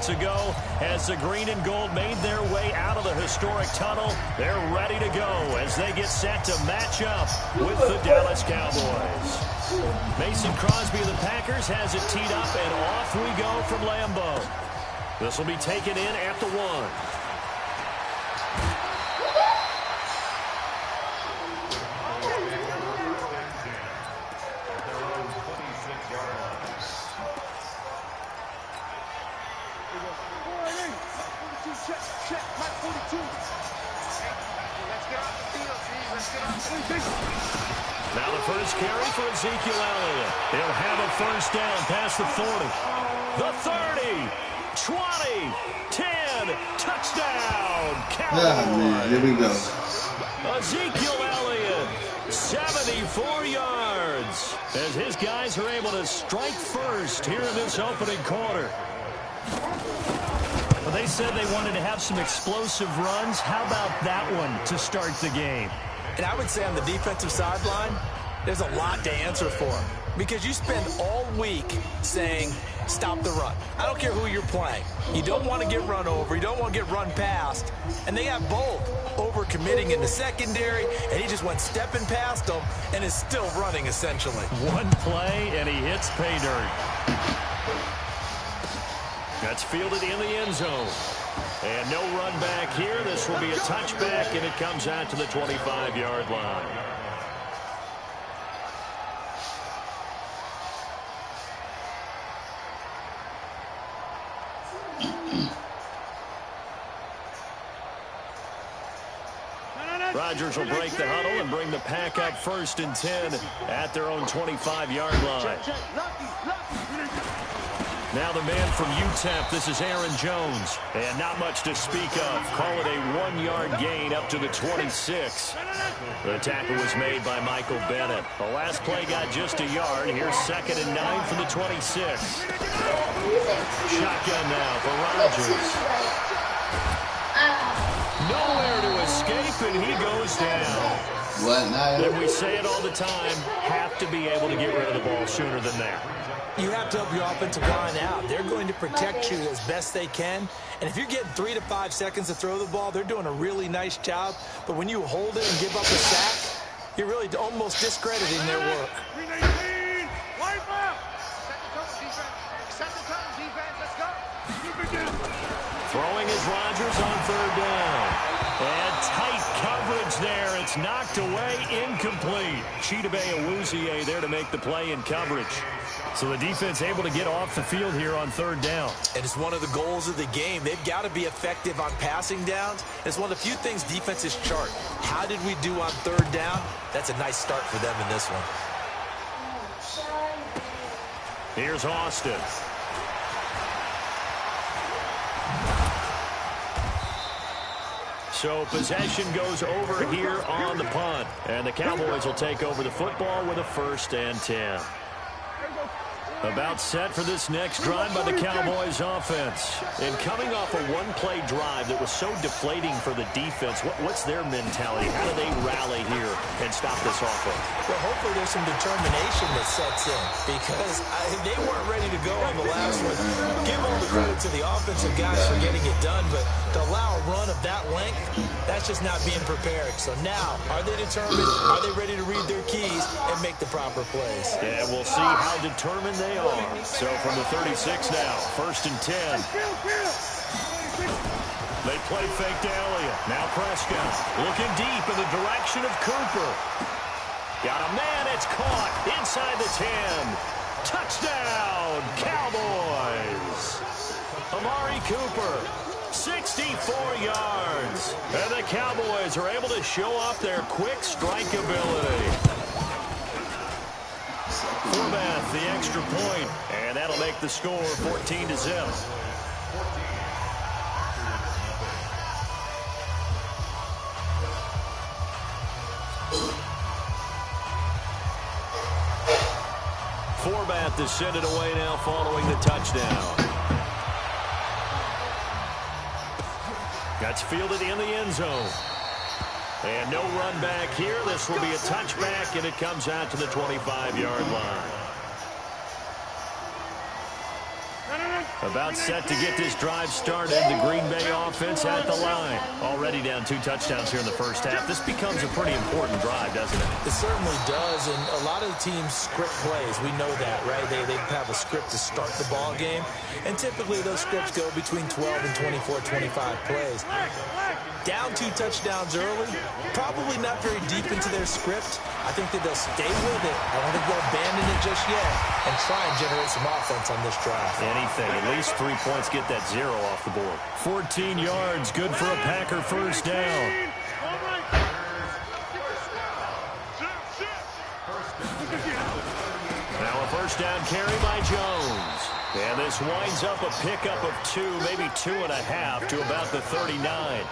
moments ago as the green and gold made their way out of the historic tunnel. They're ready to go as they get set to match up with the Dallas Cowboys. Mason Crosby of the Packers has it teed up, and off we go from Lambeau. This will be taken in at the 1. Now the first carry for Ezekiel Elliott. He'll have a first down past the 40. The 30, 20, 10, touchdown, Cowboys. Man, here we go. Ezekiel Elliott, 74 yards, as his guys are able to strike first here in this opening quarter. Well, they said they wanted to have some explosive runs. How about that one to start the game? And I would say on the defensive sideline, there's a lot to answer for. Because you spend all week saying, stop the run. I don't care who you're playing. You don't want to get run over. You don't want to get run past. And they have both over-committing in the secondary, and he just went stepping past them and is still running, essentially. One play, and he hits pay dirt. That's fielded in the end zone. And no run back here. This will be a touchback, and it comes out to the 25-yard line. Rodgers will break the huddle and bring the pack up 1st and 10 at their own 25-yard line. Now the man from UTEP, this is Aaron Jones. And not much to speak of. Call it a 1-yard gain up to the 26. The tackle was made by Michael Bennett. The last play got just a yard. Here's 2nd and 9 from the 26. Shotgun now for Rodgers. Nowhere to escape, and he goes down. What now? And we say it all the time, have to be able to get rid of the ball sooner than that. You have to help your offensive line out. They're going to protect you as best they can. And if you're getting 3 to 5 seconds to throw the ball, they're doing a really nice job. But when you hold it and give up a sack, you're really almost discrediting their work. Throwing is Rodgers on 3rd down. And tight coverage there. It's knocked away, incomplete. Chidobe Awuzie there to make the play in coverage. So the defense able to get off the field here on 3rd down. And it's one of the goals of the game. They've got to be effective on passing downs. It's one of the few things defenses chart. How did we do on 3rd down? That's a nice start for them in this one. Here's Austin. So possession goes over here on the punt. And the Cowboys will take over the football with a 1st and 10. About set for this next drive by the Cowboys offense. And coming off a one-play drive that was so deflating for the defense, what's their mentality? How do they rally here and stop this offense? Well, hopefully there's some determination that sets in because they weren't ready to go on the last one. Give all the credit to the offensive guys for getting it done, but to allow a run of that length, that's just not being prepared. So now, are they determined? Are they ready to read their keys and make the proper plays? Yeah, we'll see how determined they are. So from the 36 now, 1st and 10. They play fake to Elliott. Now Prescott looking deep in the direction of Cooper. Got a man, it's caught inside the 10. Touchdown, Cowboys. Amari Cooper, 64 yards. And the Cowboys are able to show off their quick strike ability. Forbath, the extra point, and that'll make the score 14-0. Forbath is sent it away now following the touchdown. That's fielded in the end zone. And no run back here. This will be a touchback, and it comes out to the 25-yard line. About set to get this drive started. The Green Bay offense at the line. Already down 2 touchdowns here in the first half. This becomes a pretty important drive, doesn't it? It certainly does, and a lot of the teams script plays. We know that, right? They have a script to start the ball game, and typically those scripts go between 12 and 24, 25 plays. Down 2 touchdowns early, probably not very deep into their script. I think that they'll stay with it. I don't think they'll abandon it just yet and try and generate some offense on this drive. Anything. At least 3 points, get that 0 off the board. 14 yards, good for a Packer first down. Now a first down carry by Jones. And this winds up a pickup of 2, maybe 2.5 to about the 39.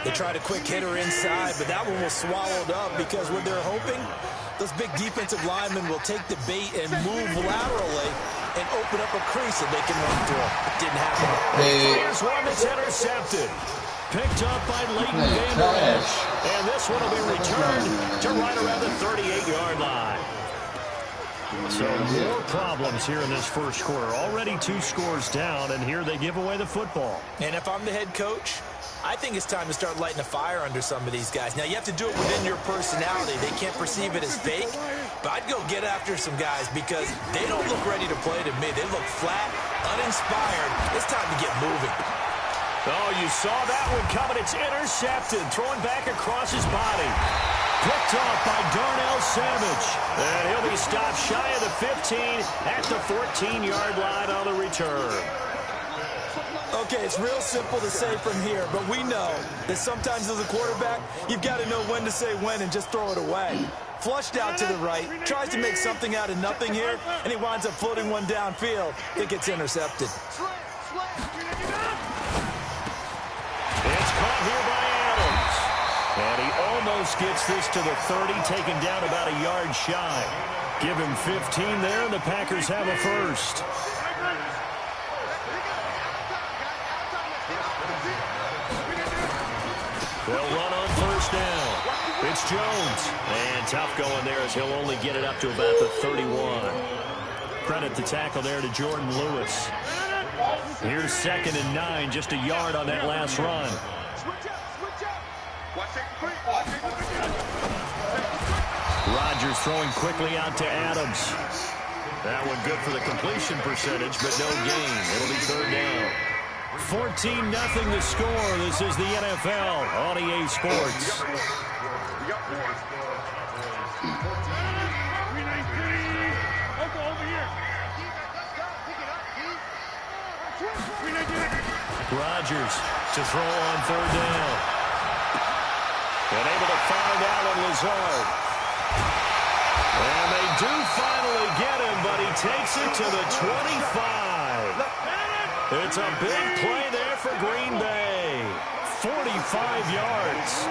They tried a quick hitter inside, but that one was swallowed up because what they're hoping, those big defensive linemen will take the bait and move laterally and open up a crease that they can run through. Didn't happen. Here's one that's intercepted. Picked up by Leighton Vander Esch. And this one will be returned to right around the 38-yard line. So more problems here in this first quarter. Already 2 scores down, and here they give away the football. And if I'm the head coach, I think it's time to start lighting a fire under some of these guys. Now, you have to do it within your personality. They can't perceive it as fake, but I'd go get after some guys because they don't look ready to play to me. They look flat, uninspired. It's time to get moving. Oh, you saw that one coming. It's intercepted. Throwing back across his body. Picked off by Darnell Savage. And he'll be stopped shy of the 15 at the 14-yard line on the return. Okay, it's real simple to say from here, but we know that sometimes as a quarterback, you've got to know when to say when and just throw it away. Flushed out to the right, tries to make something out of nothing here, and he winds up floating one downfield that gets intercepted. It's caught here by Adams. And he almost gets this to the 30, taken down about a yard shy. Give him 15 there, and the Packers have a first. They'll run on first down. It's Jones. And tough going there as he'll only get it up to about the 31. Credit the tackle there to Jordan Lewis. Here's 2nd and 9, just a yard on that last run. Rodgers throwing quickly out to Adams. That one good for the completion percentage, but no gain. It'll be 3rd down. 14-0 the score. This is the NFL on EA Sports. Rodgers to throw on 3rd down. And able to find Allen Lazard. And they do finally get him, but he takes it to the 25. It's a big play there for Green Bay. 45 yards.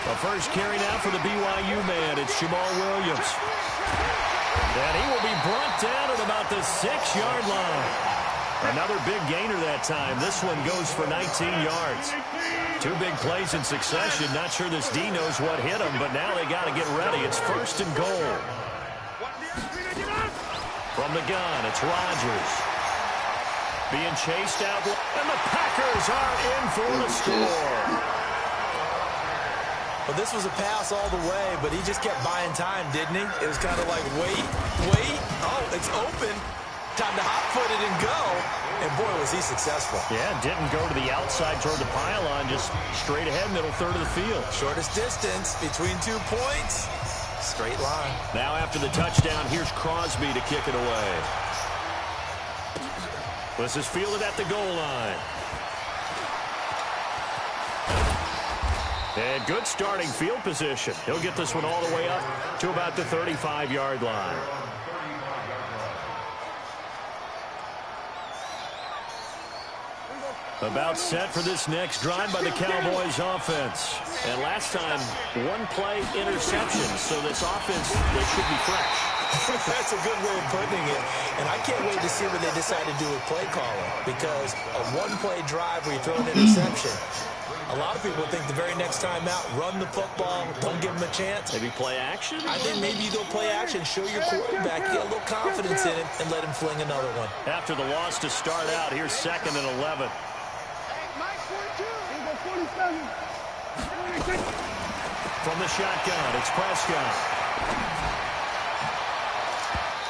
The first carry now for the BYU man. It's Jamal Williams. And he will be brought down at about the 6-yard line. Another big gainer that time. This one goes for 19 yards. 2 big plays in succession. Not sure this D knows what hit him, but now they got to get ready. It's 1st and goal. From the gun, it's Rodgers. Being chased out, and the Packers are in for the score. Well, this was a pass all the way, but he just kept buying time, didn't he? It was kind of like, wait. Oh, it's open. Time to hot-foot it and go. And, boy, was he successful. Yeah, didn't go to the outside toward the pylon, just straight ahead, middle third of the field. Shortest distance between 2 points. Straight line. Now after the touchdown, here's Crosby to kick it away. This is fielded at the goal line. And good starting field position. He'll get this one all the way up to about the 35-yard line. About set for this next drive by the Cowboys offense. And last time, 1 play interception. So this offense, they should be fresh. That's a good way of putting it. And I can't wait to see what they decide to do with play calling. Because a 1-play drive where you throw an interception, A lot of people think the very next time out, run the football, don't give him a chance. Maybe play action? I think maybe you go play action, show your quarterback, get a little confidence in him, and let him fling another one. After the loss to start out, here's 2nd and 11. From the shotgun, it's Prescott.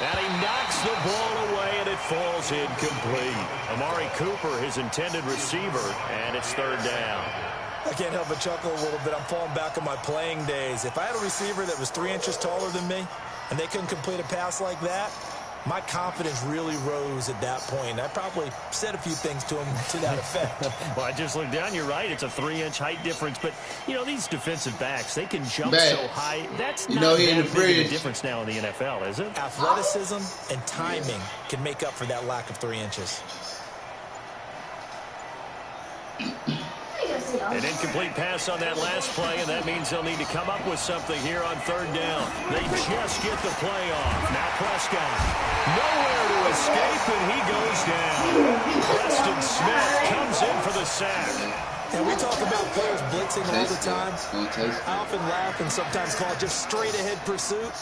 And he knocks the ball away, and it falls incomplete. Amari Cooper, his intended receiver, and it's 3rd down. I can't help but chuckle a little bit. I'm falling back on my playing days. If I had a receiver that was 3 inches taller than me, and they couldn't complete a pass like that, my confidence really rose at that point. I probably said a few things to him to that effect. Well, I just looked down. You're right. It's a 3-inch height difference. But, you know, these defensive backs, they can jump so high. That's not that big of a difference now in the NFL, is it? Athleticism and timing can make up for that lack of 3 inches. An incomplete pass on that last play, and that means they'll need to come up with something here on 3rd down. They just get the play off. Now Prescott, nowhere to escape, and he goes down. Preston Smith comes in for the sack. And we talk about players blitzing all the time. I often laugh and sometimes call it just straight-ahead pursuit.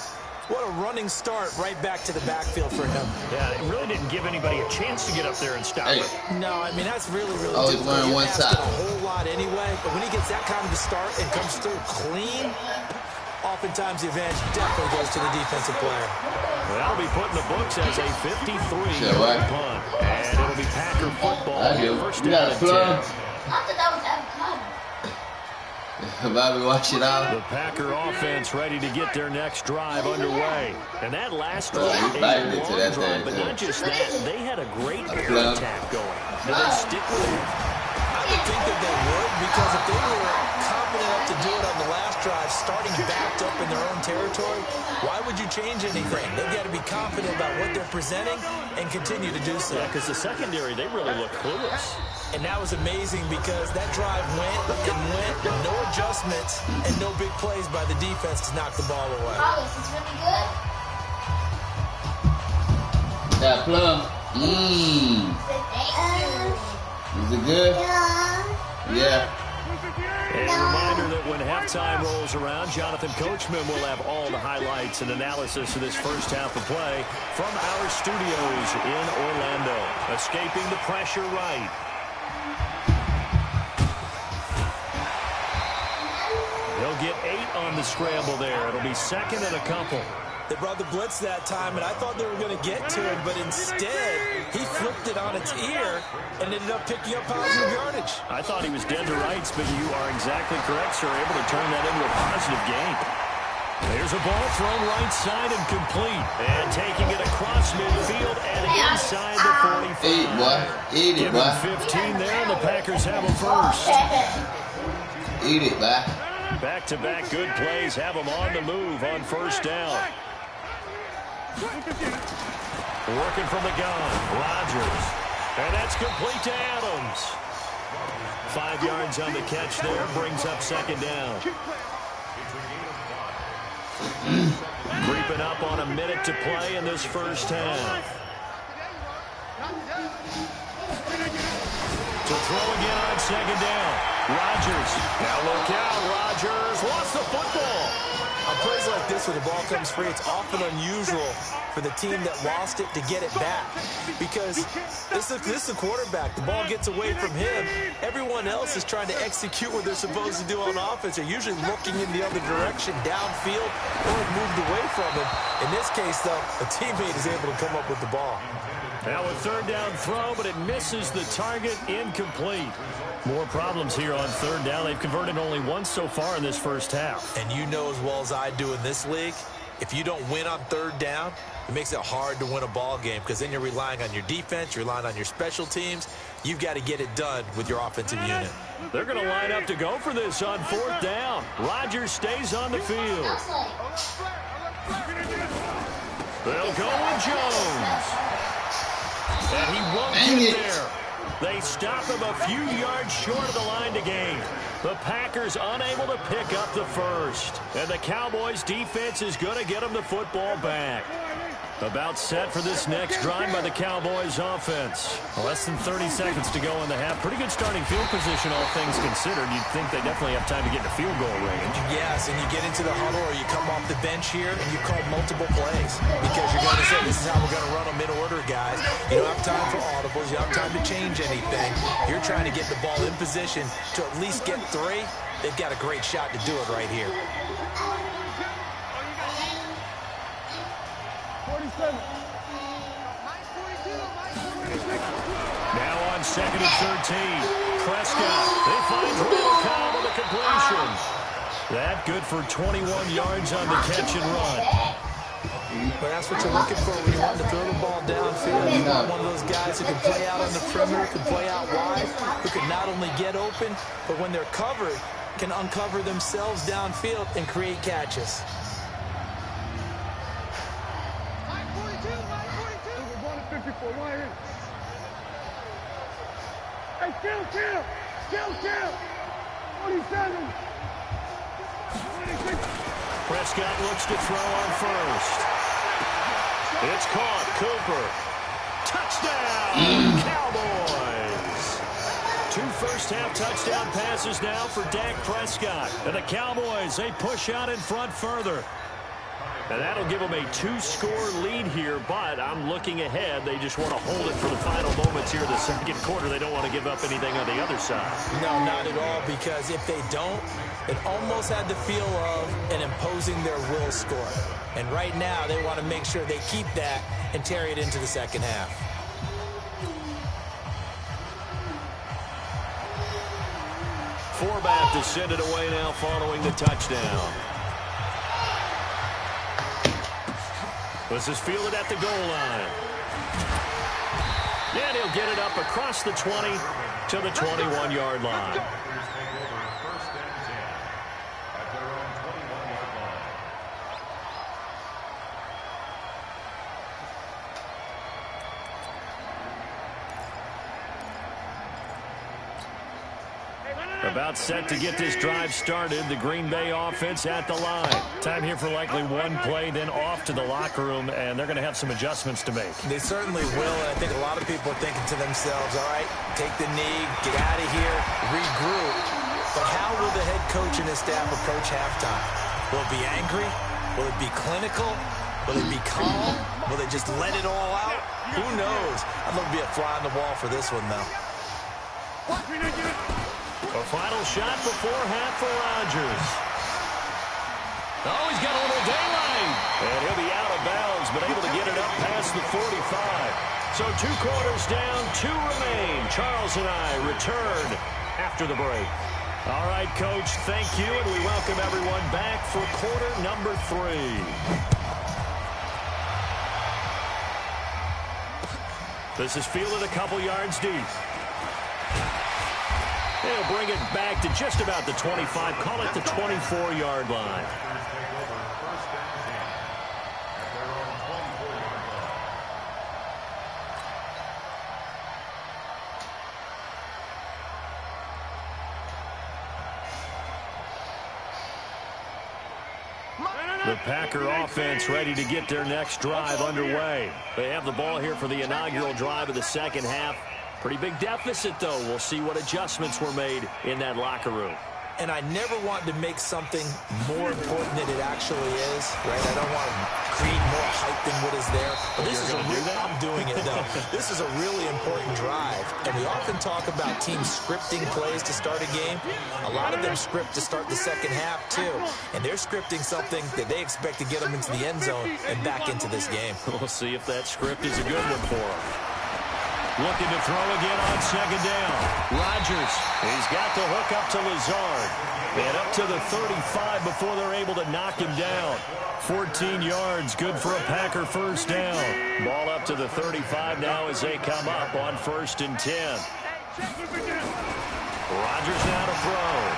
What a running start right back to the backfield for him. Yeah, it really didn't give anybody a chance to get up there and stop it. No, I mean, that's really Always difficult. wearing one side. A whole lot anyway, but when he gets that kind of a start and comes through clean, oftentimes the advantage definitely goes to the defensive player. Well, that'll be put in the books as a 53-yard punt. And it'll be Packer football. First down and 10. I thought that was avocado. Bobby, watch it out. The Packer offense ready to get their next drive underway. And that last drive, a long drive, but not just that. They had a great air attack going. Did they stick with it? I would think that they would, because if they were confident enough to do it on the last drive, starting backed up in their own territory, why would you change anything? They've got to be confident about what they're presenting and continue to do so. Yeah, because the secondary, they really looked clueless. And that was amazing because that drive went and went, no adjustments, and no big plays by the defense to knock the ball away. Oh, this is really good. That plum. Is it good? Yeah. And a reminder that when halftime rolls around, Jonathan Coachman will have all the highlights and analysis of this first half of play from our studios in Orlando. Escaping the pressure right. He'll get 8 on the scramble there. It'll be 2nd and a couple. They brought the blitz that time, and I thought they were going to get to him, but instead, he flipped it on its ear and ended up picking up positive yardage. I thought he was dead to rights, but you are exactly correct, sir. Able to turn that into a positive gain. There's a ball thrown right side and complete. And taking it across midfield and inside the 45. Eat, boy. Eat it, Give boy. him 15 there, and the Packers have him first. Eat it, boy. Back-to-back good plays have them on the move on first down. Working from the gun, Rodgers. And that's complete to Adams. 5 yards on the catch there, brings up 2nd down. Creeping up on a minute to play in this first half. To throw again on 2nd down. Rodgers. Now look out, Rodgers lost the football. On plays like this where the ball comes free, it's often unusual for the team that lost it to get it back. Because this is the quarterback. The ball gets away from him. Everyone else is trying to execute what they're supposed to do on offense. They're usually looking in the other direction, downfield, or moved away from him. In this case, though, a teammate is able to come up with the ball. Now a 3rd down throw, but it misses the target, incomplete. More problems here on 3rd down. They've converted only once so far in this first half. And you know as well as I do in this league, if you don't win on 3rd down, it makes it hard to win a ball game because then you're relying on your defense, you're relying on your special teams. You've got to get it done with your offensive unit. They're going to line up to go for this on 4th down. Rodgers stays on the field. They'll go with Jones. And he won't get there. They stop him a few yards short of the line to gain. The Packers unable to pick up the first. And the Cowboys defense is going to get them the football back. About set for this next drive by the Cowboys offense. Less than 30 seconds to go in the half. Pretty good starting field position, all things considered. You'd think they definitely have time to get to field goal range. Yes, and you get into the huddle or you come off the bench here and you call multiple plays because you're going to say, this is how we're going to run them in order, guys. You don't have time for audibles. You don't have time to change anything. You're trying to get the ball in position to at least get 3. They've got a great shot to do it right here. Now on 2nd and 13. Prescott. They find Randall Cobb on the completion. That good for 21 yards on the catch and run. But that's what you're looking for when you want to throw the ball downfield. You want one of those guys who can play out on the perimeter, can play out wide, who can not only get open, but when they're covered, can uncover themselves downfield and create catches. Hey, kill! 47. Prescott looks to throw on first. It's caught. Cooper. Touchdown, Cowboys. 2 first-half touchdown passes now for Dak Prescott. And the Cowboys, they push out in front further. And that'll give them a 2-score lead here, but I'm looking ahead. They just want to hold it for the final moments here of the second quarter. They don't want to give up anything on the other side. No, not at all, because if they don't, it almost had the feel of an imposing their will score. And right now, they want to make sure they keep that and carry it into the second half. Forbath to send it away now following the touchdown. This is fielded at the goal line. And he'll get it up across the 20 to the 21-yard line. About set to get this drive started. The Green Bay offense at the line. Time here for likely one play, then off to the locker room, and they're going to have some adjustments to make. They certainly will, and I think a lot of people are thinking to themselves, all right, take the knee, get out of here, regroup. But how will the head coach and his staff approach halftime? Will it be angry? Will it be clinical? Will it be calm? Will they just let it all out? Who knows? I'd love to be a fly on the wall for this one, though. A final shot before half for Rodgers. Oh, he's got a little daylight. And he'll be out of bounds, but able to get it up past the 45. So 2 quarters down, 2 remain. Charles and I return after the break. All right, Coach, thank you, and we welcome everyone back for quarter number 3. This is fielded a couple yards deep. They'll bring it back to just about the 25. Call it the 24-yard line. The Packer offense ready to get their next drive underway. They have the ball here for the inaugural drive of the second half. Pretty big deficit, though. We'll see what adjustments were made in that locker room. And I never want to make something more important than it actually is, right? I don't want to create more hype than what is there. But this is I'm doing it, though. This is a really important drive. And we often talk about teams scripting plays to start a game. A lot of them script to start the second half, too. And they're scripting something that they expect to get them into the end zone and back into this game. We'll see if that script is a good one for them. Looking to throw again on second down. Rodgers, he's got the hook up to Lazard. And up to the 35 before they're able to knock him down. 14 yards, good for a Packer first down. Ball up to the 35 now as they come up on 1st and 10. Rodgers now to throw.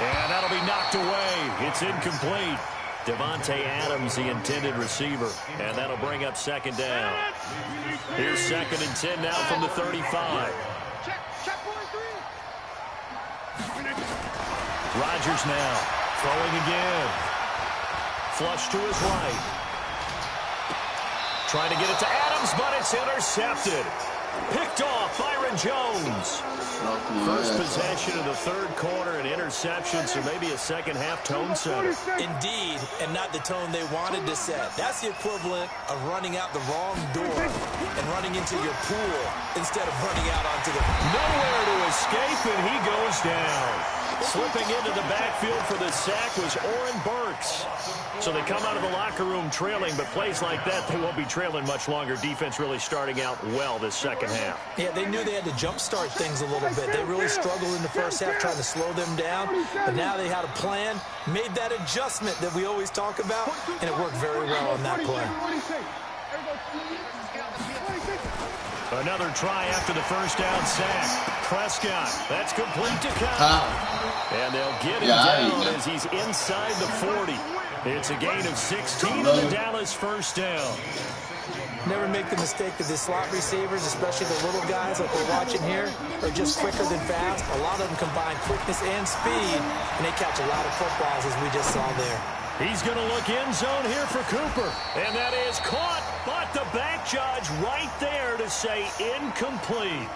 And that'll be knocked away. It's incomplete. Devontae Adams, the intended receiver. And that'll bring up second down. Here's 2nd and 10 now from the 35. Rodgers now throwing again. Flush to his right. Trying to get it to Adams, but it's intercepted. Picked off Byron Jones. First possession of the third quarter, an interception, so maybe a second-half tone setter. Indeed, and not the tone they wanted to set. That's the equivalent of running out the wrong door and running into your pool instead of running out onto the... Nowhere to escape, and he goes down. Slipping into the backfield for the sack was Oren Burks. So they come out of the locker room trailing, but plays like that, they won't be trailing much longer. Defense really starting out well this second half. Yeah, they knew they had to jumpstart things a little bit. They really struggled in the first half trying to slow them down, but now they had a plan, made that adjustment that we always talk about, and it worked very well on that play. Another try after the first down sack. Prescott, that's complete to Cobb. And they'll get him down as he's inside the 40. It's a gain of 16 on the Dallas first down. Never make the mistake that the slot receivers, especially the little guys like we're watching here, are just quicker than fast. A lot of them combine quickness and speed, and they catch a lot of footballs, as we just saw there. He's going to look end zone here for Cooper. And that is caught, but the back judge right there to say incomplete.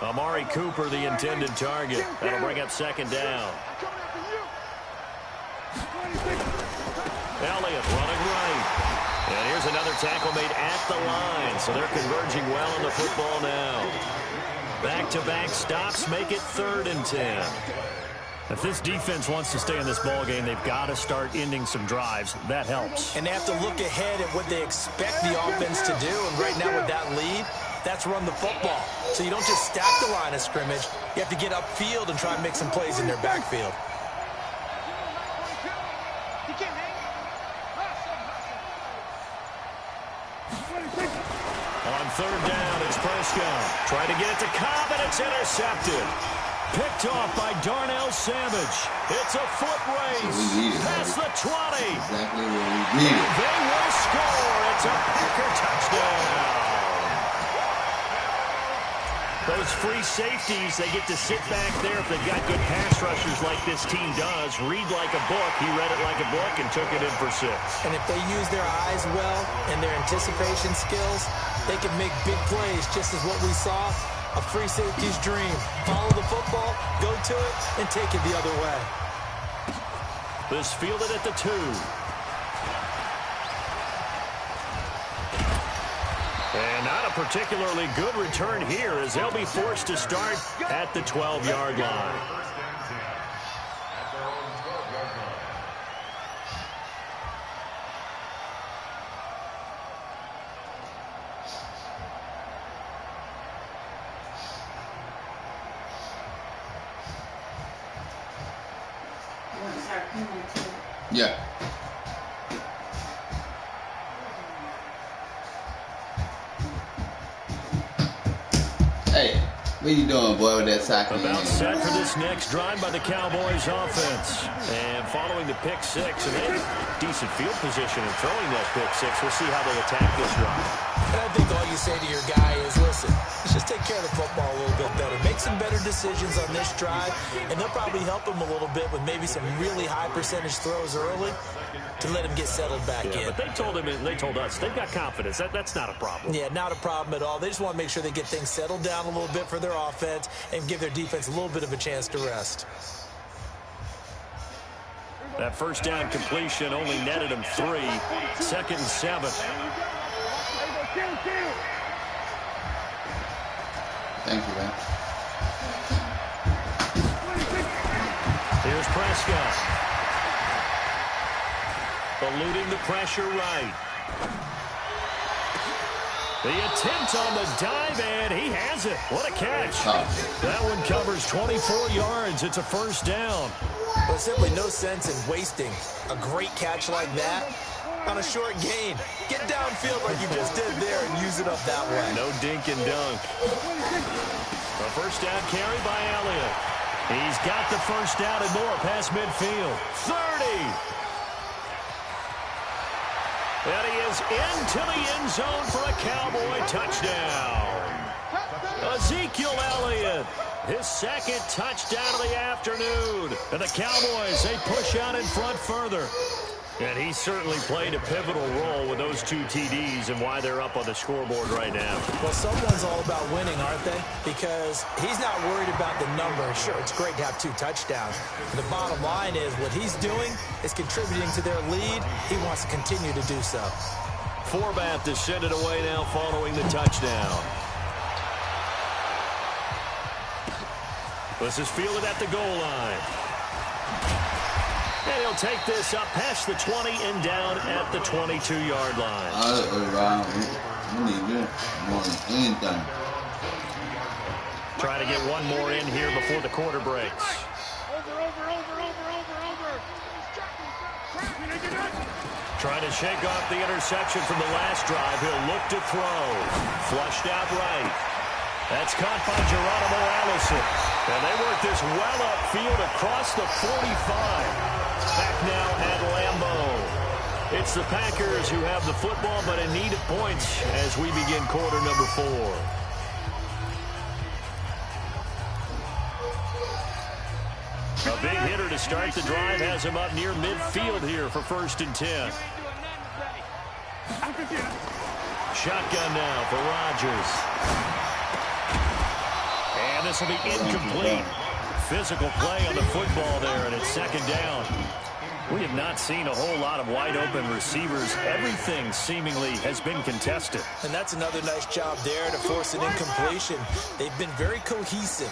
Amari Cooper, the intended target. That'll bring up second down. Elliott running right. And here's another tackle made at the line. So they're converging well on the football now. Back-to-back stops make it 3rd and 10. If this defense wants to stay in this ball game, they've got to start ending some drives. That helps. And they have to look ahead at what they expect the offense to do. And right now with that lead, that's run the football. So you don't just stack the line of scrimmage. You have to get upfield and try and make some plays in their backfield. On 3rd down, it's Prescott. Trying to get it to Cobb, and it's intercepted. Picked off by Darnell Savage. It's a foot race. Past the 20. Exactly what we needed. They will score. It's a Packer touchdown. Those free safeties, they get to sit back there if they've got good pass rushers like this team does. Read like a book. He read it like a book and took it in for 6. And if they use their eyes well and their anticipation skills, they can make big plays, just as what we saw. A free safety's dream. Follow the football, go to it, and take it the other way. This fielded at the 2. And not a particularly good return here as they'll be forced to start at the 12-yard line. Yeah. Hey, what you doing, boy, with that soccer? About set for this next drive by the Cowboys offense. And following the pick 6, and they have decent field position in throwing that pick 6. We'll see how they attack this drive. And I think all you say to your guy is, listen, let's just take care of the football a little bit better. Make some better decisions on this drive, and they'll probably help him a little bit with maybe some really high percentage throws early to let him get settled back in. But they told him, and they told us, they've got confidence. That's not a problem. Yeah, not a problem at all. They just want to make sure they get things settled down a little bit for their offense and give their defense a little bit of a chance to rest. That first down completion only netted him 3. 2nd and 7. Thank you, man. Here's Prescott. Eluding the pressure right. The attempt on the dive, and he has it. What a catch. That one covers 24 yards. It's a first down. There's simply no sense in wasting a great catch like that on a short gain. Get downfield like you just did there and use it up that way. No dink and dunk. A first down carry by Elliott. He's got the first down and more past midfield. 30. And he is into the end zone for a Cowboy touchdown. Ezekiel Elliott, his 2nd touchdown of the afternoon. And the Cowboys, they push out in front further. And he certainly played a pivotal role with those 2 TDs and why they're up on the scoreboard right now. Well, someone's all about winning, aren't they? Because he's not worried about the number. Sure, it's great to have 2 touchdowns. But the bottom line is what he's doing is contributing to their lead. He wants to continue to do so. Forbath to send it away now following the touchdown. This is fielded at the goal line. And he'll take this up past the 20 and down at the 22-yard line. Trying to get one more in here before the quarter breaks. Trying to shake off the interception from the last drive. He'll look to throw. Flushed out right. That's caught by Geronimo Allison. And they work this well upfield across the 45. Back now at Lambeau. It's the Packers who have the football, but in need of points as we begin quarter number 4. A big hitter to start the drive has him up near midfield here for 1st and 10. Shotgun now for Rodgers. And this will be incomplete. Physical play on the football there, and it's 2nd down. We have not seen a whole lot of wide-open receivers. Everything seemingly has been contested. And that's another nice job there to force an incompletion. They've been very cohesive,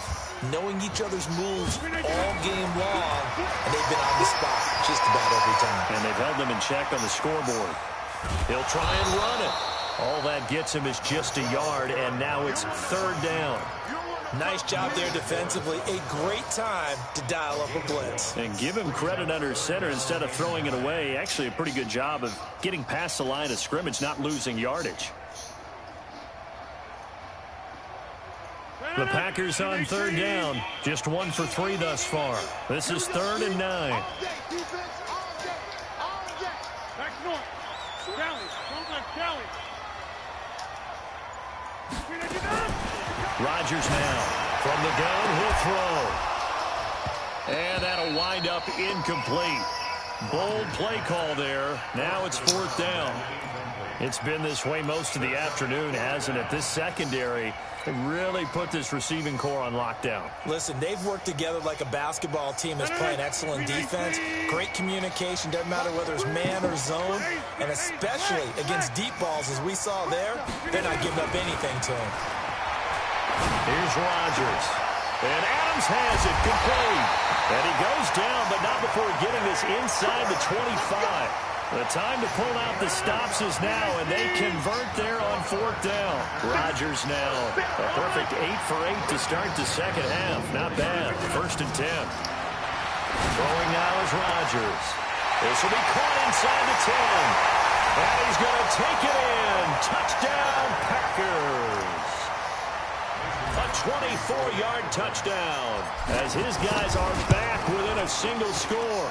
knowing each other's moves all game long, and they've been on the spot just about every time. And they've held them in check on the scoreboard. He'll try and run it. All that gets him is just a yard, and now it's 3rd down. Nice job there defensively. A great time to dial up a blitz. And give him credit under center instead of throwing it away. Actually a pretty good job of getting past the line of scrimmage, not losing yardage. The Packers on 3rd down. Just 1 for 3 thus far. This is 3rd and 9. Rodgers now from the gun, he'll throw. And that'll wind up incomplete. Bold play call there. Now it's 4th down. It's been this way most of the afternoon, hasn't it? This secondary really put this receiving core on lockdown. Listen, they've worked together like a basketball team that's playing excellent defense. Great communication, doesn't matter whether it's man or zone. And especially against deep balls, as we saw there, they're not giving up anything to him. Here's Rodgers. And Adams has it complete. And he goes down, but not before getting this inside the 25. The time to pull out the stops is now, and they convert there on 4th down. Rodgers now a perfect 8 for 8 to start the 2nd half. Not bad. 1st and 10. Throwing now is Rodgers. This will be caught inside the 10. And he's going to take it in. Touchdown, Packers. A 24-yard touchdown as his guys are back within a single score.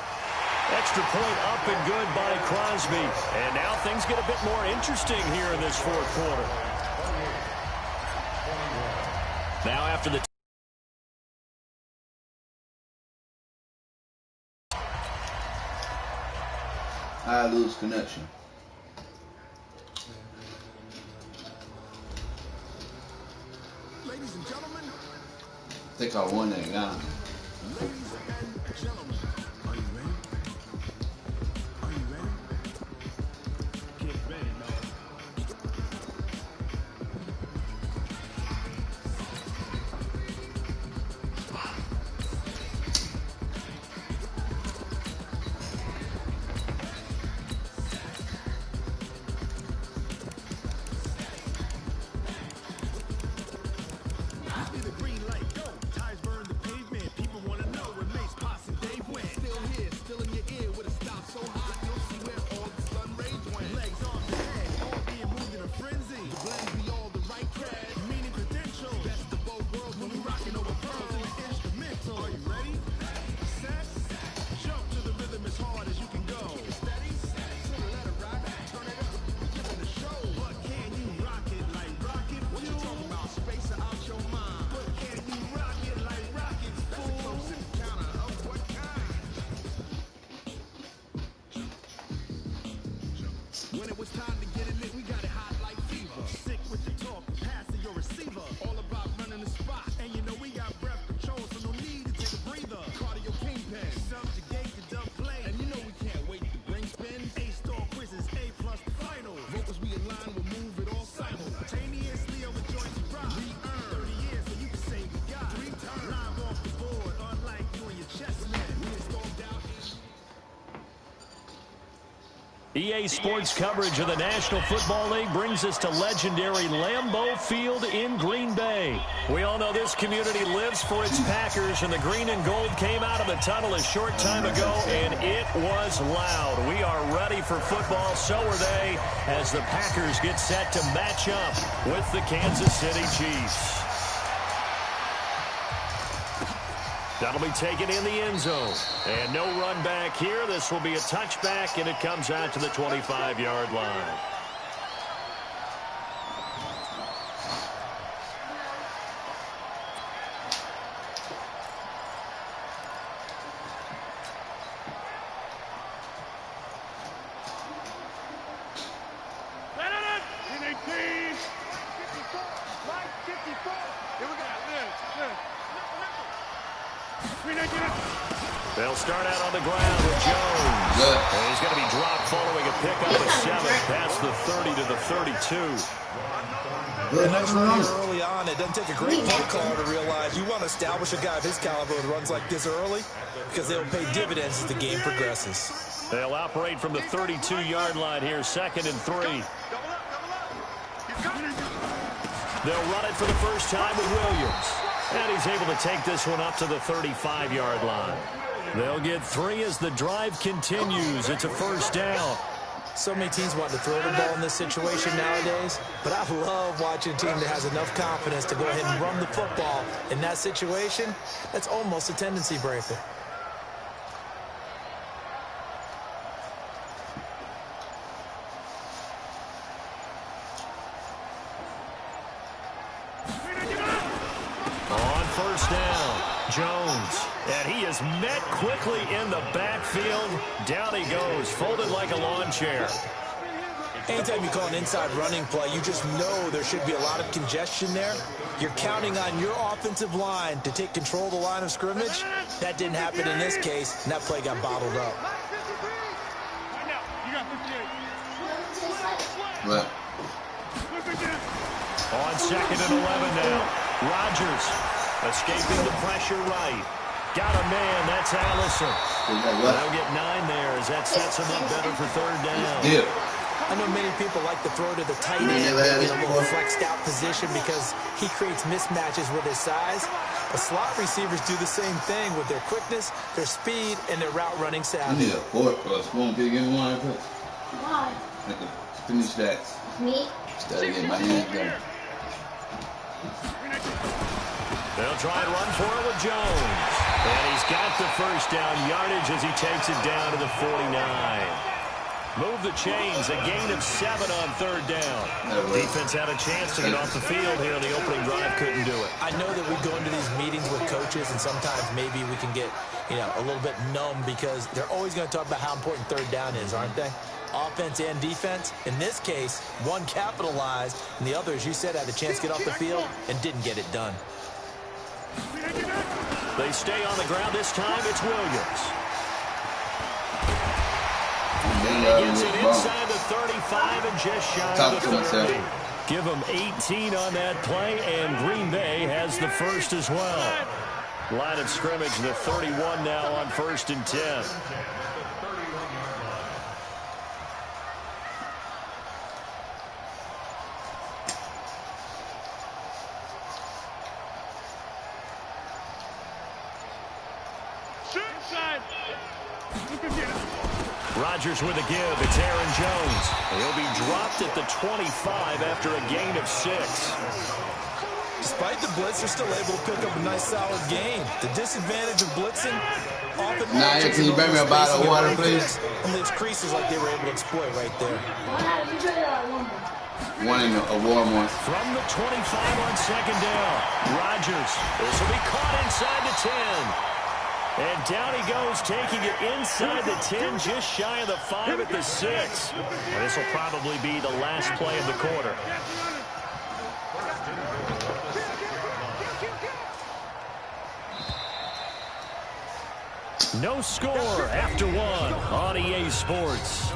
Extra point up and good by Crosby. And now things get a bit more interesting here in this 4th quarter. Now after the I lose connection. Ladies and gentlemen. I think I won that game. Ladies and gentlemen. Are you ready? Are you ready? Get ready, man. The green light go. Ties burn the pavement. People want to know what makes Posse Dave win. When it was time to get it lit, we got it hot like fever. Sick with the talk, passing your receiver. All about running the spot. And you know we got breath control, so no need to take a breather. Cardio kingpin, subjugate the dub play. And you know we can't wait to bring spin. A-star quizzes, A+ the final. Vocals we align, we'll move it all simultaneously over joints and rock. We earn 30 years, so you can say we got 3 turns. Live off the board, unlike you and your chess man. We installed out. EA Sports coverage of the National Football League brings us to legendary Lambeau Field in Green Bay. We all know this community lives for its Packers, and the green and gold came out of the tunnel a short time ago, and it was loud. We are ready for football, so are they, as the Packers get set to match up with the Kansas City Chiefs. That'll be taken in the end zone. And no run back here. This will be a touchback, and it comes out to the 25-yard line. They'll start out on the ground with Jones. Good. And he's going to be dropped following a pickup of 7 past the 30 to the 32. A nice run here early on. It doesn't take a great play caller to realize you want to establish a guy of his caliber who runs like this early because they'll pay dividends as the game progresses. They'll operate from the 32-yard line here, 2nd and 3. They'll run it for the first time with Williams. And he's able to take this one up to the 35-yard line. They'll get 3 as the drive continues. It's a first down. So many teams want to throw the ball in this situation nowadays, but I love watching a team that has enough confidence to go ahead and run the football in that situation. That's almost a tendency breaker. First down, Jones, and he is met quickly in the backfield. Down he goes, folded like a lawn chair. Anytime you call an inside running play, you just know there should be a lot of congestion there. You're counting on your offensive line to take control of the line of scrimmage. That didn't happen in this case, and that play got bottled up. Well. On 2nd and 11 now, Rodgers. Escaping the pressure right. Got a man. That's Allison. They'll get 9 there as that sets him up better for 3rd down. Yeah. I know many people like to throw to the tight end in a little flexed out position because he creates mismatches with his size. The slot receivers do the same thing with their quickness, their speed, and their route running savvy. I need a fork or a spoon. Can you give me one? Why? I can finish that. Me? Instead of getting my hands done. They'll try and run for it with Jones. And he's got the first down yardage as he takes it down to the 49. Move the chains, a gain of 7 on 3rd down. Defense had a chance to get off the field here. The opening drive couldn't do it. I know that we go into these meetings with coaches, and sometimes maybe we can get, a little bit numb because they're always going to talk about how important 3rd down is, aren't they? Offense and defense. In this case, one capitalized, and the other, as you said, had a chance to get off the field and didn't get it done. They stay on the ground this time. It's Williams. He gets it inside the 35 and just shy of the 30. Give them 18 on that play, and Green Bay has the first as well. Line of scrimmage, the 31 now on 1st and 10. Rodgers with a give. It's Aaron Jones. He'll be dropped at the 25 after a gain of 6. Despite the blitz, they're still able to pick up a nice, solid gain. The disadvantage of blitzing often... Nah, can you bring me a bottle of water, please? And those creases like they were able to exploit right there. One in a warm one. From the 25 on 2nd down, Rodgers. This will be caught inside the 10. And down he goes, taking it inside the 10, just shy of the 5 at the 6. And this will probably be the last play of the quarter. No score after 1 on EA Sports.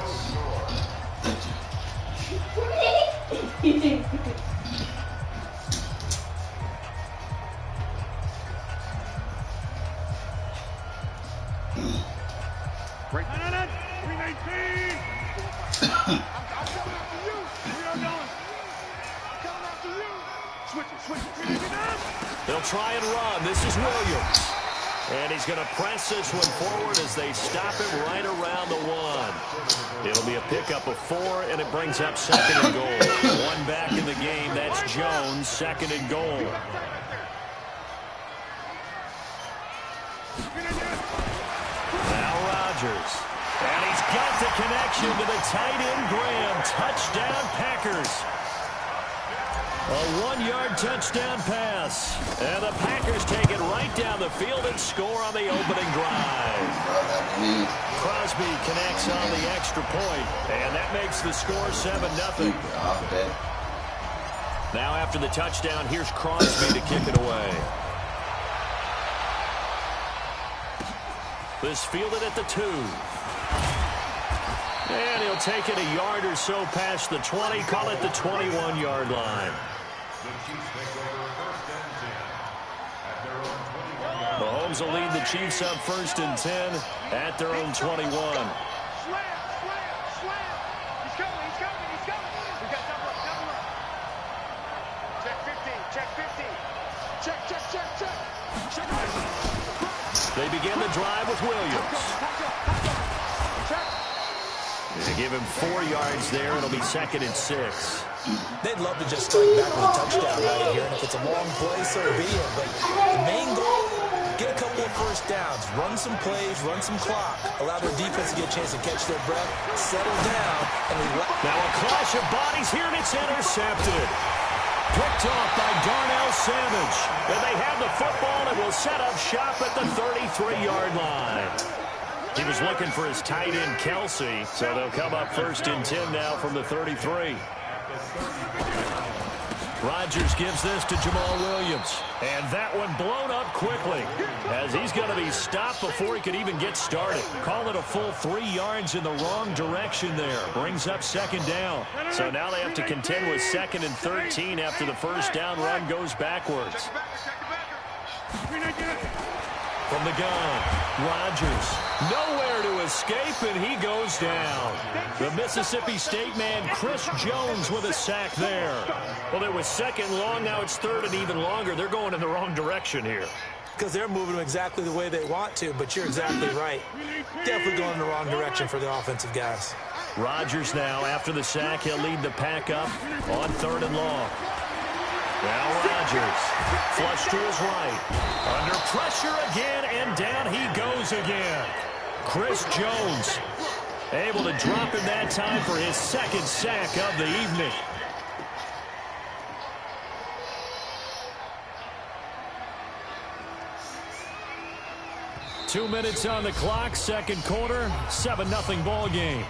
Break. 319. I'm coming after you. We are going. I'm coming after you. Switch. They'll try and run. This is Williams. And he's going to press this one forward as they stop him right around the 1. It'll be a pickup of 4, and it brings up 2nd and goal. 1 back in the game. That's Jones, 2nd and goal. Now Rodgers. And he's got the connection to the tight end, Graham. Touchdown, Packers. A 1-yard touchdown pass. And the Packers take it right down the field and score on the opening drive. Crosby connects on the extra point, and that makes the score 7-0. Now after the touchdown, here's Crosby to kick it away. This fielded at the 2. And he'll take it a yard or so past the 20, call it the 21-yard line. Mahomes will lead the Chiefs up 1st and 10 at their own 21. Slam. He's coming. We got double up. Check 50. Check. They begin the drive with Williams. They give him 4 yards there. It'll be 2nd and 6. They'd love to just strike back with a touchdown right here, and if it's a long play, so be it. But the main goal, get a couple of first downs, run some plays, run some clock, allow their defense to get a chance to catch their breath, settle down, and relax. Now a clash of bodies here, and it's intercepted. Picked off by Darnell Savage. And they have the football and will set up shop at the 33-yard line. He was looking for his tight end, Kelsey, so they'll come up 1st and 10 now from the 33. Rodgers gives this to Jamal Williams. And that one blown up quickly as he's going to be stopped before he could even get started. Call it a full 3 yards in the wrong direction there. Brings up 2nd down. So now they have to contend with 2nd and 13 after the first down run goes backwards. From the gun, Rodgers, nowhere to escape, and he goes down. The Mississippi State man, Chris Jones, with a sack there. Well, it was 2nd long, now it's 3rd and even longer. They're going in the wrong direction here. Because they're moving them exactly the way they want to, but you're exactly right. Definitely going in the wrong direction for the offensive guys. Rodgers now, after the sack, he'll lead the pack up on 3rd and long. Now Rodgers, flush to his right. Under pressure again, and down he goes again. Chris Jones able to drop him that time for his 2nd sack of the evening. Two minutes on the clock, 2nd quarter, 7-0 ball game.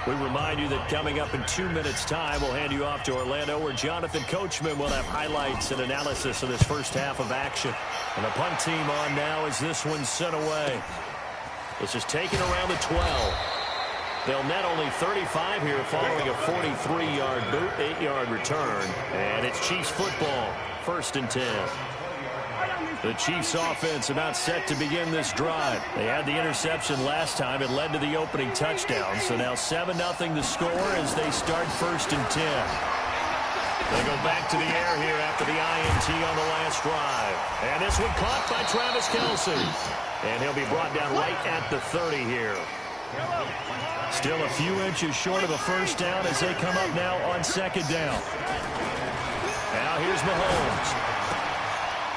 We remind you that coming up in 2 minutes' time, we'll hand you off to Orlando, where Jonathan Coachman will have highlights and analysis of this first half of action. And the punt team on now as this one's sent away. This is taken around the 12. They'll net only 35 here following a 43-yard boot, 8-yard return. And it's Chiefs football, 1st and 10. The Chiefs offense about set to begin this drive. They had the interception last time. It led to the opening touchdown. So now 7-0 the score as they start 1st and 10. They go back to the air here after the INT on the last drive. And this one caught by Travis Kelce. And he'll be brought down right at the 30 here. Still a few inches short of a first down as they come up now on 2nd down. Now here's Mahomes.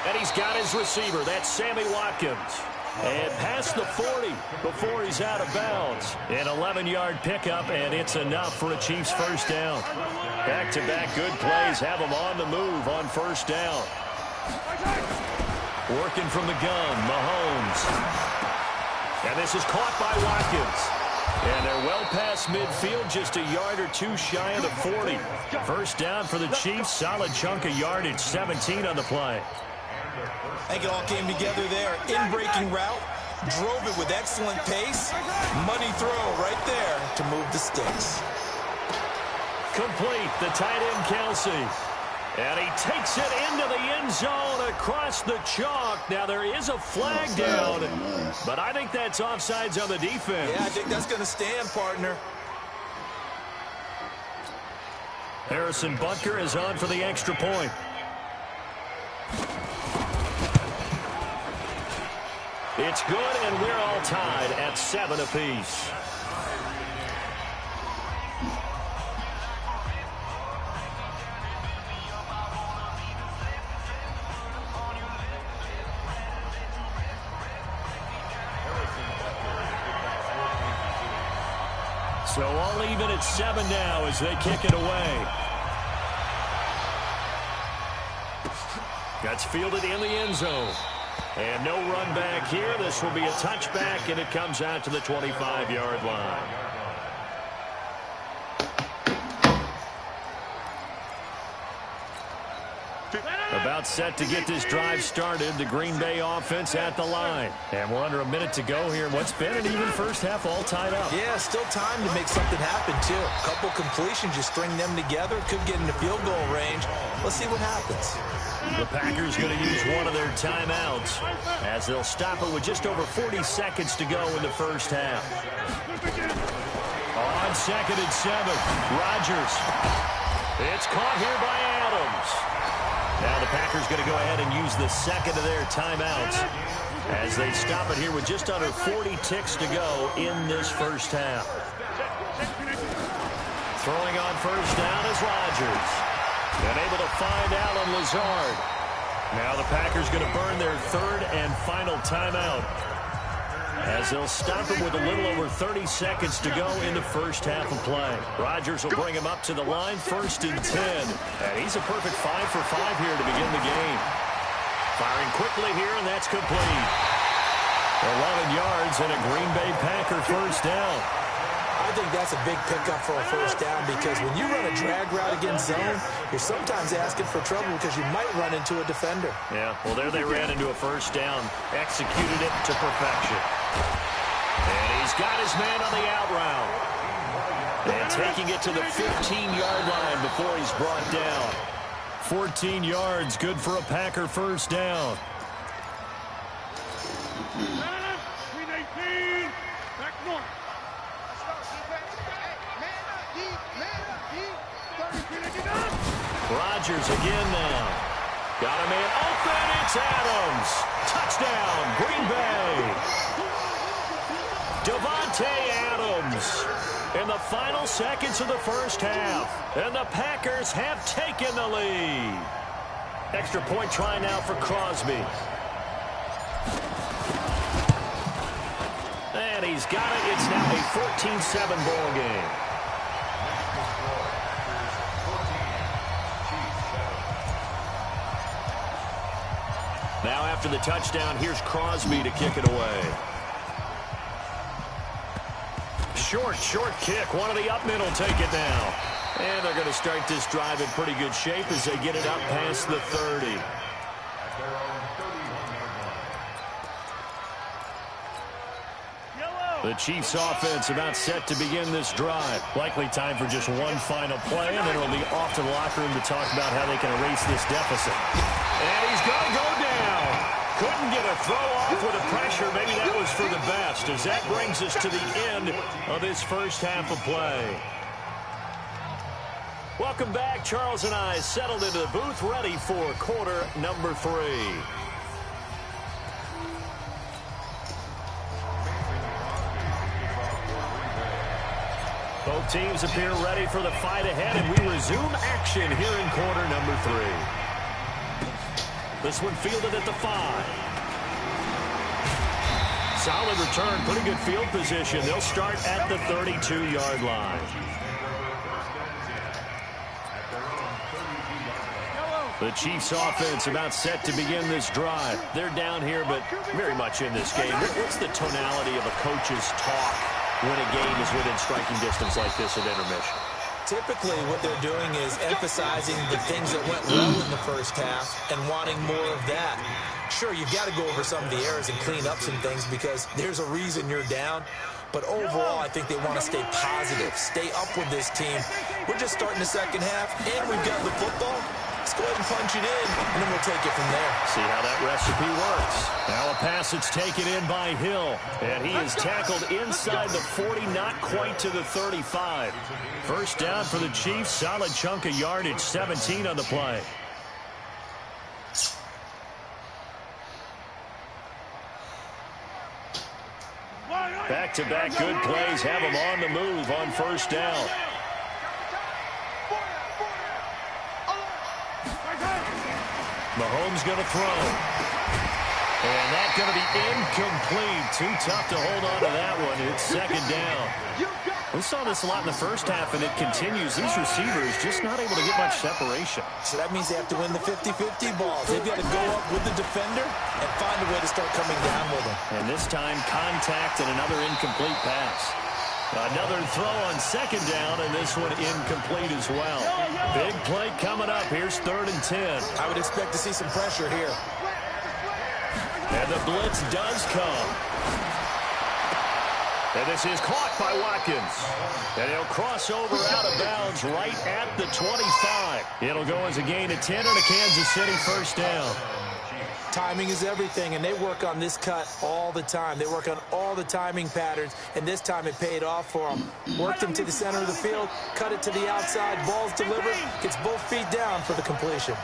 And he's got his receiver. That's Sammy Watkins. And past the 40 before he's out of bounds. An 11-yard pickup, and it's enough for a Chiefs first down. Back-to-back good plays have them on the move on first down. Working from the gun, Mahomes. And this is caught by Watkins. And they're well past midfield, just a yard or two shy of the 40. First down for the Chiefs, solid chunk of yardage, 17 on the play. I think it all came together there. In-breaking route, drove it with excellent pace. Money throw right there to move the sticks. Complete, the tight end Kelsey. And he takes it into the end zone across the chalk. Now, there is a flag down, but I think that's offsides on the defense. Yeah, I think that's going to stand, partner. Harrison Butker is on for the extra point. It's good, and we're all tied at 7 apiece. So all even at 7 now as they kick it away. That's fielded in the end zone. And no run back here. This will be a touchback, and it comes out to the 25-yard line. About set to get this drive started. The Green Bay offense at the line. And we're under a minute to go here. What's been an even first half all tied up. Yeah, still time to make something happen, too. A couple completions, you string them together. Could get into field goal range. Let's see what happens. The Packers going to use one of their timeouts as they'll stop it with just over 40 seconds to go in the first half. On 2nd and 7, Rodgers. It's caught here by Adams. Now the Packers going to go ahead and use the second of their timeouts as they stop it here with just under 40 ticks to go in this first half. Throwing on first down is Rodgers. And able to find Allen Lazard. Now the Packers going to burn their third and final timeout as they'll stop it with a little over 30 seconds to go in the first half of play. Rodgers will bring him up to the line, 1st and 10. And he's a perfect 5 for 5 here to begin the game. Firing quickly here, and that's complete. 11 yards and a Green Bay Packer first down. I think that's a big pickup for a first down because when you run a drag route against zone, you're sometimes asking for trouble because you might run into a defender. Yeah, well, there they ran into a first down, executed it to perfection. And he's got his man on the out route. And taking it to the 15-yard line before he's brought down. 14 yards, good for a Packer first down. Rodgers again now. Got a man open. It's Adams. Touchdown, Green Bay. Davante Adams in the final seconds of the first half. And the Packers have taken the lead. Extra point try now for Crosby. And he's got it. It's now a 14-7 ball game. Now after the touchdown, here's Crosby to kick it away. Short kick. One of the up men will take it now. And they're going to start this drive in pretty good shape as they get it up past the 30. The Chiefs offense about set to begin this drive. Likely time for just one final play, and then it'll be off to the locker room to talk about how they can erase this deficit. And he's going to go down. Couldn't get a throw off with the pressure. Maybe that was for the best, as that brings us to the end of this first half of play. Welcome back. Charles and I settled into the booth, ready for quarter number 3. Both teams appear ready for the fight ahead, and we resume action here in quarter number 3. This one fielded at the 5. Solid return, pretty good field position. They'll start at the 32-yard line. The Chiefs offense about set to begin this drive. They're down here, but very much in this game. What's the tonality of a coach's talk when a game is within striking distance like this at intermission? Typically, what they're doing is emphasizing the things that went well in the first half and wanting more of that. Sure, you've got to go over some of the errors and clean up some things because there's a reason you're down. But overall, I think they want to stay positive, stay up with this team. We're just starting the second half, and we've got the football. Let's go ahead and punch it in, and then we'll take it from there. See how that recipe works. Now a pass that's taken in by Hill, and he is tackled inside the 40, not quite to the 35. First down for the Chiefs, solid chunk of yardage, 17 on the play. Back-to-back good plays have them on the move on first down. Mahomes going to throw. And that's going to be incomplete. Too tough to hold on to that one. It's second down. We saw this a lot in the first half, and it continues. These receivers just not able to get much separation. So that means they have to win the 50-50 balls. They've got to go up with the defender and find a way to start coming down with them. And this time, contact and another incomplete pass. Another throw on second down, and this one incomplete as well. Big play coming up. Here's 3rd and 10. I would expect to see some pressure here. And the blitz does come. And this is caught by Watkins. And he'll cross over out of bounds right at the 25. It'll go as a gain of 10 and a Kansas City first down. Timing is everything, and they work on this cut all the time. They work on all the timing patterns, and this time it paid off for them. Worked him to the center of the field, cut it to the outside, ball's delivered, gets both feet down for the completion.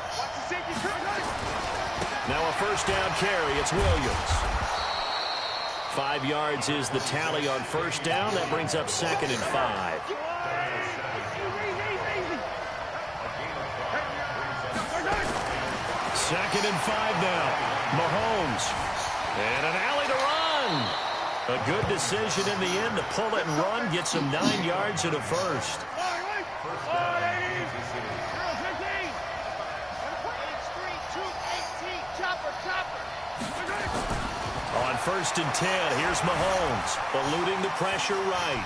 Now a first down carry, it's Williams. 5 yards is the tally on first down. That brings up 2nd and 5. Second and 5 now. Mahomes. And an alley to run. A good decision in the end to pull it and run. Gets him 9 yards and a first. On 1st and 10, here's Mahomes. Eluding the pressure right.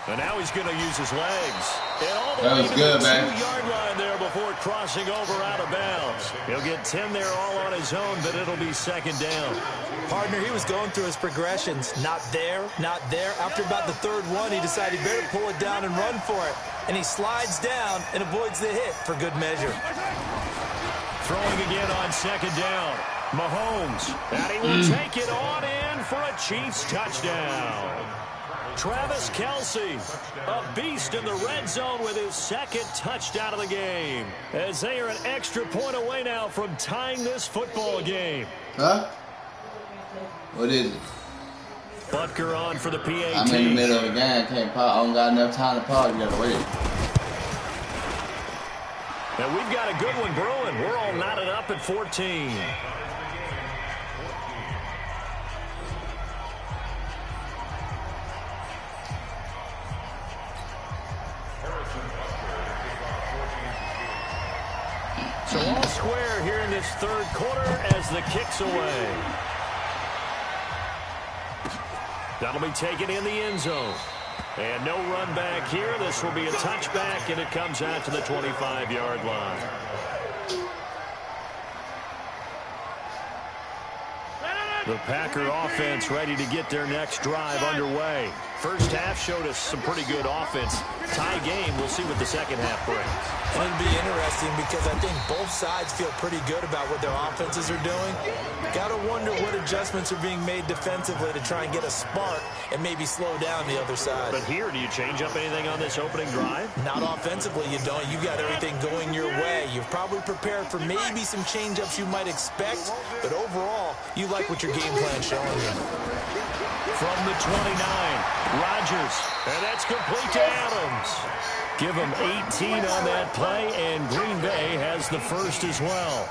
And now he's going to use his legs. And all the way to the 2-yard line there before crossing over out of bounds. He'll get 10 there all on his own, but it'll be second down. Partner, he was going through his progressions. Not there, not there. After about the 3rd one, he decided he better pull it down and run for it. And he slides down and avoids the hit for good measure. Throwing again on second down. Mahomes. And he will take it on in for a Chiefs touchdown. Travis Kelce, a beast in the red zone with his 2nd touchdown of the game. As they are an extra point away now from tying this football game. Huh? What is it? Butker on for the PAT. I'm in the middle of the game. Can't pause. I don't got enough time to pause. You gotta wait. And we've got a good one brewing. We're all knotted up at 14. So all square here in this 3rd quarter as the kick's away. That'll be taken in the end zone. And no run back here. This will be a touchback, and it comes out to the 25-yard line. The Packer offense ready to get their next drive underway. First half showed us some pretty good offense. Tie game, we'll see what the second half brings. And it'll be interesting because I think both sides feel pretty good about what their offenses are doing. Got to wonder what adjustments are being made defensively to try and get a spark and maybe slow down the other side. But here, do you change up anything on this opening drive? Not offensively, you don't. You got everything going your way. You've probably prepared for maybe some change-ups you might expect, but overall, you like what your game plan's showing you. From the 29, Rodgers, and that's complete to Adams. Give him 18 on that play, and Green Bay has the first as well.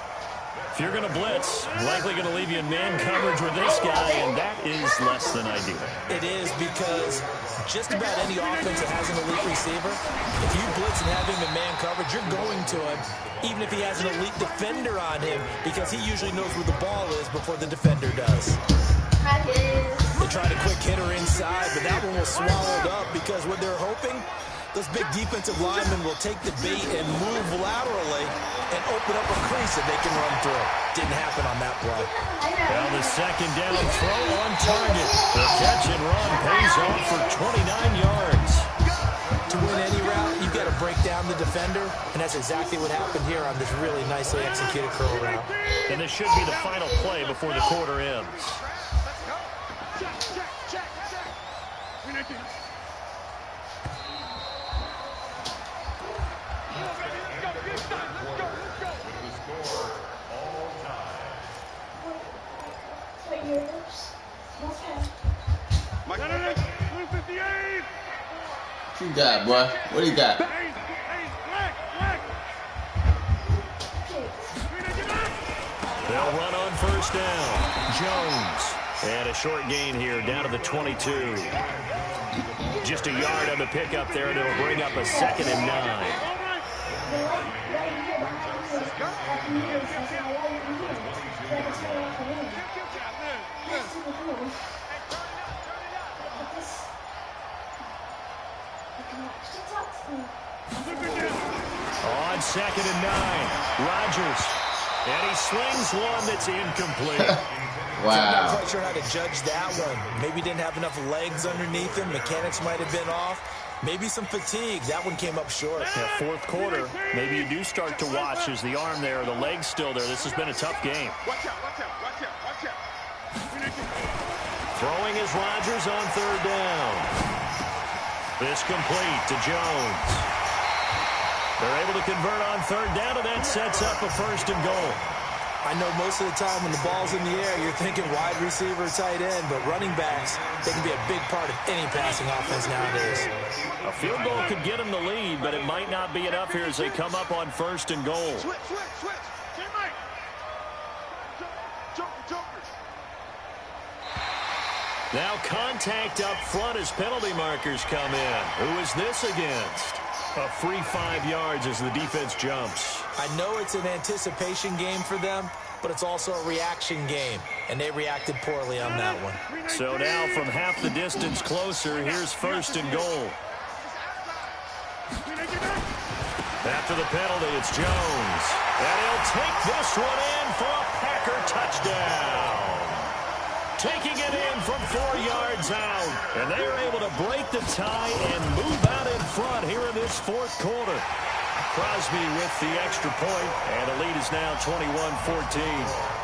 If you're going to blitz, likely going to leave you in man coverage with this guy, and that is less than ideal. It is, because just about any offense that has an elite receiver, if you blitz and have him in man coverage, you're going to him, even if he has an elite defender on him, because he usually knows where the ball is before the defender does. They tried a quick hitter inside, but that one was swallowed up because what they're hoping, those big defensive linemen will take the bait and move laterally and open up a crease that they can run through. Didn't happen on that play. Well, the second down throw on target. The catch and run pays off for 29 yards. To win any route, you've got to break down the defender, and that's exactly what happened here on this really nicely executed curl route. And this should be the final play before the quarter ends. What you got, boy? What do you got? They'll run on first down. Jones. And a short gain here, down to the 22. Just a yard on the pickup there, and it'll bring up a 2nd and 9. On 2nd and 9, Rodgers. And he swings one that's incomplete. Wow. I'm not quite sure how to judge that one. Maybe didn't have enough legs underneath him. Mechanics might have been off. Maybe some fatigue. That one came up short. Yeah, fourth quarter, maybe you do start to watch as the arm there, the leg's still there. This has been a tough game. Watch out. Throwing is Rodgers on 3rd down. This complete to Jones. They're able to convert on 3rd down, and that sets up a 1st and goal. I know most of the time when the ball's in the air, you're thinking wide receiver, tight end, but running backs, they can be a big part of any passing offense nowadays. A field goal could get them the lead, but it might not be enough here as they come up on 1st and goal. Switch. Teammate. Jumpers. Now contact up front as penalty markers come in. Who is this against? A free 5 yards as the defense jumps. I know it's an anticipation game for them, but it's also a reaction game, and they reacted poorly on that one. So now from half the distance closer, here's 1st and goal. After the penalty, it's Jones. And he'll take this one in for a Packer touchdown. Taking it in from 4 yards out. And they are able to break the tie and move out in front here in this 4th quarter. Crosby with the extra point, and the lead is now 21-14.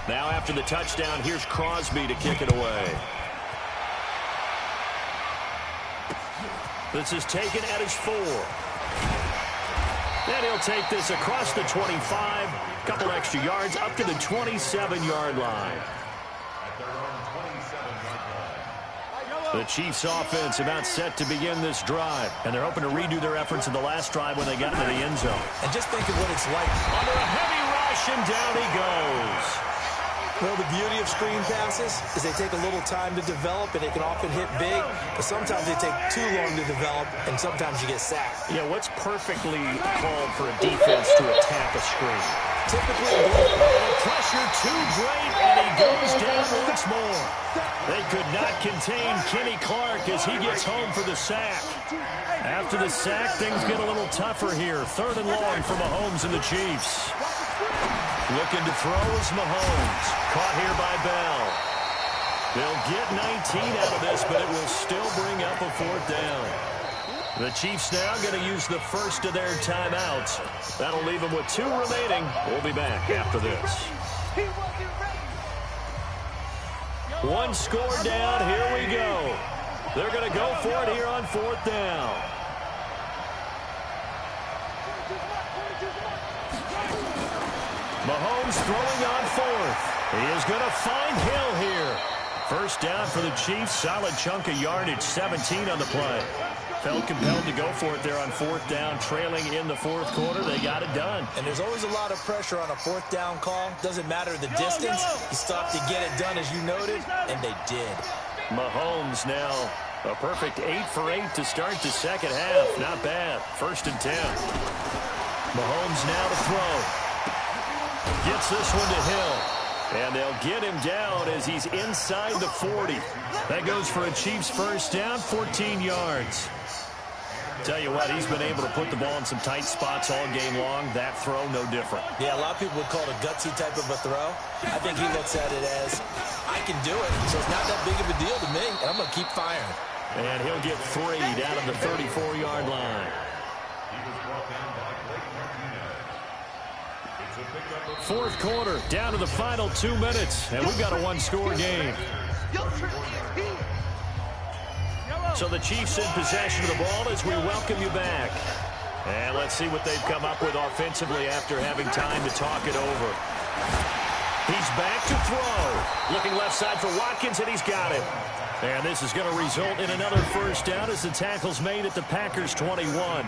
Now after the touchdown, here's Crosby to kick it away. This is taken at his 4. Then he'll take this across the 25, couple extra yards up to the 27-yard line. The Chiefs offense about set to begin this drive, and they're hoping to redo their efforts in the last drive when they got into the end zone. And just think of what it's like. Under a heavy rush, and down he goes. Well, the beauty of screen passes is they take a little time to develop, and they can often hit big, but sometimes they take too long to develop, and sometimes you get sacked. Yeah, what's perfectly called for a defense to attack a screen? Typically, the pressure too great, and he goes down once more. They could not contain Kenny Clark as he gets home for the sack. After the sack, things get a little tougher here. 3rd and long for Mahomes and the Chiefs. Looking to throw is Mahomes. Caught here by Bell. They'll get 19 out of this, but it will still bring up a 4th down. The Chiefs now going to use the first of their timeouts. That'll leave them with 2 remaining. We'll be back after this. 1 score down. Here we go. They're going to go for it here on 4th down. Mahomes throwing on fourth. He is going to find Hill here. First down for the Chiefs. Solid chunk of yardage, 17 on the play. Felt compelled to go for it there on fourth down, trailing in the fourth quarter. They got it done. And there's always a lot of pressure on a fourth down call. Doesn't matter the distance. You stop to get it done, as you noted, and they did. Mahomes now a perfect 8 for 8 to start the second half. Not bad. First and 10. Mahomes now to throw. Gets this one to Hill. And they'll get him down as he's inside the 40. That goes for a Chiefs first down, 14 yards. Tell you what, he's been able to put the ball in some tight spots all game long. That throw, no different. Yeah, a lot of people would call it a gutsy type of a throw. I think he looks at it as, I can do it, so it's not that big of a deal to me, and I'm going to keep firing. And he'll get 3 down at the 34-yard line. Fourth quarter, down to the final 2 minutes, and we've got a one-score game. So the Chiefs in possession of the ball as we welcome you back. And let's see what they've come up with offensively after having time to talk it over. He's back to throw. Looking left side for Watkins, and he's got it. And this is going to result in another first down as the tackle's made at the Packers' 21.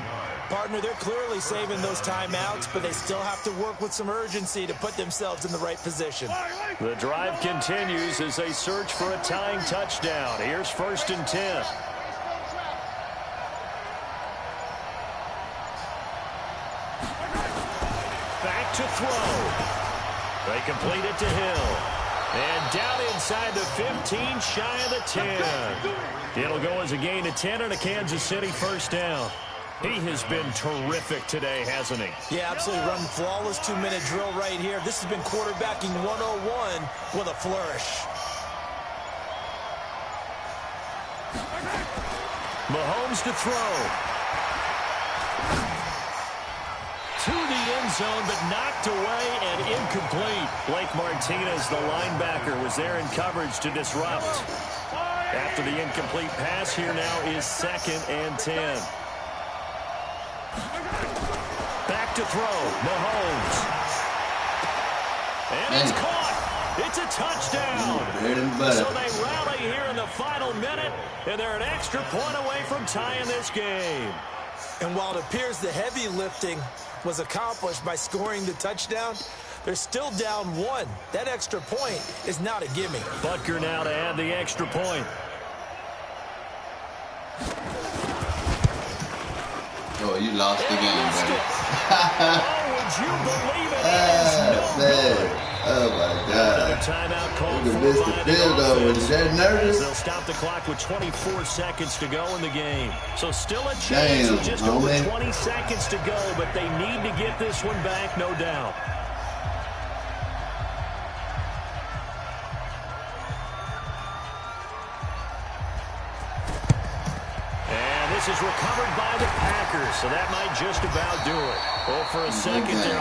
Partner, they're clearly saving those timeouts, but they still have to work with some urgency to put themselves in the right position. The drive continues as they search for a tying touchdown. Here's first and 10. Back to throw. They complete it to Hill. And down inside the 15, shy of the 10. It'll go as a gain of 10 and a Kansas City first down. He has been terrific today, hasn't he? Yeah, absolutely. Run flawless 2-minute drill right here. This has been quarterbacking 101 with a flourish. Mahomes to throw. To the end zone, but knocked away and incomplete. Blake Martinez, the linebacker, was there in coverage to disrupt. After the incomplete pass, here now is second and 10. Back to throw, Mahomes. And it's caught. It's a touchdown. So they rally here in the final minute, and they're an extra point away from tying this game. And while it appears the heavy lifting was accomplished by scoring the touchdown, they're still down 1. That extra point is not a gimme. Butker now to add the extra point. Oh, you lost the game, buddy. Oh, would you believe it? Man. Oh, my God. Another timeout called for missed the field goal. Was that nervous? They'll stop the clock with 24 seconds to go in the game. So still a chance with just over 20 seconds to go, but they need to get this one back, no doubt. This is recovered by the Packers, so that might just about do it. Oh, for a second there,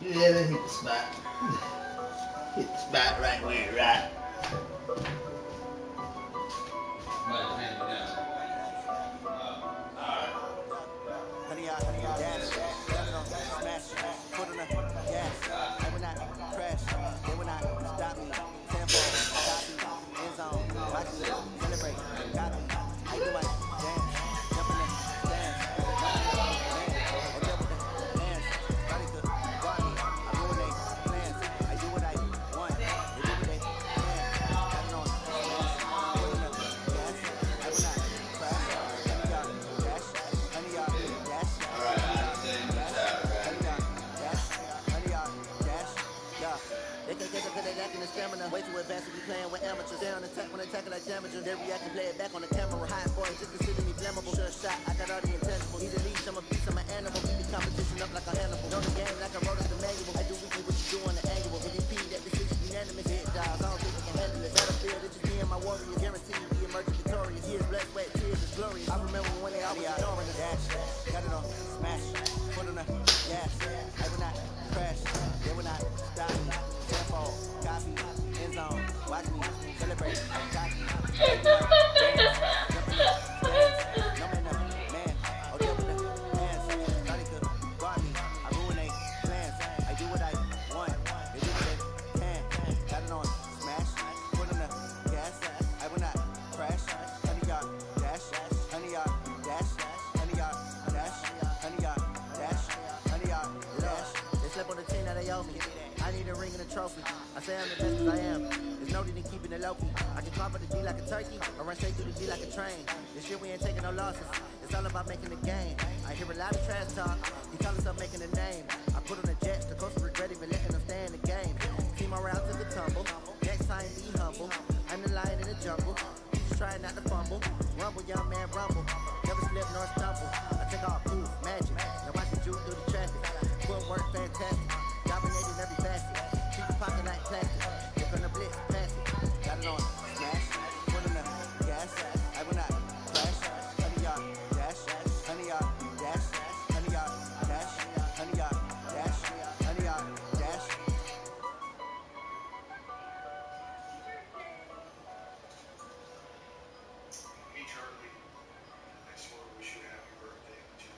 Yeah, hit the spot. Hit the spot right where you're at. Way too advanced to be playing with amateurs. Stay on attack when attacking like damages. They react and play it back on the camera. High boys just consider me flammable. Sure shot, I got all the intangibles. Need a leash, I'm a beast, I'm an animal. Beat the competition up like a Hannibal. Know the game like I wrote up the manual. I do with you what you doing. a trophy. I say I'm the best 'cause I am. There's no need in keeping it low-key. I can drop at the D like a turkey, or run straight through the D like a train. This shit, we ain't taking no losses. It's all about making the game. I hear a lot of trash talk. He call himself making a name. I put on the jets, the coach regret even letting them stay in the game. Team around to the tumble. Next time, be humble. I'm the lion in the jungle. Just trying not to fumble. Rumble, young man, rumble. Never slip nor stumble. I take all proof, magic. Now watch me juke through the traffic. Footwork fantastic. Dominating every facet. Keep your pocket like plastic. Look on the blitz, pass it. Got it on. Smash. Put on the gas. I will not crash. 100-yard dash. 100-yard dash. 100-yard dash. 100-yard dash. 100-yard dash. Hey Charlie, I just want to wish you a happy birthday too.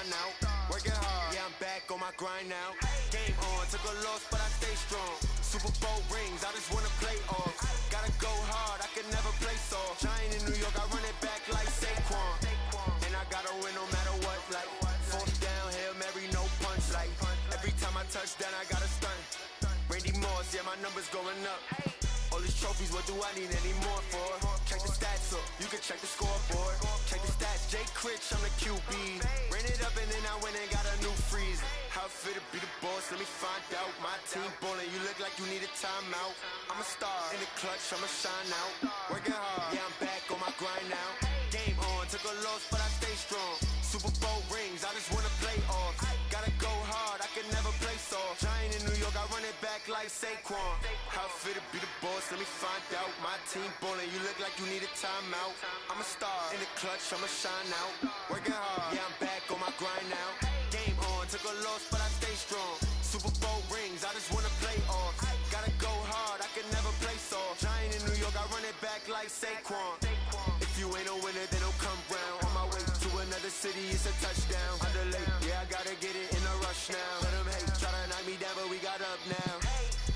shine out. Working hard, yeah, I'm back on my grind now. Game on, took a loss, but I stay strong. Super Bowl rings, I just wanna play off. Gotta go hard, I can never play soft. Giant in New York, I run it back like Saquon. And I gotta win no matter what, like fourth down, Hail Mary, no punch. Like every time I touch down, I gotta stunt. Randy Moss, yeah, my numbers going up. All these trophies, what do I need any more for? Check the stats up, you can check the scoreboard. Check the stats, Jay Critch, I'm the QB. Ran it up and then I went and got a new freeze. How it feel to be the boss, let me find out. My team ballin', you look like you need a timeout. I'm a star, in the clutch, I'ma shine out. Working hard, yeah, I'm back on my grind now. Game on, took a loss, but I stay strong. Super Bowl rings, I just wanna play off. Gotta go hard, I can never play soft. Giant in New York, I run it back like Saquon. How it feel to be the boss, let me find out. My team ballin', you look like you need a timeout. I'm a star, in the clutch, I'ma shine out. Working hard, yeah, I'm back on my grind now. Game on, took a loss, but I stay strong. Super Bowl rings, I just wanna play off. Gotta go hard, I can never play soft. Giant in New York, I run it back like Saquon. If you ain't a winner, then don't come round. On my way to another city, it's a touchdown. Underlay, yeah, I gotta get it in a rush now. Let them hate, try to knock me down, but we got up now.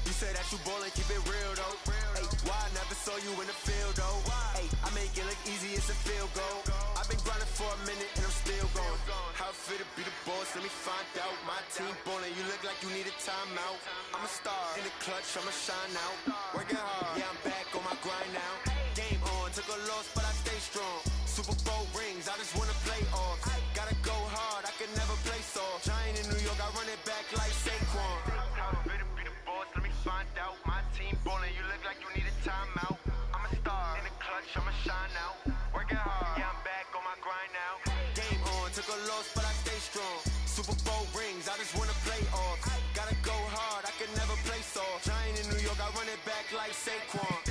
You say that you ballin', keep it real though. Hey, why I never saw you in the field though? Hey, I make it look easy, it's a field goal. I've been grinding for a minute and I'm still going. How it feel to be the boss, let me find out. My team ballin', you look like you need a timeout. I'm a star, in the clutch, I'ma shine out. Working hard, yeah, I'm back on my grind now. Game on, took a loss, but I stay strong. Super Bowl rings, I just wanna play off. Gotta go hard, I can never play soft. Giant in New York, I run it back like Saquon. How it feel to be the boss, let me find out. My team ballin', you look like you need a timeout. I'm a star, in the clutch, I'ma shine out. Working hard, yeah, I'm back on my grind now. Game on, took a loss, but I stay strong. Super Bowl rings, I just wanna play off. Gotta go hard, I can never play soft. Giant in New York, I run it back like Saquon.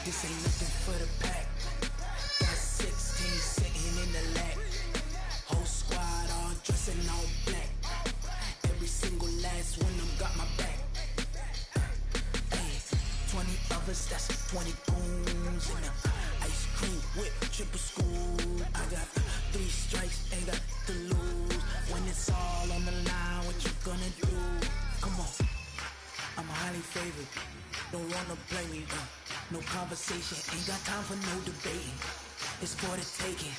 This ain't nothing for the pack. Got 16 sitting in the lap. Whole squad all dressing all black. Every single last one of them got my back. Hey, 20 of us, that's 20 booms. And ice cream whip, triple scoop. I got 3 strikes, ain't got to lose. When it's all on the line, what you gonna do? Come on, I'm highly favored. Don't wanna play me, no conversation, ain't got time for no debating. It's for the taking,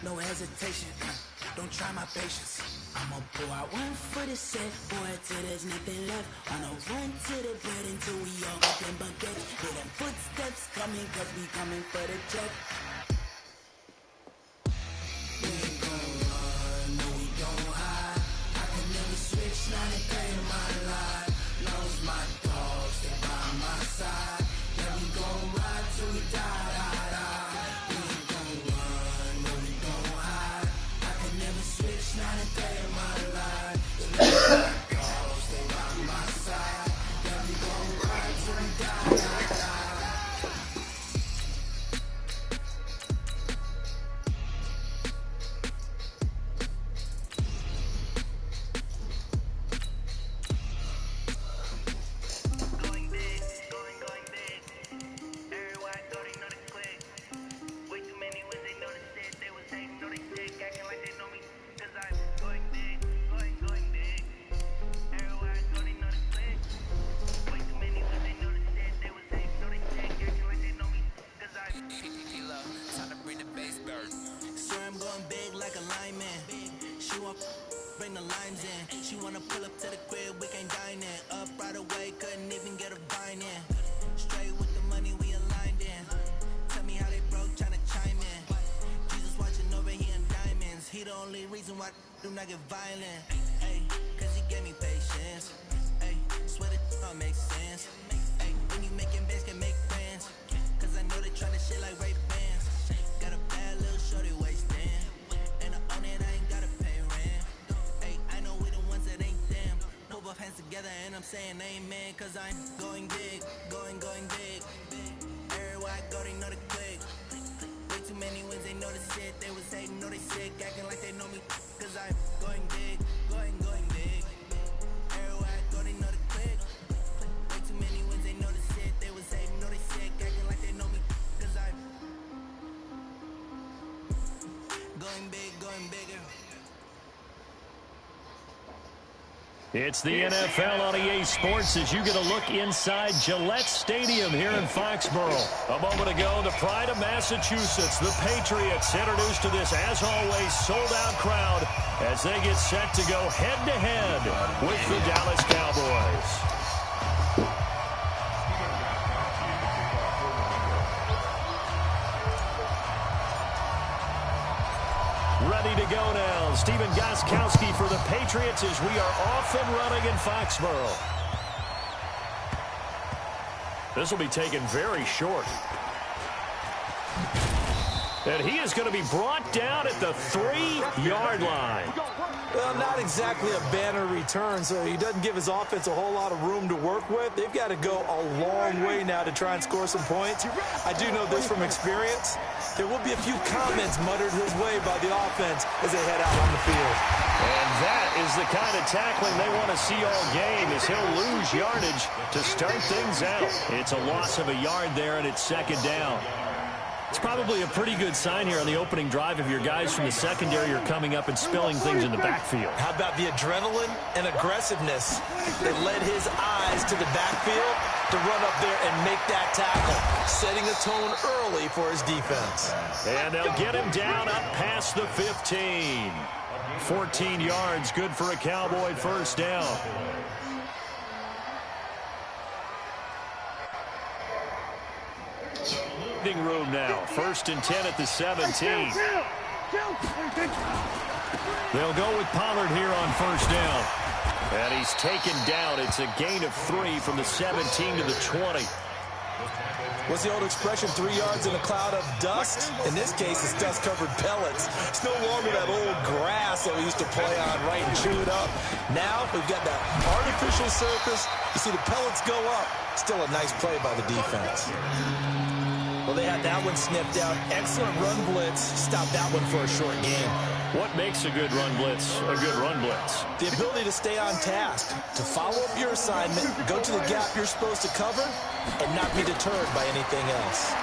no hesitation. Don't try my patience. I'ma pour out one for the set, boy, till there's nothing left. I'ma run to the bed until we all got them buckets. Hear them footsteps coming, cause we coming for the check. We ain't gon' run, no we don't hide. I can never switch, not a day in my life. Lost my dogs, they by my side. Yeah, we gon' ride till we die, die, die. We ain't gon' run, no we don't hide. I can never switch, not a day in my life. Lost my dogs, they by my side. Yeah, we gon' ride till we die, die, die. Bring the limes in. She wanna pull up to the crib, we can't dine in. Up right away, couldn't even get a vine in. only reason why I do not get violent. Ay, cause he gave me patience. Ay, swear that don't make sense. Ay, when you making bands can make friends. Cause I know they tryna shit like Ray Bans. Got a bad little shorty waistband. And I own it, I ain't gotta pay rent. Ay, I know we the ones that ain't them. Put both hands together and I'm saying amen. Cause I'm going big, going big. Everywhere I go, they know the click. Way too many wins, they know the shit. They was hating, know they sick, acting like they know me. Cause I'm going big, going big. Everywhere I go, they know the click. Way too many wins, they know the shit. They was hating, know they sick, acting like they know me. Cause I'm going big, going bigger. It's the NFL on EA Sports as you get a look inside Gillette Stadium here in Foxborough. A moment ago, the pride of Massachusetts, the Patriots, introduced to this, as always, sold-out crowd as they get set to go head-to-head with the Dallas Cowboys. Ready to go now. Stephen Gostkowski for the Patriots as we are off and running in Foxborough. This will be taken very short. And he is going to be brought down at the 3-yard line. Well, not exactly a banner return, so he doesn't give his offense a whole lot of room to work with. They've got to go a long way now to try and score some points. I do know this from experience. There will be a few comments muttered his way by the offense as they head out on the field. And that is the kind of tackling they want to see all game, as he'll lose yardage to start things out. It's a loss of a yard there, and it's second down. It's probably a pretty good sign here on the opening drive if your guys from the secondary are coming up and spilling things in the backfield. How about the adrenaline and aggressiveness that led his eyes to the backfield to run up there and make that tackle, setting a tone early for his defense. And they'll get him down up past the 15. 14 yards, good for a Cowboy first down. Room now. 1st and 10 at the 17. They'll go with Pollard here on first down. And he's taken down. It's a gain of 3 from the 17 to the 20. What's the old expression, 3 yards in a cloud of dust? In this case, it's dust-covered pellets. It's no longer that old grass that we used to play on, right, and chew it up. Now, we've got that artificial surface. You see the pellets go up. Still a nice play by the defense. Well, they had that one sniffed out. Excellent run blitz. Stop that one for a short gain. What makes a good run blitz a good run blitz? The ability to stay on task, to follow up your assignment, go to the gap you're supposed to cover, and not be deterred by anything else.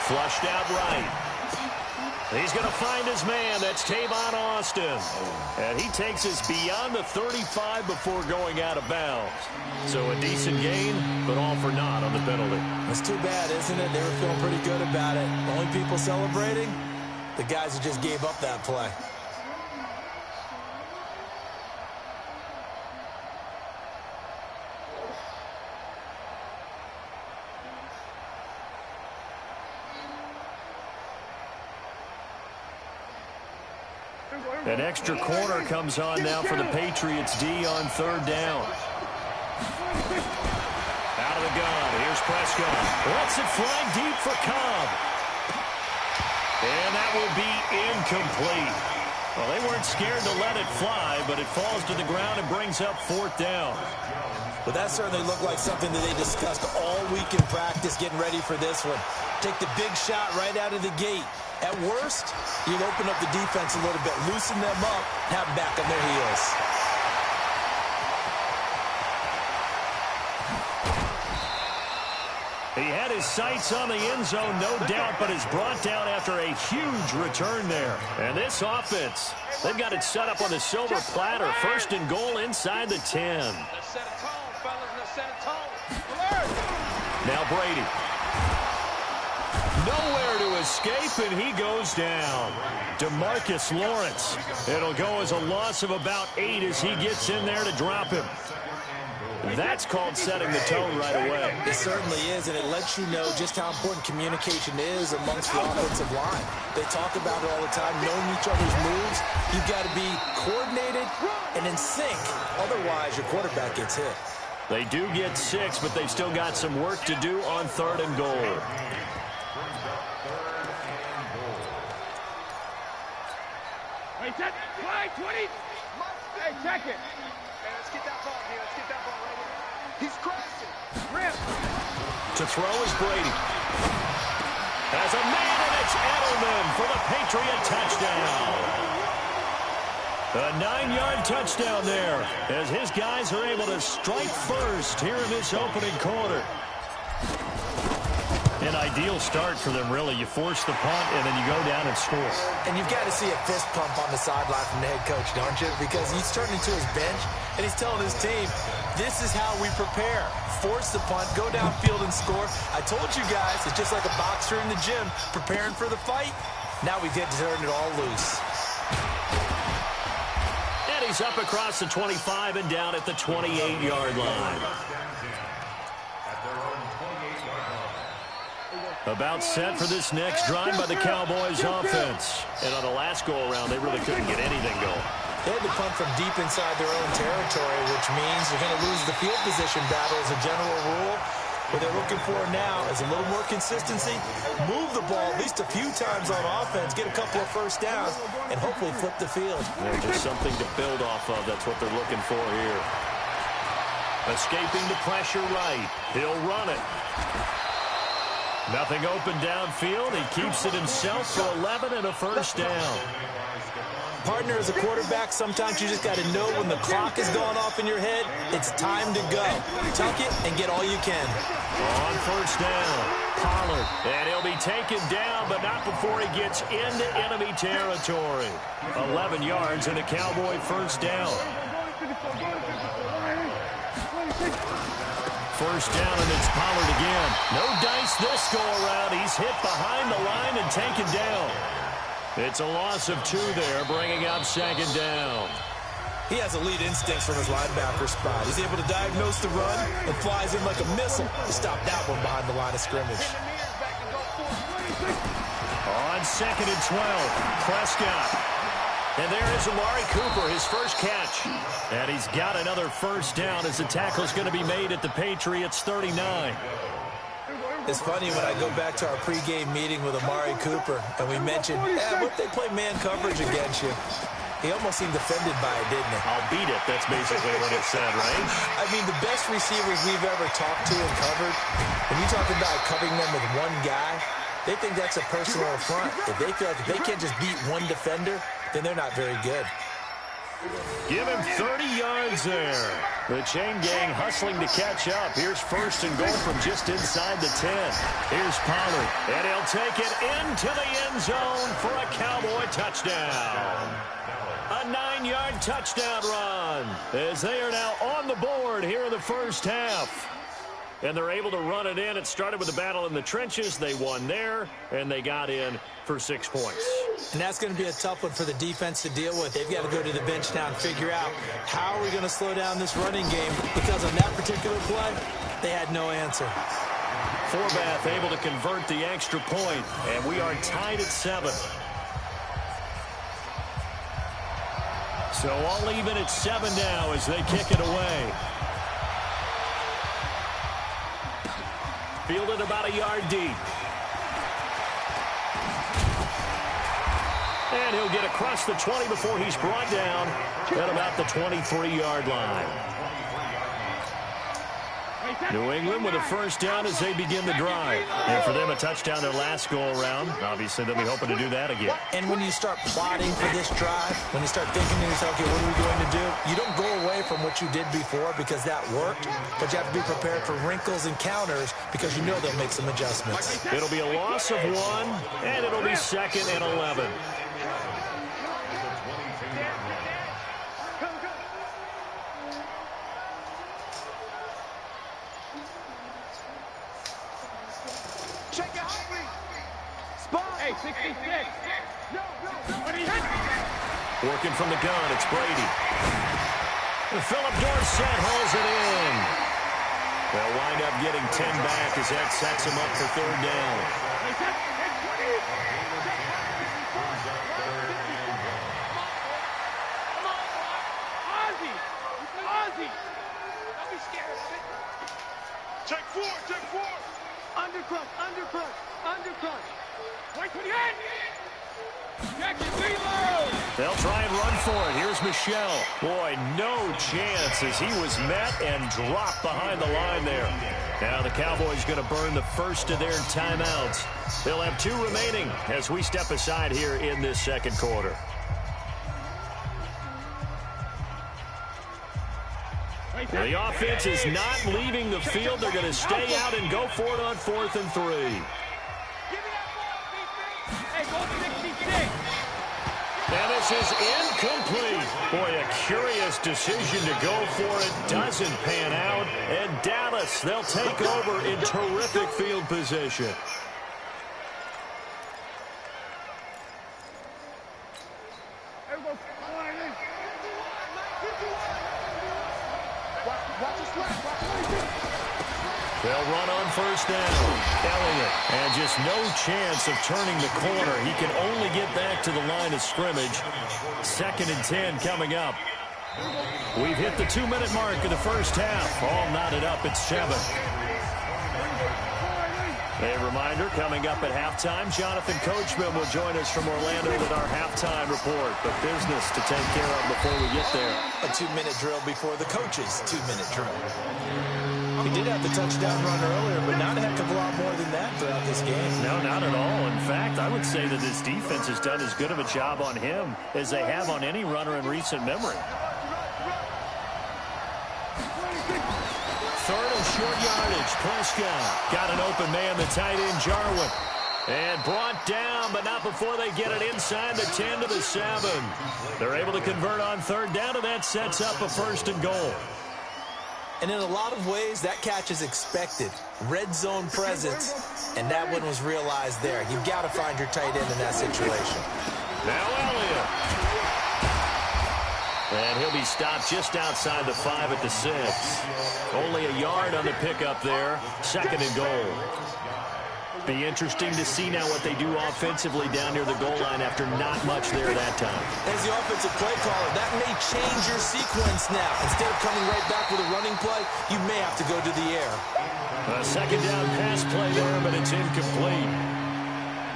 Flushed out right. He's going to find his man. That's Tavon Austin. And he takes us beyond the 35 before going out of bounds. So a decent gain, but all for naught on the penalty. That's too bad, isn't it? They were feeling pretty good about it. The only people celebrating, the guys who just gave up that play. An extra corner comes on now for the Patriots D on third down. Out of the gun. Here's Prescott. Lets it fly deep for Cobb. And that will be incomplete. Well, they weren't scared to let it fly, but it falls to the ground and brings up fourth down. But that certainly looked like something that they discussed all week in practice, getting ready for this one. Take the big shot right out of the gate. At worst, you'll open up the defense a little bit, loosen them up, have them back on their heels. He had his sights on the end zone, no doubt, but is brought down after a huge return there. And this offense, they've got it set up on the silver platter. 1st and goal inside the 10. Let's set a tone, fellas. Let's set a tone. Now Brady. Nowhere to escape, and he goes down. DeMarcus Lawrence. It'll go as a loss of about 8 as he gets in there to drop him. That's called setting the tone right away. It certainly is, and it lets you know just how important communication is amongst the offensive line. They talk about it all the time, knowing each other's moves. You've got to be coordinated and in sync. Otherwise, your quarterback gets hit. They do get 6, but they've still got some work to do on 3rd and goal. Hey, check. 20. Hey, check it. Hey, let's get that ball here. Let's get that ball right here. He's crossing. Rip. To throw is Brady. Has a man, and it's Edelman for the Patriot touchdown. A 9-yard touchdown there as his guys are able to strike first here in this opening quarter. An ideal start for them, really. You force the punt, and then you go down and score. And you've got to see a fist pump on the sideline from the head coach, don't you? Because he's turning to his bench, and he's telling his team, this is how we prepare. Force the punt, go downfield and score. I told you guys, it's just like a boxer in the gym preparing for the fight. Now we get to turn it all loose. And he's up across the 25 and down at the 28-yard line. About set for this next drive by the Cowboys offense. And on the last go-around, they really couldn't get anything going. They had to punt from deep inside their own territory, which means they're going to lose the field position battle as a general rule. What they're looking for now is a little more consistency, move the ball at least a few times on offense, get a couple of first downs, and hopefully flip the field. Just something to build off of. That's what they're looking for here. Escaping the pressure right. He'll run it. Nothing open downfield. He keeps it himself for 11 and a first down. Partner, as a quarterback, sometimes you just got to know when the clock is going off in your head, it's time to go. Tuck it and get all you can. On first down, Pollard. And he'll be taken down, but not before he gets into enemy territory. 11 yards and a Cowboy first down. First down, and it's Pollard again. No dice this go-around. He's hit behind the line and taken down. It's a loss of 2 there, bringing up 2nd down. He has elite instincts from his linebacker spot. He's able to diagnose the run and flies in like a missile to stop that one behind the line of scrimmage. On 2nd and 12, Prescott. And there is Amari Cooper, his first catch. And he's got another first down as the tackle's going to be made at the Patriots' 39. It's funny when I go back to our pregame meeting with Amari Cooper, and we mentioned, what if they play man coverage against you? He almost seemed offended by it, didn't he? I'll beat it. That's basically what it said, right? I mean, the best receivers we've ever talked to and covered, when you talk about covering them with one guy, they think that's a personal affront. If they feel like if they can't just beat one defender, then they're not very good. Give him 30 yards there. The chain gang hustling to catch up. Here's first and goal from just inside the 10. Here's Pollard, and he'll take it into the end zone for a Cowboy touchdown. A 9-yard touchdown run as they are now on the board here in the first half. And they're able to run it in. It started with a battle in the trenches. They won there, and they got in for 6 points. And that's going to be a tough one for the defense to deal with. They've got to go to the bench now and figure out how are we going to slow down this running game, because on that particular play, they had no answer. Forbath able to convert the extra point, and we are tied at 7. So all even at 7 now as they kick it away. Fielded about a yard deep. And he'll get across the 20 before he's brought down at about the 23-yard line. New England with a first down as they begin the drive. And for them, a touchdown their last go-around. Obviously, they'll be hoping to do that again. And when you start plotting for this drive, when you start thinking to yourself, okay, what are we going to do? You don't go away from what you did before because that worked, but you have to be prepared for wrinkles and counters because you know they'll make some adjustments. It'll be a loss of 1, and it'll be 2nd and 11. Hey, 66. Working from the gun, it's Brady. Philip Dorsett holds it in. They'll wind up getting 10 back as that sets them up for third down. Take four. Undercut. Wait for the end. They'll try and run for it. Here's Michelle. Boy, no chance as he was met and dropped behind the line there. Now the Cowboys going to burn the first of their timeouts. They'll have 2 remaining as we step aside here in this second quarter. The offense is not leaving the field. They're going to stay out and go for it on 4th and 3. And this is incomplete. Boy, a curious decision to go for it. Doesn't pan out. And Dallas, they'll take over in terrific field position. They'll run on first down. Elliott, and just no chance of turning the corner. He can only get back to the line of scrimmage. 2nd and 10 coming up. We've hit the 2-minute mark of the first half. All knotted up at 7. A reminder, coming up at halftime, Jonathan Coachman will join us from Orlando with our halftime report. But business to take care of before we get there. A 2-minute drill before the coach's 2-minute drill. He did have the touchdown run earlier, but not a heck of a lot more than that throughout this game. No, not at all. In fact, I would say that this defense has done as good of a job on him as they have on any runner in recent memory. 3rd and short yardage. Prescott got an open man, the tight end, Jarwin. And brought down, but not before they get it inside the 10 to the 7. They're able to convert on 3rd down, and that sets up a 1st and goal. And in a lot of ways, that catch is expected. Red zone presence, and that one was realized there. You've got to find your tight end in that situation. Now Elliott. And he'll be stopped just outside the 5 at the 6. Only a yard on the pickup there. 2nd and goal. Be interesting to see now what they do offensively down near the goal line after not much there that time. As the offensive play caller, that may change your sequence now. Instead of coming right back with a running play, you may have to go to the air. A 2nd down pass play there, but it's incomplete.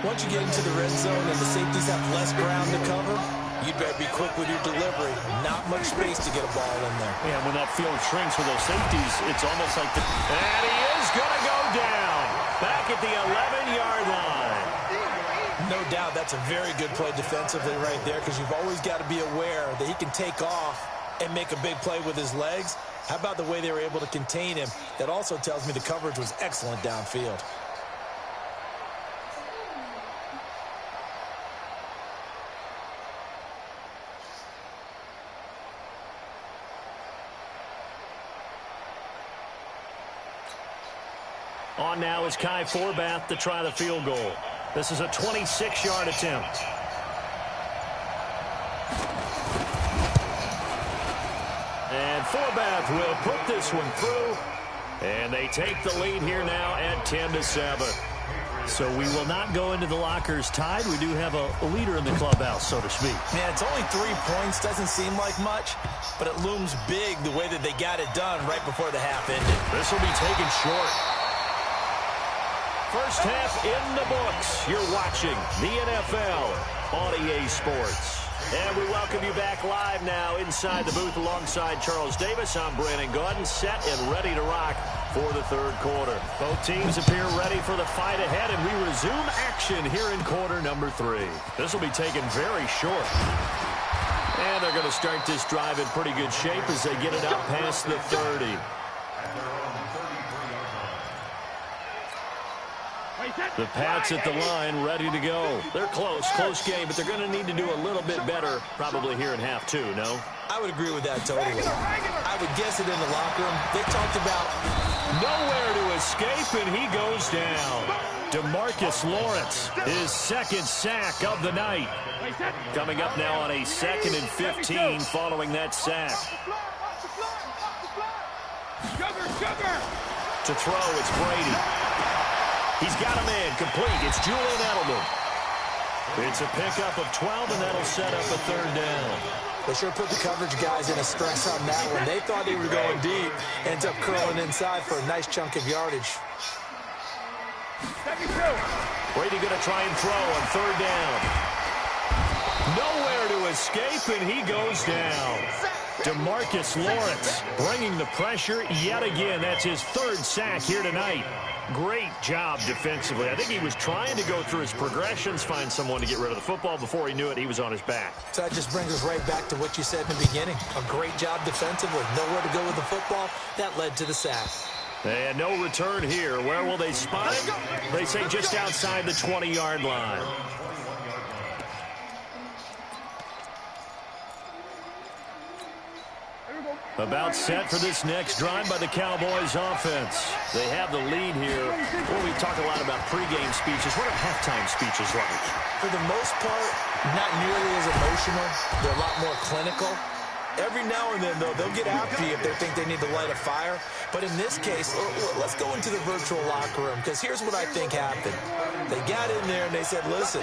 Once you get into the red zone and the safeties have less ground to cover, you'd better be quick with your delivery. Not much space to get a ball in there. Yeah, when that field shrinks with those safeties, it's almost like And he is going to go down. Back at the 11-yard line. No doubt that's a very good play defensively right there, because you've always got to be aware that he can take off and make a big play with his legs. How about the way they were able to contain him? That also tells me the coverage was excellent downfield. On now is Kai Forbath to try the field goal. This is a 26-yard attempt. And Forbath will put this one through. And they take the lead here now at 10-7. So we will not go into the lockers tied. We do have a leader in the clubhouse, so to speak. Man, it's only 3 points. Doesn't seem like much, but it looms big the way that they got it done right before the half ended. This will be taken short. First half in the books. You're watching the NFL on EA Sports. And we welcome you back live now inside the booth alongside Charles Davis. I'm Brandon Gordon, set and ready to rock for the third quarter. Both teams appear ready for the fight ahead, and we resume action here in quarter number 3. This will be taken very short. And they're going to start this drive in pretty good shape as they get it up past the 30. The Pats at the line, ready to go. They're close game, but they're going to need to do a little bit better probably here in half 2, no? I would agree with that totally. I would guess it in the locker room. They talked about nowhere to escape, and he goes down. DeMarcus Lawrence, his 2nd sack of the night. Coming up now on a 2nd and 15 following that sack. To throw, it's Brady. He's got a man complete. It's Julian Edelman. It's a pickup of 12, and that'll set up a third down. They sure put the coverage guys in a stress on that one. They thought they were going deep. Ends up curling inside for a nice chunk of yardage. Brady going to try and throw on third down. Nowhere to escape, and he goes down. DeMarcus Lawrence bringing the pressure yet again. That's his third sack here tonight. Great job defensively. I think he was trying to go through his progressions, find someone to get rid of the football. Before he knew it, he was on his back. So that just brings us right back to what you said in the beginning. A great job defensively. Nowhere to go with the football. That led to the sack. And no return here. Where will they spot it? They say just outside the 20-yard line. About set for this next drive by the Cowboys offense. They have the lead here. Well, we talk a lot about pregame speeches. What are halftime speeches like? For the most part, not nearly as emotional. They're a lot more clinical. Every now and then, though, they'll get after you if they think they need to light a fire. But in this case, let's go into the virtual locker room, because here's what I think happened. They got in there and they said, listen,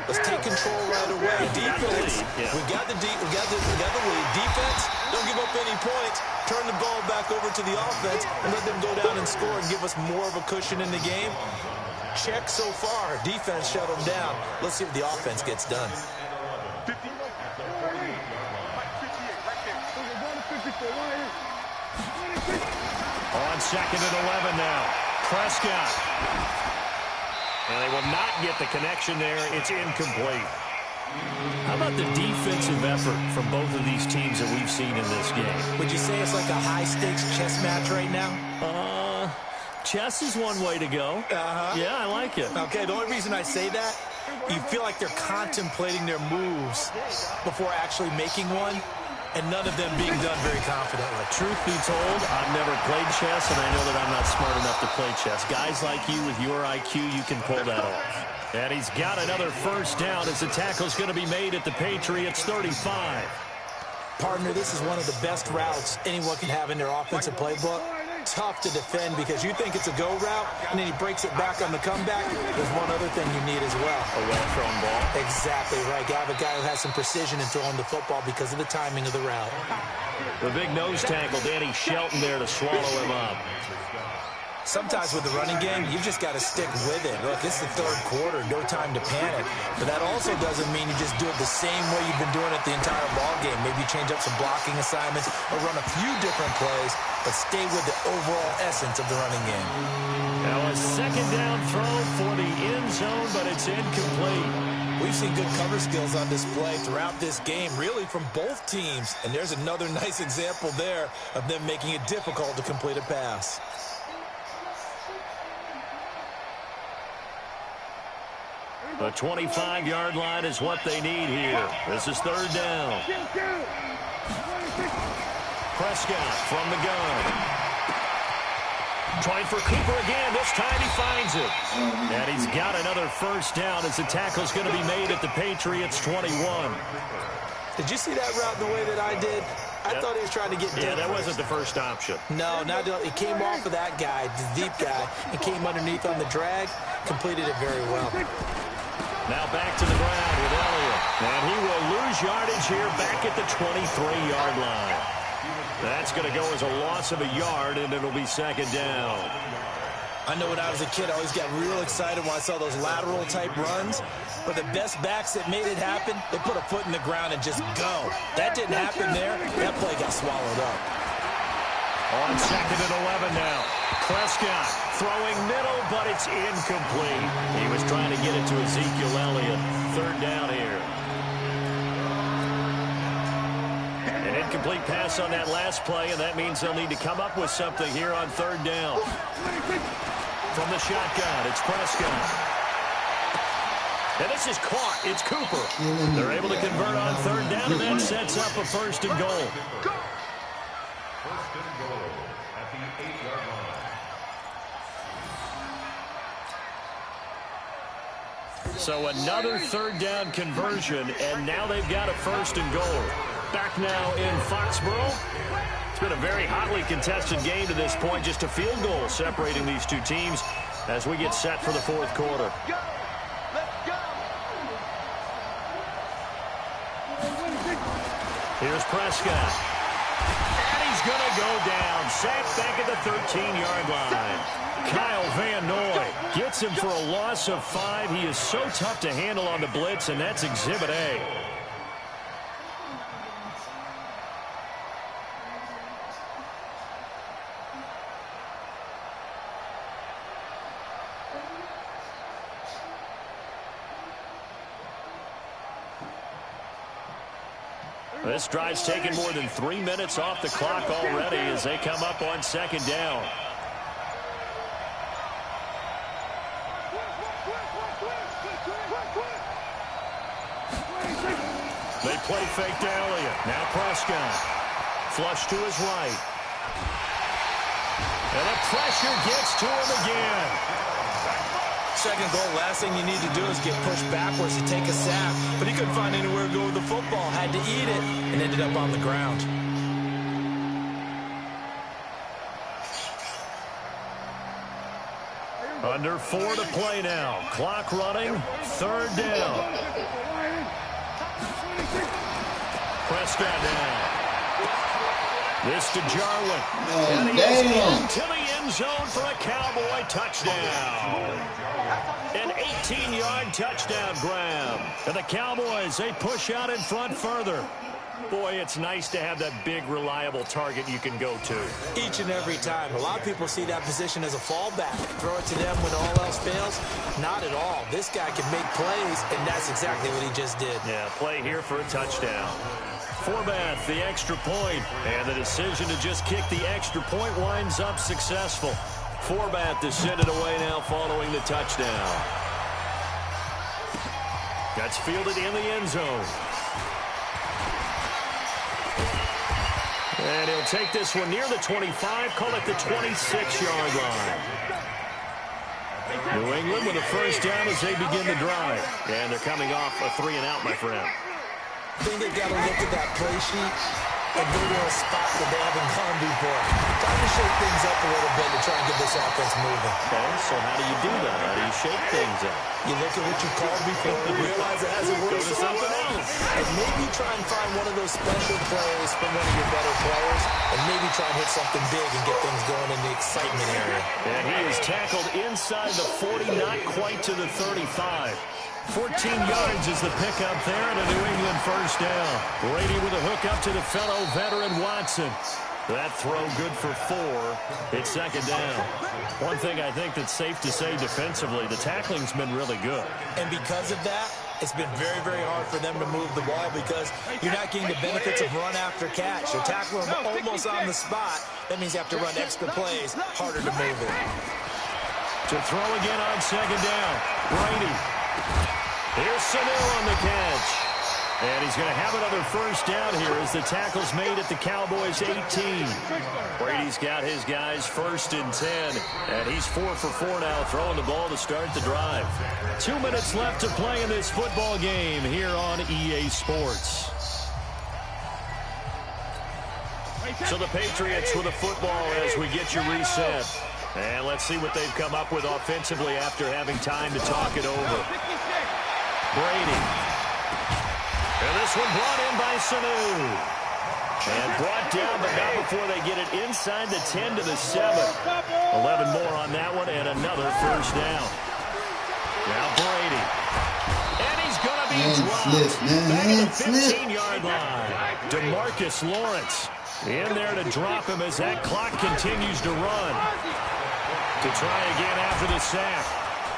let's take control right away. Defense, we got the lead. Defense, don't give up any points. Turn the ball back over to the offense and let them go down and score and give us more of a cushion in the game. Check so far. Defense shut them down. Let's see what the offense gets done. On second and 11 now. Prescott. And they will not get the connection there. It's incomplete. How about the defensive effort from both of these teams that we've seen in this game? Would you say it's like a high-stakes chess match right now? Chess is one way to go. Yeah, I like it. Okay, the only reason I say that, you feel like they're contemplating their moves before actually making one, and none of them being done very confidently. Truth be told, I've never played chess, and I know that I'm not smart enough to play chess. Guys like you with your IQ, you can pull that off. And he's got another first down as the tackle's going to be made at the Patriots 35. Partner, this is one of the best routes anyone can have in their offensive playbook. Tough to defend because you think it's a go route, and then he breaks it back on the comeback. There's one other thing you need as well. A well-thrown ball. Exactly right. You have a guy who has some precision in throwing the football because of the timing of the route. The big nose tackle, Danny Shelton there to swallow him up. Sometimes with the running game, you've just got to stick with it. Look, it's the third quarter, no time to panic. But that also doesn't mean you just do it the same way you've been doing it the entire ball game. Maybe change up some blocking assignments or run a few different plays, but stay with the overall essence of the running game. Now a second down throw for the end zone, but it's incomplete. We've seen good cover skills on display throughout this game, really from both teams. And there's another nice example there of them making it difficult to complete a pass. The 25-yard line is what they need here. This is third down. Prescott from the gun. Trying for Cooper again. This time he finds it. And he's got another first down as the tackle's going to be made at the Patriots 21. Did you see that route the way that I did? I thought he was trying to get deep. Yeah, that wasn't the first option. No, he came off of that guy, the deep guy, and came underneath on the drag, completed it very well. Now back to the ground with Elliott. And he will lose yardage here back at the 23-yard line. That's going to go as a loss of a yard, and it'll be second down. I know when I was a kid, I always got real excited when I saw those lateral-type runs. But the best backs that made it happen, they put a foot in the ground and just go. That didn't happen there. That play got swallowed up. On second and 11 now. Prescott throwing middle, but it's incomplete. He was trying to get it to Ezekiel Elliott. Third down here. An incomplete pass on that last play, and that means they'll need to come up with something here on third down. From the shotgun, it's Prescott. And this is caught. It's Cooper. They're able to convert on third down, and that sets up a first and goal. First and goal at the 8-yard line. So another third down conversion, and now they've got a first and goal. Back now in Foxborough. been a very hotly contested game to this point. Just a field goal separating these two teams as we get set for the fourth quarter. Here's Prescott. And he's going to go down. Sacked back at the 13-yard line. Kyle Van Noy gets him for a loss of 5. He is so tough to handle on the blitz, and that's Exhibit A. This drive's taken more than 3 minutes off the clock already as they come up on second down. They play fake to Elliott. Now Prescott. Flush to his right. And the pressure gets to him again. Second goal, last thing you need to do is get pushed backwards to take a sack. But he couldn't find anywhere to go with the football. Had to eat it and ended up on the ground. Under 4 to play now. Clock running. Third down. Prescott down. This to Jarwin. And he is into the end zone for a Cowboy touchdown. An 18-yard touchdown grab. And the Cowboys, they push out in front further. Boy, it's nice to have that big, reliable target you can go to. Each and every time. A lot of people see that position as a fallback. Throw it to them when all else fails. Not at all. This guy can make plays, and that's exactly what he just did. Yeah, play here for a touchdown. Forbath, the extra point, and the decision to just kick the extra point winds up successful. Forbath to send it away now following the touchdown. That's fielded in the end zone. And he'll take this one near the 25, call it the 26-yard line. New England with a first down as they begin the drive. And they're coming off a 3-and-out, my friend. I think they've got to look at that play sheet and go to a spot that they haven't gone before. Time to shake things up a little bit to try and get this offense moving. Okay, so how do you do that? How do you shake things up? You look at what you called before and realize it hasn't worked. Go to something else. And maybe try and find one of those special plays from one of your better players, and maybe try and hit something big and get things going in the excitement area. And he is tackled inside the 40, not quite to the 35. 14 yards is the pickup there, and a New England first down. Brady with a hook up to the fellow veteran Watson. That throw good for 4. It's second down. One thing I think that's safe to say defensively, the tackling's been really good. And because of that, it's been very, very hard for them to move the ball because you're not getting the benefits of run after catch. You're tackling them almost on the spot. That means you have to run extra plays, harder to move it. To throw again on second down. Brady. Here's Sanu on the catch. And he's going to have another first down here as the tackle's made at the Cowboys' 18. Brady's got his guys first and 10. And he's 4 for 4 now, throwing the ball to start the drive. 2 minutes left to play in this football game here on EA Sports. So the Patriots with a football as we get you reset. And let's see what they've come up with offensively after having time to talk it over. Brady. And this one brought in by Sanu. And brought down, but not before they get it inside the 10 to the 7. 11 more on that one, and another first down. Now Brady. And he's going to be dropped. Back at the 15-yard line. DeMarcus Lawrence in there to drop him as that clock continues to run. To try again after the sack.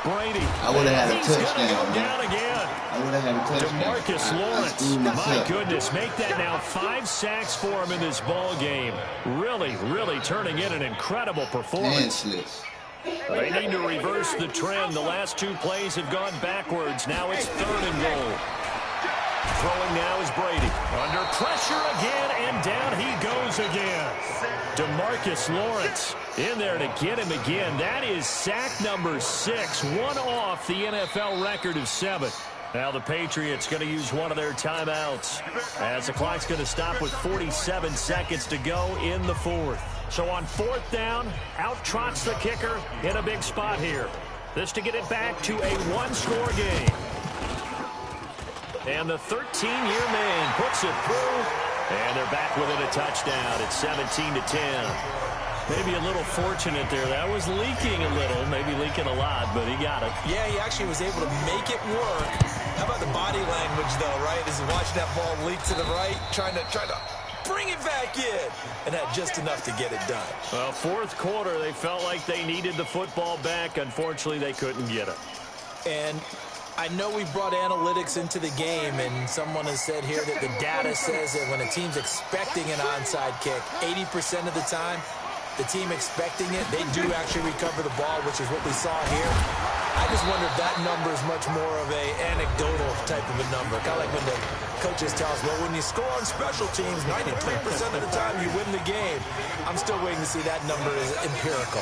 Brady. I would have had a touchdown. He's going to go down again. I would have had a touchdown. DeMarcus Lawrence. My goodness, make that now 5 sacks for him in this ball game. Really, really turning in an incredible performance. They need to reverse the trend. The last 2 plays have gone backwards. Now it's 3rd and goal. Throwing now is Brady. Under pressure again, and down he goes again. DeMarcus Lawrence in there to get him again. That is sack number 6, one off the NFL record of 7. Now the Patriots going to use one of their timeouts as the clock's going to stop with 47 seconds to go in the fourth. So on fourth down, out trots the kicker in a big spot here. This to get it back to a one-score game. And the 13-year man puts it through, and they're back within a touchdown. It's 17-10. Maybe a little fortunate there. That was leaking a little, maybe leaking a lot, but he got it. Yeah, he actually was able to make it work. How about the body language, though, right? As he watched that ball leak to the right, trying to bring it back in, and had just enough to get it done. Well, fourth quarter, they felt like they needed the football back. Unfortunately, they couldn't get it. And I know we brought analytics into the game, and someone has said here that the data says that when a team's expecting an onside kick, 80% of the time, the team expecting it, they do actually recover the ball, which is what we saw here. I just wonder if that number is much more of a anecdotal type of a number. Kind of like when the coaches tell us, well, when you score on special teams, 93% of the time you win the game. I'm still waiting to see that number is empirical.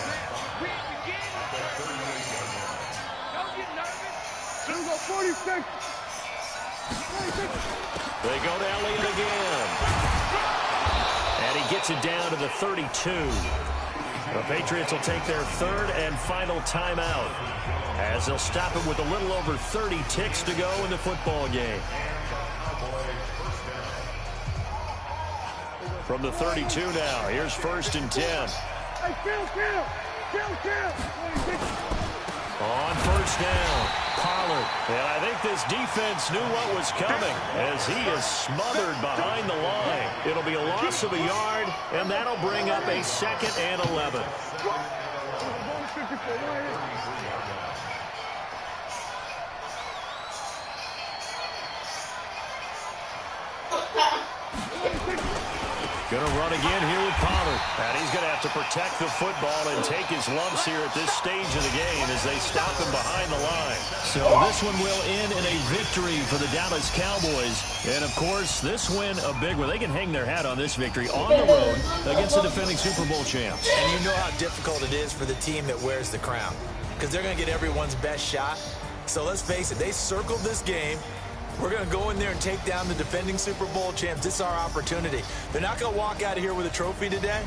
They go to Elliott again. And he gets it down to the 32. The Patriots will take their third and final timeout as they'll stop it with a little over 30 ticks to go in the football game. From the 32 now, here's 1st and 10. On first down, Pollard. And I think this defense knew what was coming as he is smothered behind the line. It'll be a loss of a yard, and that'll bring up a 2nd and 11. Going to run again here with Pollard. And he's going to have to protect the football and take his lumps here at this stage of the game as they stop him behind the line. So this one will end in a victory for the Dallas Cowboys. And, of course, this win a big one. They can hang their hat on this victory on the road against the defending Super Bowl champs. And you know how difficult it is for the team that wears the crown because they're going to get everyone's best shot. So let's face it, they circled this game. We're going to go in there and take down the defending Super Bowl champs. This is our opportunity. They're not going to walk out of here with a trophy today,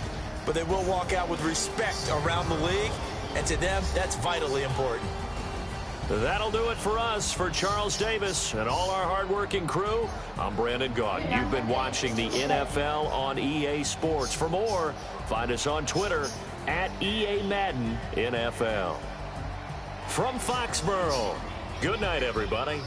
but they will walk out with respect around the league, and to them, that's vitally important. That'll do it for us. For Charles Davis and all our hardworking crew, I'm Brandon Gaudin. You've been watching the NFL on EA Sports. For more, find us on Twitter at EA Madden NFL. From Foxborough, good night, everybody.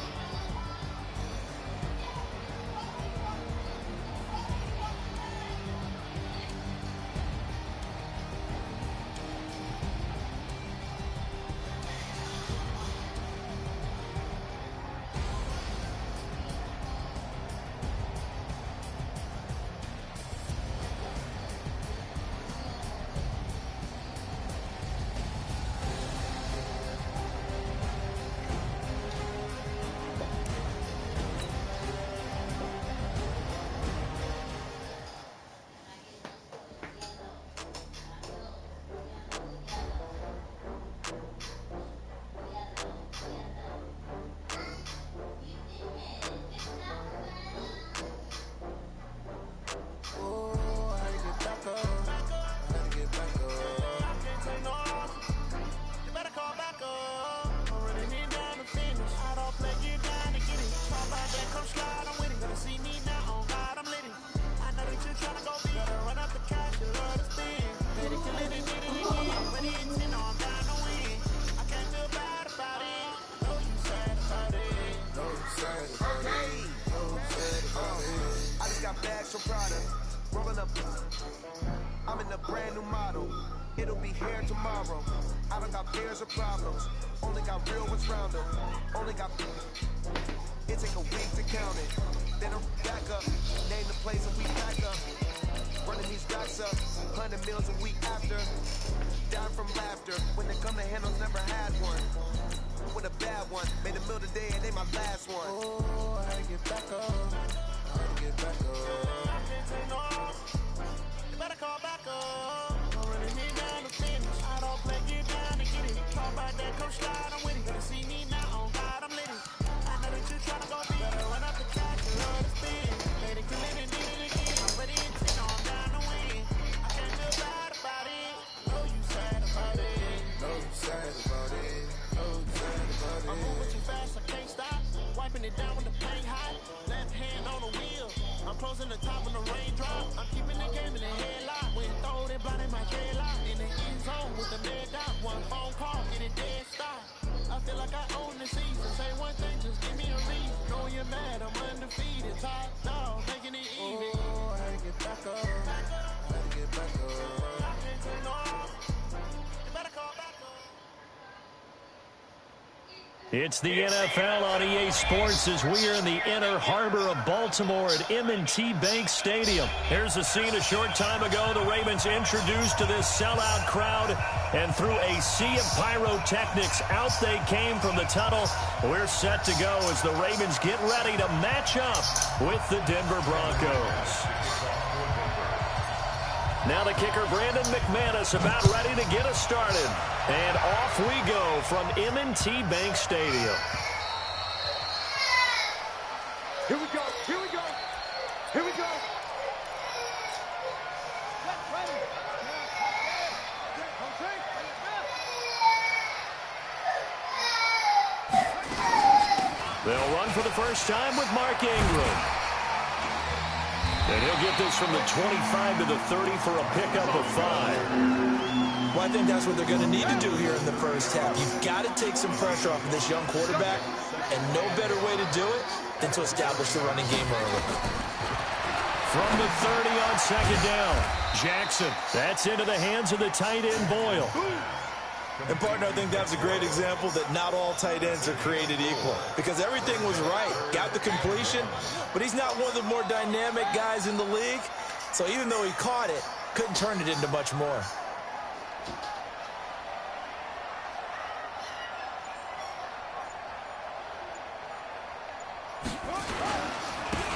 I'm in a brand new model. It'll be here tomorrow. I don't got fears or problems. Only got real ones round them. Only got. It take a week to count it. Then I'm back up. Name the place and we back up. Running these racks up. 100 meals a week after. Down from laughter. When they come to handles, never had one. With a bad one. Made a meal today and they my last one. Oh, I get back up. I get back up. You better call back up. Already need down to finish. I don't play, get down to get it. Talk about that, come slide, I'm with it. Gonna see me now, on God, I'm lit. I know that you try. closing the top of the raindrop. I'm keeping the game in the headlock. When throw it blind in my dreadlock. In the end zone with the mad dot. One phone call, get it dead stop. I feel like I own the season. Say one thing, just give me a reason. Know you're mad, I'm undefeated. Top dog, making it even. Oh, I had to get back up. I had to get back up. You better call back up. It's the NFL on EA Sports as we are in the inner harbor of Baltimore at M&T Bank Stadium. Here's a scene a short time ago. The Ravens introduced to this sellout crowd, and through a sea of pyrotechnics, out they came from the tunnel. We're set to go as the Ravens get ready to match up with the Denver Broncos. Now the kicker, Brandon McManus, about ready to get us started. And off we go from M&T Bank Stadium. Here we go. Here we go. Here we go. They'll run for the first time with Mark Ingram. And he'll get this from the 25 to the 30 for a pickup of 5. Well, I think that's what they're going to need to do here in the first half. You've got to take some pressure off of this young quarterback, and no better way to do it than to establish the running game early. From the 30 on second down, Jackson. That's into the hands of the tight end, Boyle. And, partner, I think that's a great example that not all tight ends are created equal, because everything was right. Got the completion, but he's not one of the more dynamic guys in the league. So even though he caught it, couldn't turn it into much more.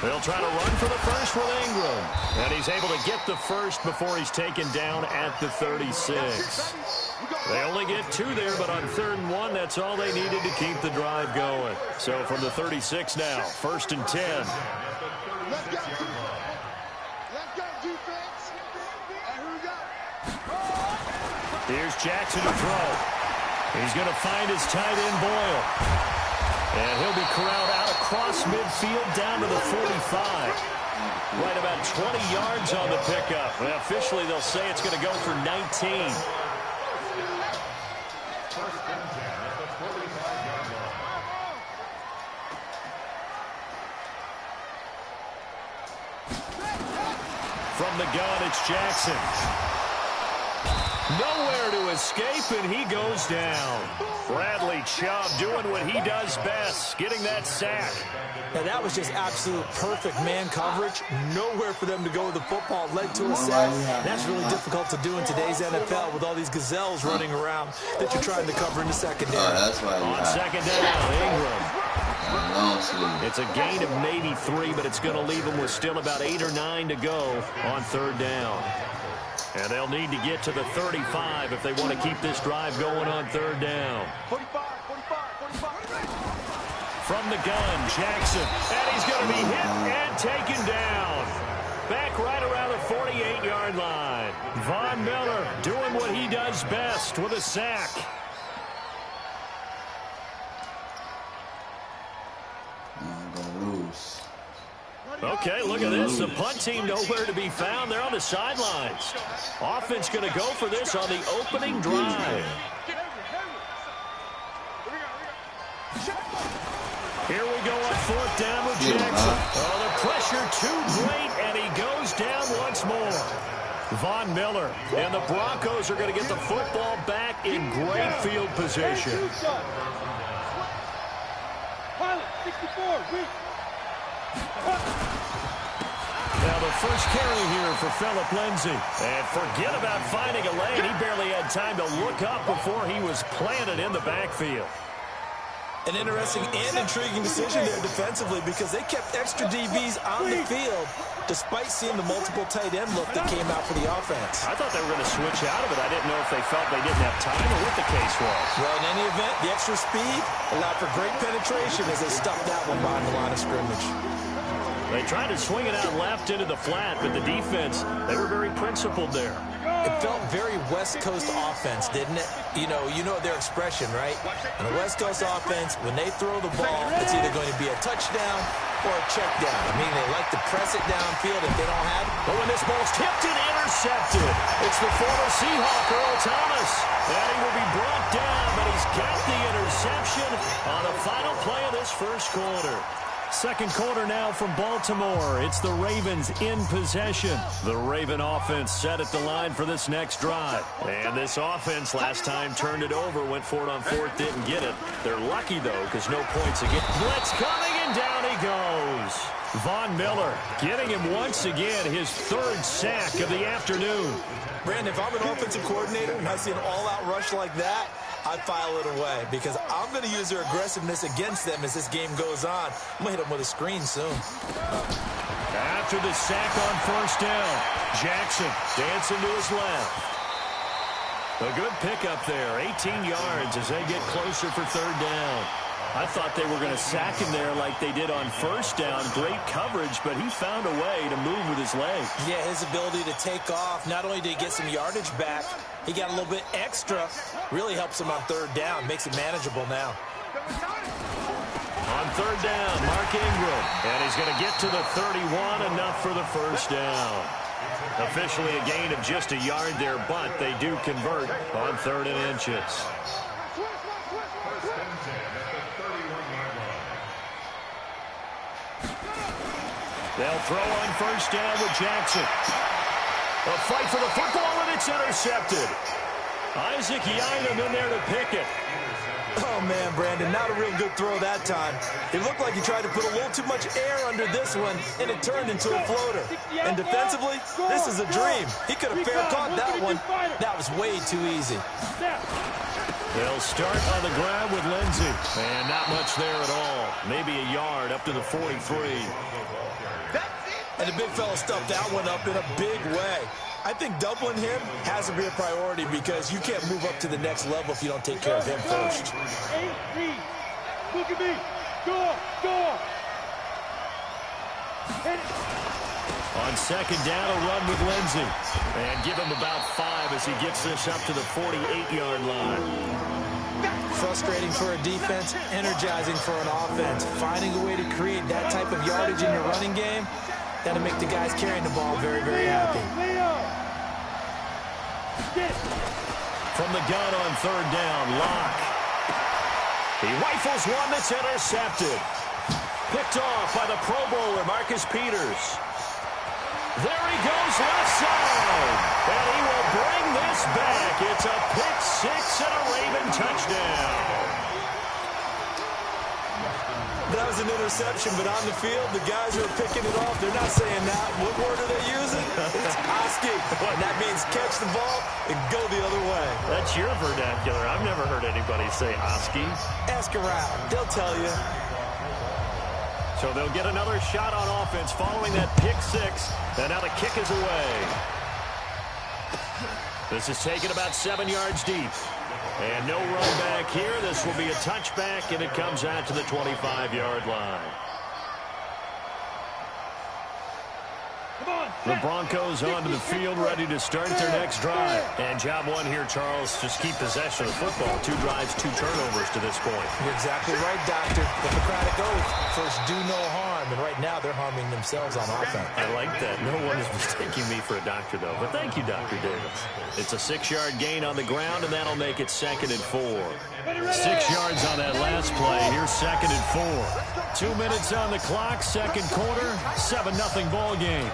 They'll try to run for the first with Ingram. And he's able to get the first before he's taken down at the 36. They only get 2 there, but on 3rd and 1, that's all they needed to keep the drive going. So from the 36 now, 1st and 10. Let's go, defense. And here we go. Here's Jackson to throw. He's going to find his tight end, Boyle. And he'll be corralled out across midfield down to the 45. Right about 20 yards on the pickup. And officially, they'll say it's going to go for 19. From the gun, it's Jackson. Nowhere to escape, and he goes down. Bradley Chubb doing what he does best, getting that sack. Now, that was just absolute perfect man coverage. Nowhere for them to go with the football. Led to a sack. That's really difficult to do in today's NFL with all these gazelles running around that you're trying to cover in the secondary. That's why on second down, Ingram. It's a gain of maybe 3, but it's going to leave them with still about 8 or 9 to go on 3rd down. And they'll need to get to the 35 if they want to keep this drive going on 3rd down. 45. From the gun, Jackson. And he's going to be hit and taken down. Back right around the 48-yard line. Von Miller doing what he does best with a sack. Okay, look at this. The punt team nowhere to be found. They're on the sidelines. Offense going to go for this on the opening drive. Here we go on 4th down with Jackson. Oh, the pressure too great, and he goes down once more. Von Miller and the Broncos are going to get the football back in great field position. Pilot, 64, weak. Now the first carry here for Phillip Lindsay. And forget about finding a lane. He barely had time to look up before he was planted in the backfield. An interesting and intriguing decision there defensively because they kept extra DBs on the field despite seeing the multiple tight end look that came out for the offense. I thought they were going to switch out of it. I didn't know if they felt they didn't have time or what the case was. Well, in any event, the extra speed allowed for great penetration as they stuffed that one behind the line of scrimmage. They tried to swing it out left into the flat, but the defense, they were very principled there. It felt very West Coast offense, didn't it? You know their expression, right? On the West Coast offense, when they throw the ball, it's either going to be a touchdown or a check down. I mean, they like to press it downfield if they don't have it. But when this ball's tipped and intercepted, it's the former Seahawk, Earl Thomas. And he will be brought down, but he's got the interception on the final play of this first quarter. Second quarter now from Baltimore. It's the Ravens in possession. The Raven offense set at the line for this next drive. And this offense last time turned it over, went for it on fourth, didn't get it. They're lucky, though, because no points again. Blitz coming, and down he goes. Von Miller getting him once again his third sack of the afternoon. Brandon, if I'm an offensive coordinator and I see an all-out rush like that, I'd file it away because I'm going to use their aggressiveness against them as this game goes on. I'm going to hit them with a screen soon. After the sack on first down, Jackson dancing to his left. A good pickup there, 18 yards as they get closer for third down. I thought they were going to sack him there like they did on first down. Great coverage, but he found a way to move with his legs. Yeah, his ability to take off, not only did he get some yardage back, he got a little bit extra. Really helps him on third down, makes it manageable now. On third down, Mark Ingram. And he's going to get to the 31, enough for the first down. Officially a gain of just a yard there, but they do convert on 3rd and inches. They'll throw on first down with Jackson. A fight for the football, and it's intercepted. Isaac Yianum in there to pick it. Oh, man, Brandon, not a real good throw that time. It looked like he tried to put a little too much air under this one, and it turned into a floater. And defensively, this is a dream. He could have fair caught that one. That was way too easy. They'll start on the ground with Lindsey. And not much there at all. Maybe a yard up to the 43. And the big fella stuffed that one up in a big way. I think doubling him has to be a priority because you can't move up to the next level if you don't take care of him first. Look at me. Go. On second down, a run with Lindsey. And give him about 5 as he gets this up to the 48-yard line. Frustrating for a defense, energizing for an offense. Finding a way to create that type of yardage in your running game, that'll make the guys carrying the ball very, very happy. From the gun on third down, Locke. He rifles one that's intercepted. Picked off by the Pro Bowler, Marcus Peters. There he goes left side. And he will bring this back. It's a pick six and a Raven touchdown. That was an interception, but on the field, the guys who are picking it off, they're not saying that. What word are they using? It's Oski. And that means catch the ball and go the other way. That's your vernacular. I've never heard anybody say Oski. Ask around. They'll tell you. So they'll get another shot on offense following that pick six. And now the kick is away. This is taken about 7 yards deep. And no run back here. This will be a touchback, and it comes out to the 25-yard line. The Broncos onto the field, ready to start their next drive. And job one here, Charles, just keep possession of the football. 2 drives, 2 turnovers to this point. You're exactly right, Doctor. Hippocratic oath. First, do no harm. And right now, they're harming themselves on offense. I like that. No one is mistaking me for a doctor, though. But thank you, Dr. Davis. It's a 6-yard gain on the ground, and that'll make it 2nd and 4. 6 yards on that last play. Here's 2nd and 4. 2 minutes on the clock, second quarter, 7-0 ball game.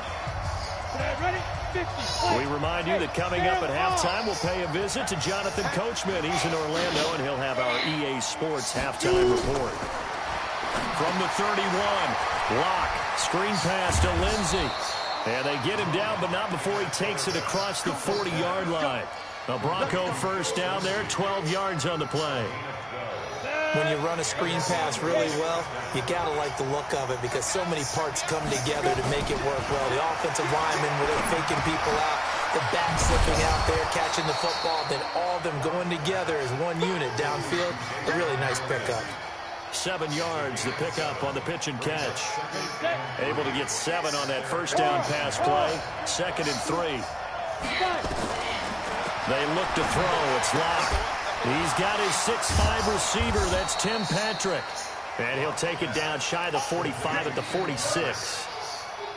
We remind you that coming up at halftime, we'll pay a visit to Jonathan Coachman. He's in Orlando, and he'll have our EA Sports halftime report. From the 31, Locke, screen pass to Lindsey. And they get him down, but not before he takes it across the 40-yard line. A Bronco first down there, 12 yards on the play. When you run a screen pass really well, you got to like the look of it because so many parts come together to make it work well. The offensive linemen, where they're faking people out, the back slipping out there, catching the football, then all of them going together as one unit downfield. A really nice pickup. 7 yards, the pickup on the pitch and catch. Able to get 7 on that first down pass play. 2nd and 3. They look to throw. It's Locke. He's got his 6'5" receiver. That's Tim Patrick. And he'll take it down shy of the 45 at the 46.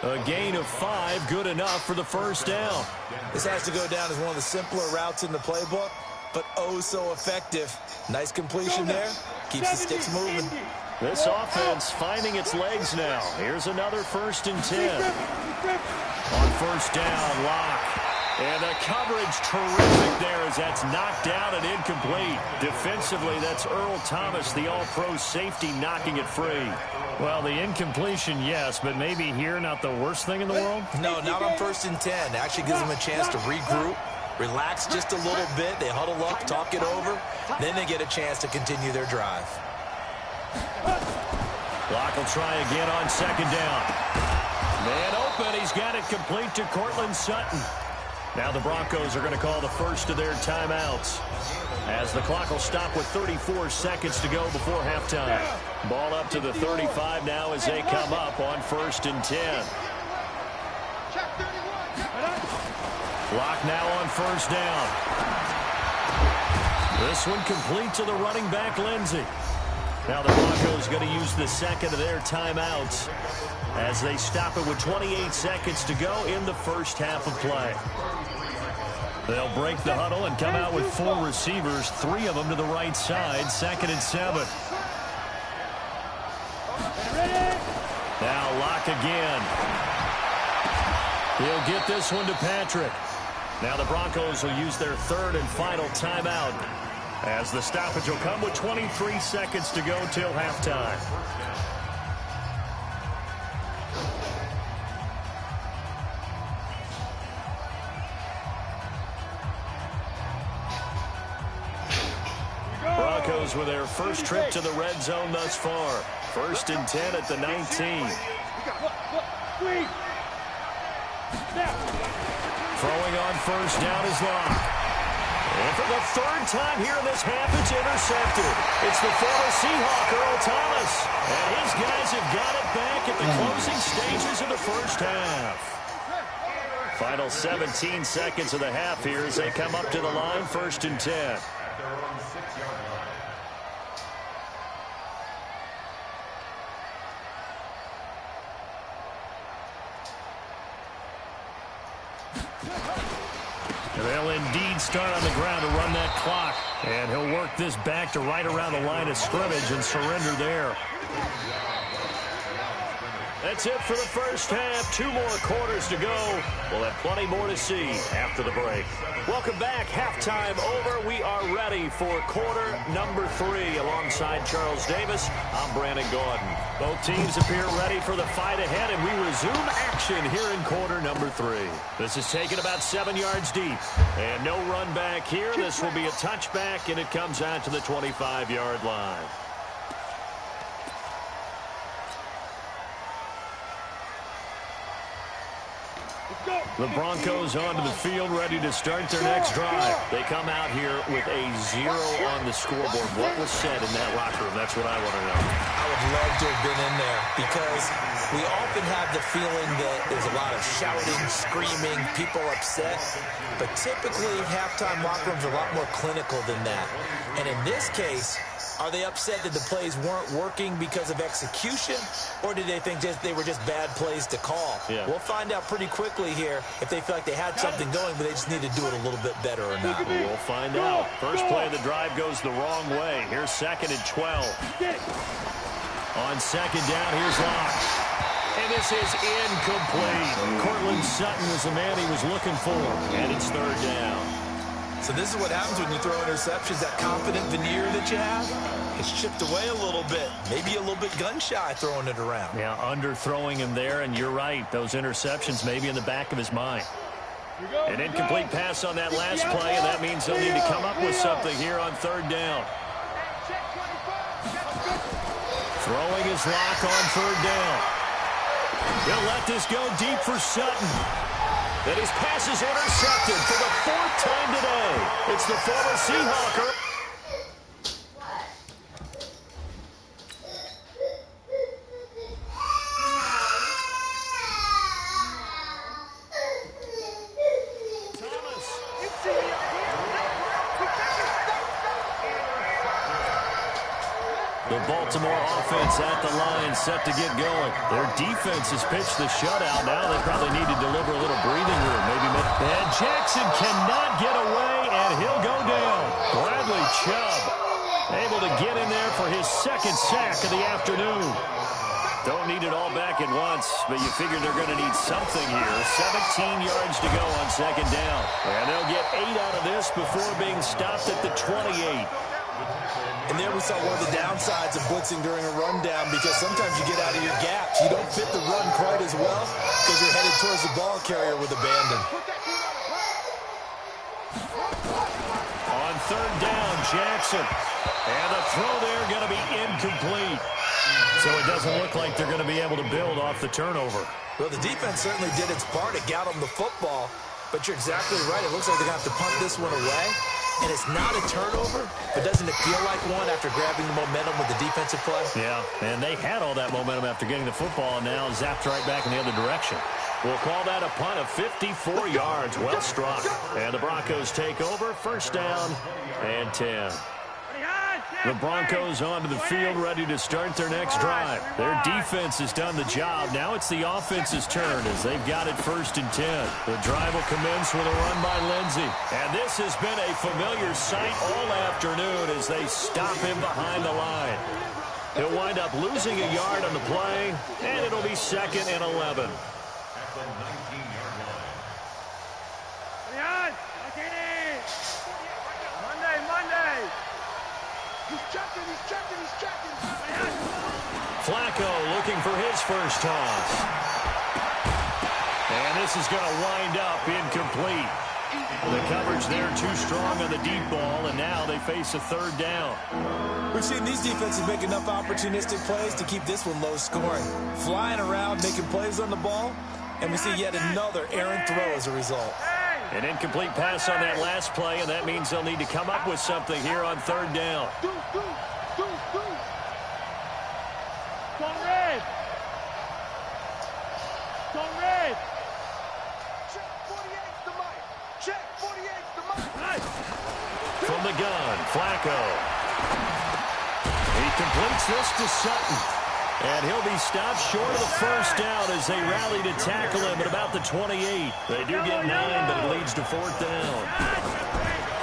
A gain of 5, good enough for the first down. This has to go down as one of the simpler routes in the playbook, but oh so effective. Nice completion there. Keeps the sticks moving. This offense finding its legs now. Here's another 1st and 10. On first down, Locke. And the coverage terrific there as that's knocked down and incomplete. Defensively, that's Earl Thomas, the all-pro safety, knocking it free. Well, the incompletion, yes, but maybe here not the worst thing in the world? No, not on 1st and 10. Actually gives them a chance to regroup, relax just a little bit. They huddle up, talk it over. Then they get a chance to continue their drive. Locke will try again on 2nd down. Man open. He's got it complete to Cortland Sutton. Now the Broncos are going to call the first of their timeouts as the clock will stop with 34 seconds to go before halftime. Ball up to the 35 now as they come up on 1st and 10. Locke now on 1st down. This one complete to the running back, Lindsey. Now the Broncos going to use the second of their timeouts as they stop it with 28 seconds to go in the first half of play. They'll break the huddle and come out with 4 receivers, 3 of them to the right side, 2nd and 7. Now Locke again. He'll get this one to Patrick. Now the Broncos will use their 3rd and final timeout as the stoppage will come with 23 seconds to go till halftime. Broncos with their first trip to the red zone thus far. 1st and 10 at the 19. Throwing on 1st down is Locke. And for the 3rd time here in this half, it's intercepted. It's the former Seahawk, Earl Thomas. And his guys have got it back at the closing stages of the first half. Final 17 seconds of the half here as they come up to the line, 1st and 10. They'll indeed start on the ground to run that clock. And he'll work this back to right around the line of scrimmage and surrender there. That's it for the first half. 2 more quarters to go. We'll have plenty more to see after the break. Welcome back. Halftime over. We are ready for quarter number 3. Alongside Charles Davis, I'm Brandon Gordon. Both teams appear ready for the fight ahead, and we resume action here in quarter number 3. This is taken about 7 yards deep. And no run back here. This will be a touchback, and it comes out to the 25-yard line. The Broncos onto the field, ready to start their next drive. They come out here with a 0 on the scoreboard. What was said in that locker room? That's what I want to know. I would love to have been in there because we often have the feeling that there's a lot of shouting, screaming, people upset. But typically, halftime locker rooms are a lot more clinical than that. And in this case, are they upset that the plays weren't working because of execution, or did they think they were just bad plays to call? Yeah. We'll find out pretty quickly here if they feel like they had something going, but they just need to do it a little bit better or not. We'll find out. First play of the drive goes the wrong way. Here's 2nd and 12. On 2nd down, here's Locke. And this is incomplete. Cortland Sutton was the man he was looking for, and it's 3rd down. So this is what happens when you throw interceptions. That confident veneer that you have, it's chipped away a little bit. Maybe a little bit gun-shy throwing it around. Yeah, underthrowing him there, and you're right. Those interceptions may be in the back of his mind. An incomplete pass on that last play, and that means he'll need to come up with something here on 3rd down. Throwing his Locke on 3rd down. He'll let this go deep for Sutton. And his pass is intercepted for the 4th time today. It's the former Seahawker. Baltimore offense at the line, set to get going. Their defense has pitched the shutout. Now they probably need to deliver a little breathing room. And Jackson cannot get away, and he'll go down. Bradley Chubb able to get in there for his second sack of the afternoon. Don't need it all back at once, but you figure they're going to need something here. 17 yards to go on second down. And they'll get 8 out of this before being stopped at the 28. And there we saw one of the downsides of blitzing during a rundown, because sometimes you get out of your gaps. You don't fit the run quite as well because you're headed towards the ball carrier with abandon. On third down, Jackson. And the throw there going to be incomplete. So it doesn't look like they're going to be able to build off the turnover. Well, the defense certainly did its part to get them the football, but you're exactly right. It looks like they're going to have to punt this one away. And it's not a turnover, but doesn't it feel like one after grabbing the momentum with the defensive play? Yeah, and they had all that momentum after getting the football, and now zapped right back in the other direction. We'll call that a punt of 54 yards. Well struck. And the Broncos take over. First down and 10. The Broncos onto the field, ready to start their next drive. Their defense has done the job. Now it's the offense's turn as they've got it first and 10. The drive will commence with a run by Lindsey. And this has been a familiar sight all afternoon as they stop him behind the line. He'll wind up losing a yard on the play, and it'll be second and 11. He's checking. Flacco looking for his first toss. And this is going to wind up incomplete. The coverage there too strong on the deep ball, and now they face a third down. We've seen these defenses make enough opportunistic plays to keep this one low scoring. Flying around, making plays on the ball, and we see yet another errant throw as a result. An incomplete pass on that last play, and that means they'll need to come up with something here on third down. From the gun, Flacco. He completes this to Sutton. And he'll be stopped short of the first down as they rally to tackle him at about the 28. They do get 9, but it leads to fourth down.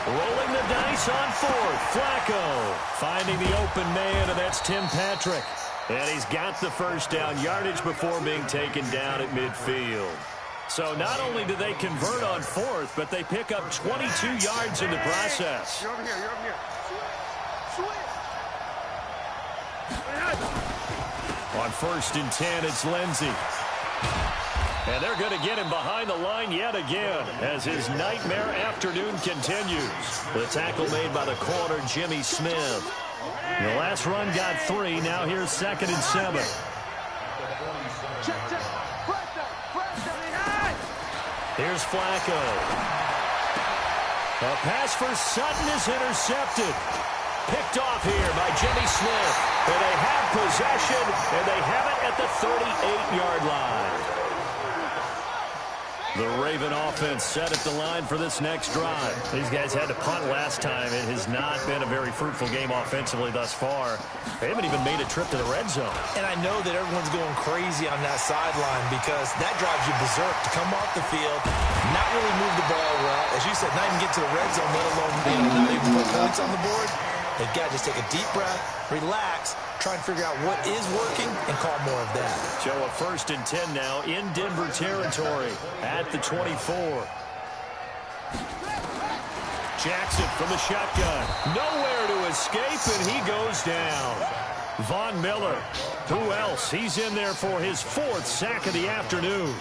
Rolling the dice on fourth. Flacco finding the open man, and that's Tim Patrick. And he's got the first down yardage before being taken down at midfield. So not only do they convert on fourth, but they pick up 22 yards in the process. You're over here. On first and 10, it's Lindsey. And they're going to get him behind the line yet again as his nightmare afternoon continues. The tackle made by the corner, Jimmy Smith. The last run got 3. Now here's second and 7. Here's Flacco. A pass for Sutton is intercepted. Picked off here by Jimmy Smith. And they have possession, and they have it at the 38-yard line. The Raven offense set at the line for this next drive. These guys had to punt last time. It has not been a very fruitful game offensively thus far. They haven't even made a trip to the red zone. And I know that everyone's going crazy on that sideline because that drives you berserk to come off the field, not really move the ball well. As you said, not even get to the red zone, let alone not even put points on the board. They've got to just take a deep breath, relax, try and figure out what is working, and call more of that. So a first and 10 now in Denver territory at the 24. Jackson from the shotgun. Nowhere to escape, and he goes down. Von Miller. Who else? He's in there for his 4th sack of the afternoon.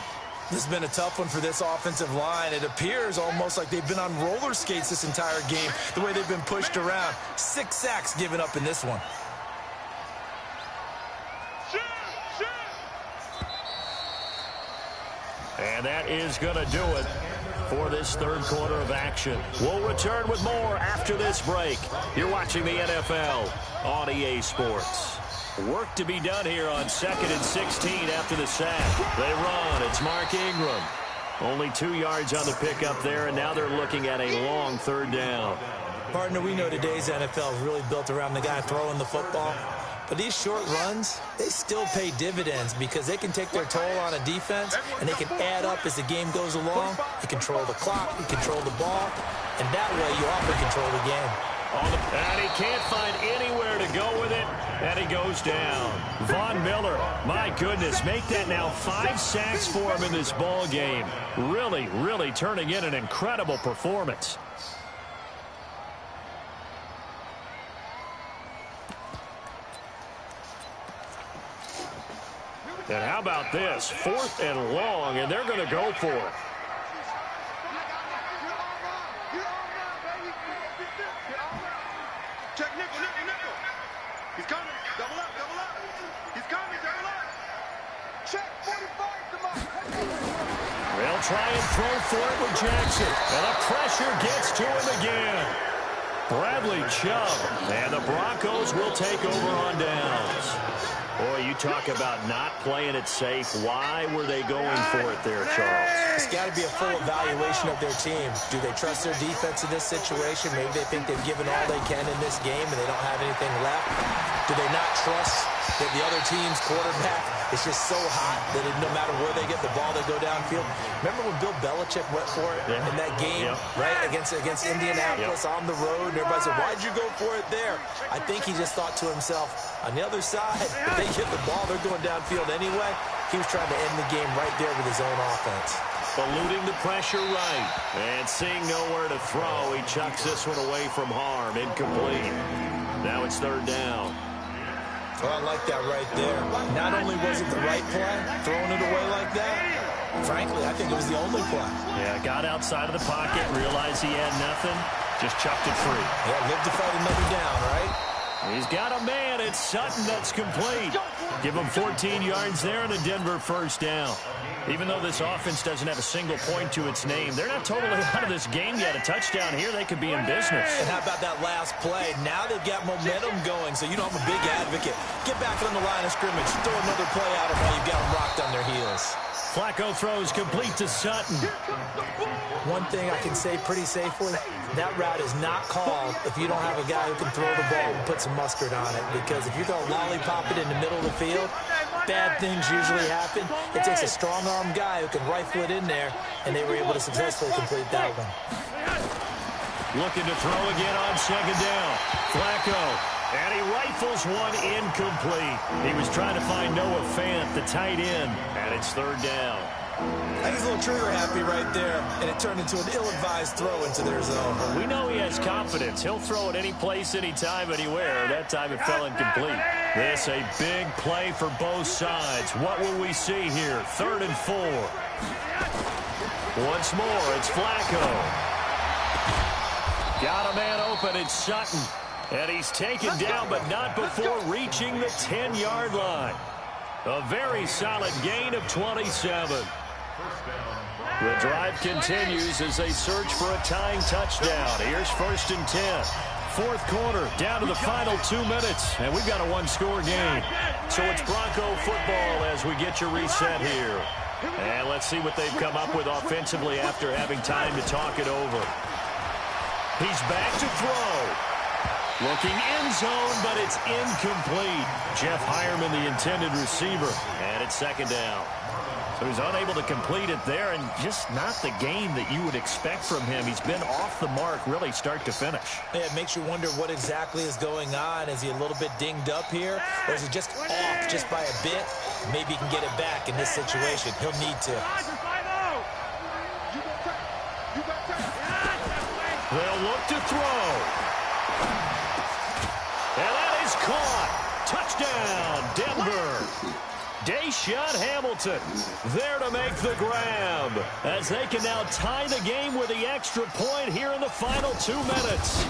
This has been a tough one for this offensive line. It appears almost like they've been on roller skates this entire game, the way they've been pushed around. 6 sacks given up in this one. And that is going to do it for this third quarter of action. We'll return with more after this break. You're watching the NFL on EA Sports. Work to be done here on 2nd and 16 after the sack. They run. It's Mark Ingram. Only 2 yards on the pickup there, and now they're looking at a long third down. Partner, we know today's NFL is really built around the guy throwing the football. But these short runs, they still pay dividends because they can take their toll on a defense, and they can add up as the game goes along. You control the clock, you control the ball, and that way you often control the game. And he can't find anywhere to go with it, and he goes down. Von Miller, my goodness, make that now 5 sacks for him in this ball game. Really, really turning in an incredible performance. And how about this? 4th and long, and they're going to go for it. Check nickel, nickel, nickel. He's coming. Double up, double up. He's coming, double up. Check 45, come on. They'll try and throw for it with Jackson. And the pressure gets to him again. Bradley Chubb. And the Broncos will take over on downs. Boy, you talk about not playing it safe. Why were they going for it there, Charles? It's got to be a full evaluation of their team. Do they trust their defense in this situation? Maybe they think they've given all they can in this game and they don't have anything left. Do they not trust that the other team's quarterback is just so hot that no matter where they get the ball, they go downfield? Remember when Bill Belichick went for it in that game, right, against Indianapolis on the road? And everybody said, why'd you go for it there? I think he just thought to himself, on the other side, if they get the ball, they're going downfield anyway. He was trying to end the game right there with his own offense. Eluding the pressure right. And seeing nowhere to throw, he chucks this one away from harm. Incomplete. Now it's 3rd down. Oh, I like that right there. Not only was it the right play, throwing it away like that, frankly, I think it was the only play. Yeah, got outside of the pocket, realized he had nothing, just chucked it free. Yeah, live to fight another down, right? He's got a man. It's Sutton that's complete. Give him 14 yards there and a Denver 1st down. Even though this offense doesn't have a single point to its name, they're not totally out of this game yet. A touchdown here, they could be in business. And how about that last play? Now they've got momentum going, so you know I'm a big advocate. Get back on the line of scrimmage. Throw another play at them while you've got them rocked on their heels. Flacco throws complete to Sutton. One thing I can say pretty safely, that route is not called if you don't have a guy who can throw the ball and put some mustard on it. Because if you're going to lollipop it in the middle of the field, bad things usually happen. It takes a strong-arm guy who can rifle it in there, and they were able to successfully complete that one. Looking to throw again on 2nd down. Flacco. And he rifles one incomplete. He was trying to find Noah Fant, the tight end, and it's 3rd down. I think he's a little trigger happy right there, and it turned into an ill-advised throw into their zone. We know he has confidence. He'll throw it any place, anytime, anywhere. That time it fell incomplete. This a big play for both sides. What will we see here? 3rd and 4. Once more, it's Flacco. Got a man open. It's Sutton. And he's taken down, but not before reaching the 10-yard line. A very solid gain of 27. The drive continues as they search for a tying touchdown. Here's 1st and 10. 4th quarter, down to the final 2 minutes, and we've got a one-score game. So it's Bronco football as we get your reset here. And let's see what they've come up with offensively after having time to talk it over. He's back to throw. Looking end zone, but it's incomplete. Jeff Hireman, the intended receiver, and it's 2nd down. So he's unable to complete it there, and just not the game that you would expect from him. He's been off the mark, really, start to finish. Yeah, it makes you wonder what exactly is going on. Is he a little bit dinged up here, or is he just off just by a bit? Maybe he can get it back in this situation. He'll need to. They'll look to throw. And that is caught. Touchdown, Denver. Deshaun Hamilton there to make the grab as they can now tie the game with the extra point here in the final 2 minutes.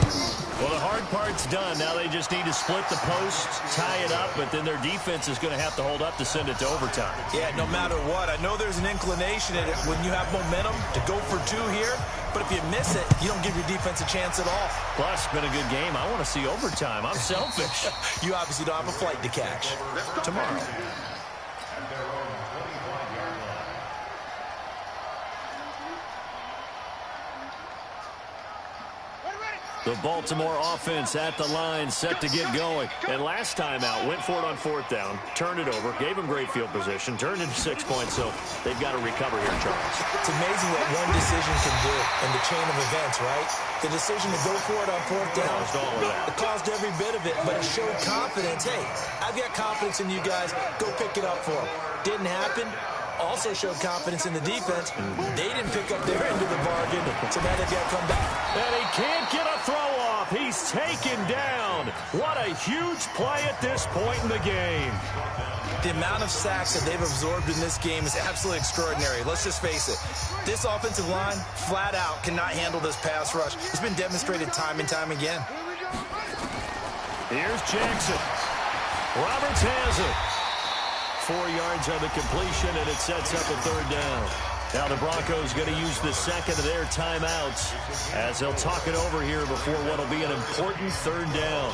Well, the hard part's done. Now they just need to split the post, tie it up, but then their defense is going to have to hold up to send it to overtime. Yeah, no matter what. I know there's an inclination in it when you have momentum to go for 2 here, but if you miss it, you don't give your defense a chance at all. Plus, it's been a good game. I want to see overtime. I'm selfish. You obviously don't have a flight to catch. Tomorrow. The Baltimore offense at the line, set to get going. And last time out, went for it on 4th down, turned it over, gave them great field position, turned into 6 points, so they've got to recover here, Charles. It's amazing what one decision can do in the chain of events, right? The decision to go for it on 4th down, Caused all of that. it caused every bit of it, but it showed confidence. Hey, I've got confidence in you guys. Go pick it up for them. Didn't happen. Also showed confidence in the defense. They didn't pick up their end of the bargain, so now they've got to come back. And he can't get a throw off. He's taken down. What a huge play at this point in the game. The amount of sacks that they've absorbed in this game is absolutely extraordinary. Let's just face it. This offensive line, flat out, cannot handle this pass rush. It's been demonstrated time and time again. Here's Jackson. Roberts has it. 4 yards on the completion, and it sets up a 3rd down. Now the Broncos going to use the second of their timeouts as they'll talk it over here before what will be an important 3rd down.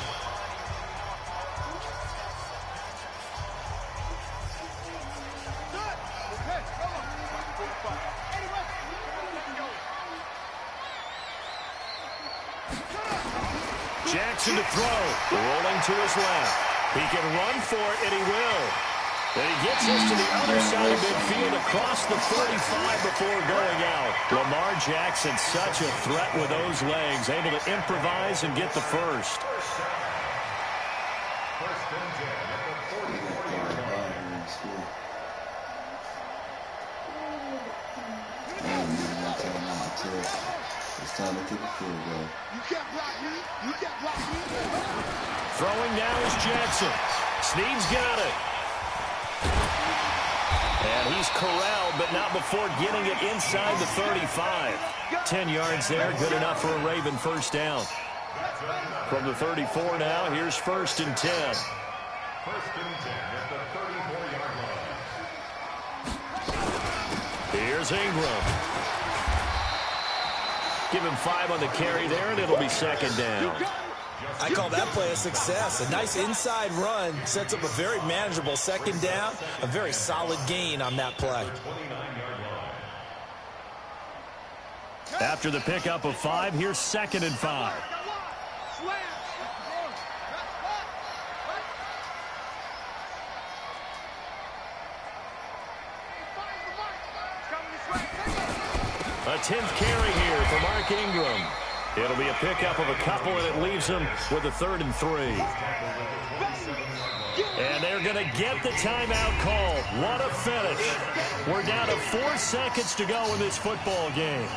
Jackson to throw, rolling to his left. He can run for it, and he will. And he gets us to the other side of midfield across the 35 before going out. Lamar Jackson, such a threat with those legs, able to improvise and get the first. It's time to kick a field goal. Throwing now is Jackson. Snead's got it. And he's corralled, but not before getting it inside the 35. 10 yards there, good enough for a Raven first down. From the 34 now, here's 1st and 10. 1st and 10 at the 34-yard line. Here's Ingram. Give him 5 on the carry there, and it'll be 2nd down. I call that play a success. A nice inside run sets up a very manageable 2nd down. A very solid gain on that play. After the pickup of 5, here's 2nd and 5. A 10th carry here for Mark Ingram. It'll be a pickup of a couple, and it leaves him with a 3rd and 3. And they're going to get the timeout call. What a finish. We're down to 4 seconds to go in this football game.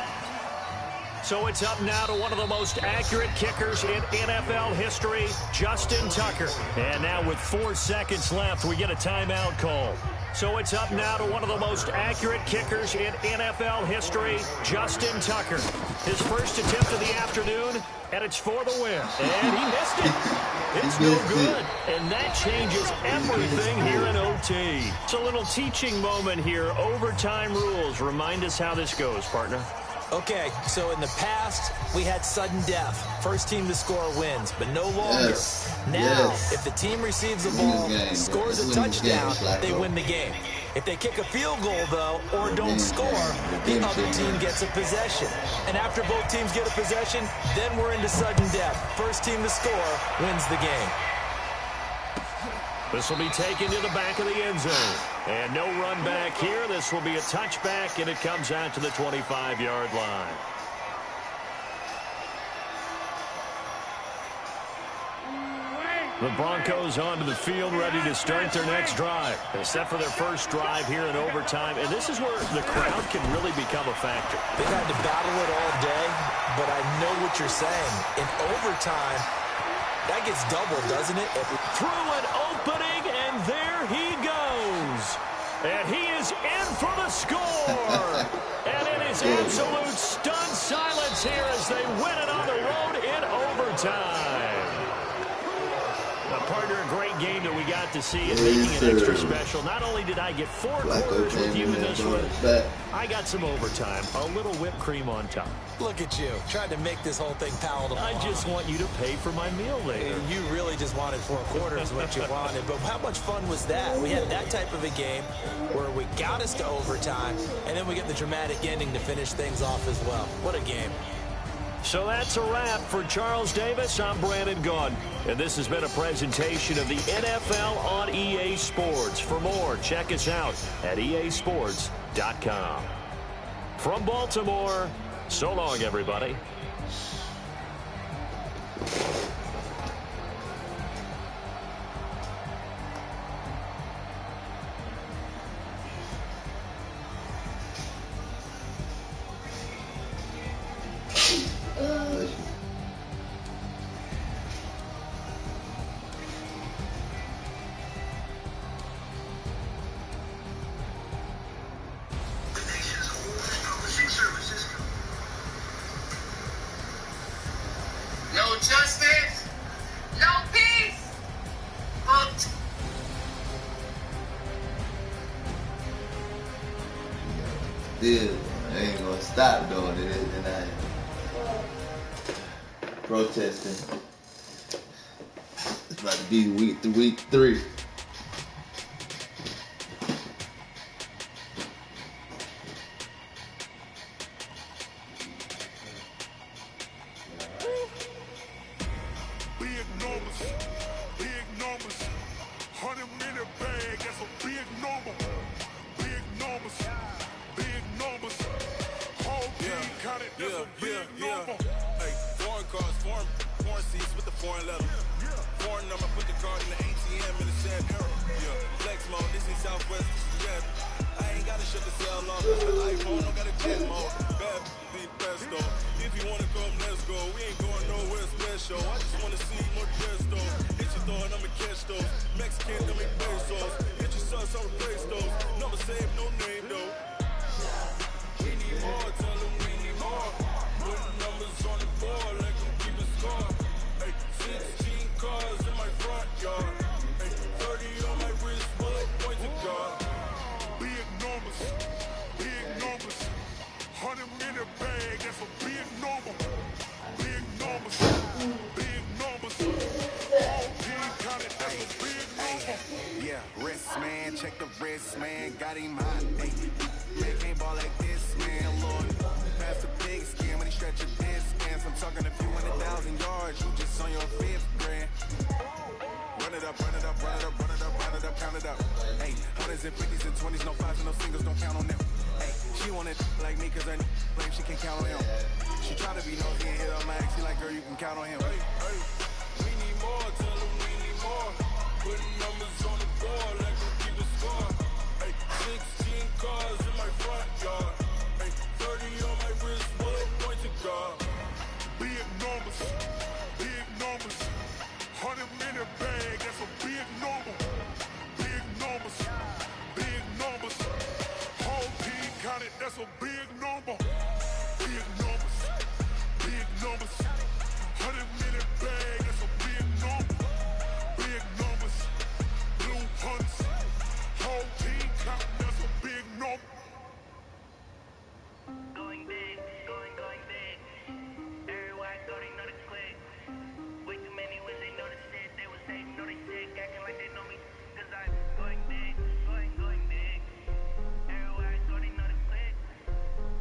So it's up now to one of the most accurate kickers in NFL history, Justin Tucker. And now with 4 seconds left, we get a timeout call. So it's up now to one of the most accurate kickers in NFL history, Justin Tucker. His first attempt of the afternoon, and it's for the win. And he missed it. It's no good. And that changes everything here in OT. It's a little teaching moment here. Overtime rules. Remind us how this goes, partner. Okay, so in the past, we had sudden death. First team to score wins, but no longer. Now, if the team receives the ball, scores a touchdown, they win the game. If they kick a field goal, though, or don't score, the other team gets a possession. And after both teams get a possession, then we're into sudden death. First team to score wins the game. This will be taken to the back of the end zone. And no run back here. This will be a touchback, and it comes out to the 25-yard line. The Broncos onto the field, ready to start their next drive. They're set for their first drive here in overtime, and this is where the crowd can really become a factor. They've had to battle it all day, but I know what you're saying. In overtime, that gets doubled, doesn't it? Through an opening, and there he goes. And he is in for the score. And it is absolute stunned silence here as they win it on the road in overtime. A partner, a great game that we got to see and making it extra special. Not only did I get 4 quarters with you in this one, I got some overtime, a little whipped cream on top. Look at you, trying to make this whole thing palatable. I just want you to pay for my meal later. You really just wanted 4 quarters, what you wanted. But how much fun was that? We had that type of a game where we got us to overtime, and then we get the dramatic ending to finish things off as well. What a game. So that's a wrap for Charles Davis. I'm Brandon Gaudin, and this has been a presentation of the NFL on EA Sports. For more, check us out at easports.com. From Baltimore, so long, everybody. No justice, no peace. Hooked. Still, I ain't gonna stop doing it, and I protesting. It's about to be week 3. Big numbers, big numbers. 100-minute bag, that's a big number. Big numbers, big numbers. Whole team counted, that's a big number. Hey, foreign cars, foreign seats with the foreign leather. Foreign number, put the card in the ATM in the sad era. Yeah, flex mode, this is Southwest, this is the end. I ain't gotta shut the cell off, that's the iPhone, don't got a jet mode. Bad be best though. If you wanna come, let's go. We ain't going nowhere special. I just wanna see more dress though. Hit your thought, I'ma catch those. Mexican, I'ma pesos. Hit your sus, I'll replace those. Number saved, no name though. We need more, tell them we need more. Put numbers on the board, like I'm keeping score. Hey, 16 cars in my front yard. Hey, 30 on my wrist, bullet point to God. Big numbers, big numbers. 100-minute bag, that's a big number. Big numbers, big numbers. Whole team counted, that's a big number. Yeah, wrist man, check the wrist man, got him hot. Hey, man can't ball like this, man. Lord, pass the big skin when he stretch your distance. I'm talking a few 100,000 yards, you just on your 5th grand. Run it up, run it up, run it up, run it up, run it up, count it up. Hey, 100s and 50s and 20s, no 5s and no singles, don't count on them. Hey, she want it like me, cause her blame she can't count on him. She try to be nosy and hit up my ex, she like, girl, you can count on him. Hey, hey. We need more, tell them we need more. Putting numbers on the board like we keep a score. Hey, 16 cars in my front yard. Hey, 30 on my wrist, bullet point to God. Big numbers, big numbers. 100-minute bag, that's a big number. Big numbers, big numbers. Whole team counted, that's a big number. Big numbers, big numbers. 100-minute bag, that's a big number. Big numbers, blue hunts. Whole team counting, that's a big number. Going big, going big. Everywhere I go, they know the click. Way too many when they know the shit. They was hating, know they sick, acting like they know me. Cause I'm going big, going big. Everywhere I go, they know the click.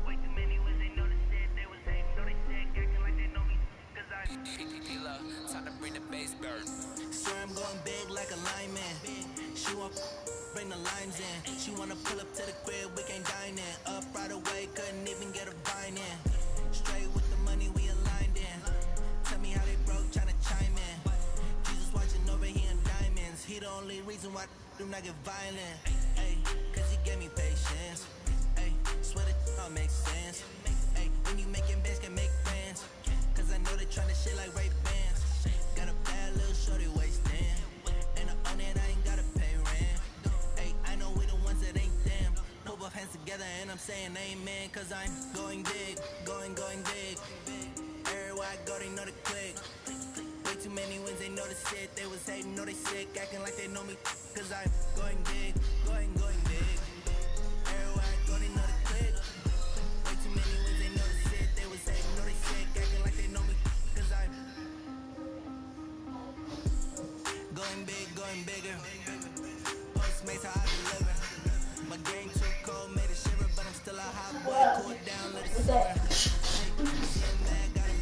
Way too many when they know the shit. They was hating, know they sick, acting like they know me. Cause I'm Time to bring the bass burn. Sir, I'm going big like a lineman. She want bring the limes in. She wanna pull up to the crib, we can't dine in. Up right away, couldn't even get a vine in. Straight with the money, we aligned in. Tell me how they broke, tryna chime in. Jesus watching over here in diamonds. He the only reason why do not get violent. Ay, cause he gave me patience. Ay, swear that all makes sense. Ay, when you making bands, can make friends. Cause I know they tryna shit like Ray Bans. Got a bad little shorty wasting. And I own it, I ain't gotta pay rent. Ay, I know we the ones that ain't them. Put both hands together and I'm saying amen. Cause I'm going big, going big. Everywhere I go, they know the click. Way too many wins, they know the shit. They was hating, know they sick, acting like they know me. Cause I'm going big, going big. Everywhere I go, they know the click. Way too many wins, they know the shit. They was hating, know they sick, acting like they know me. Cause I'm going big, going bigger. Postmates, how I deliver. My game too cold, made it shiver, but I'm still a hot boy. Cool it down, let it simmer. See a man, got a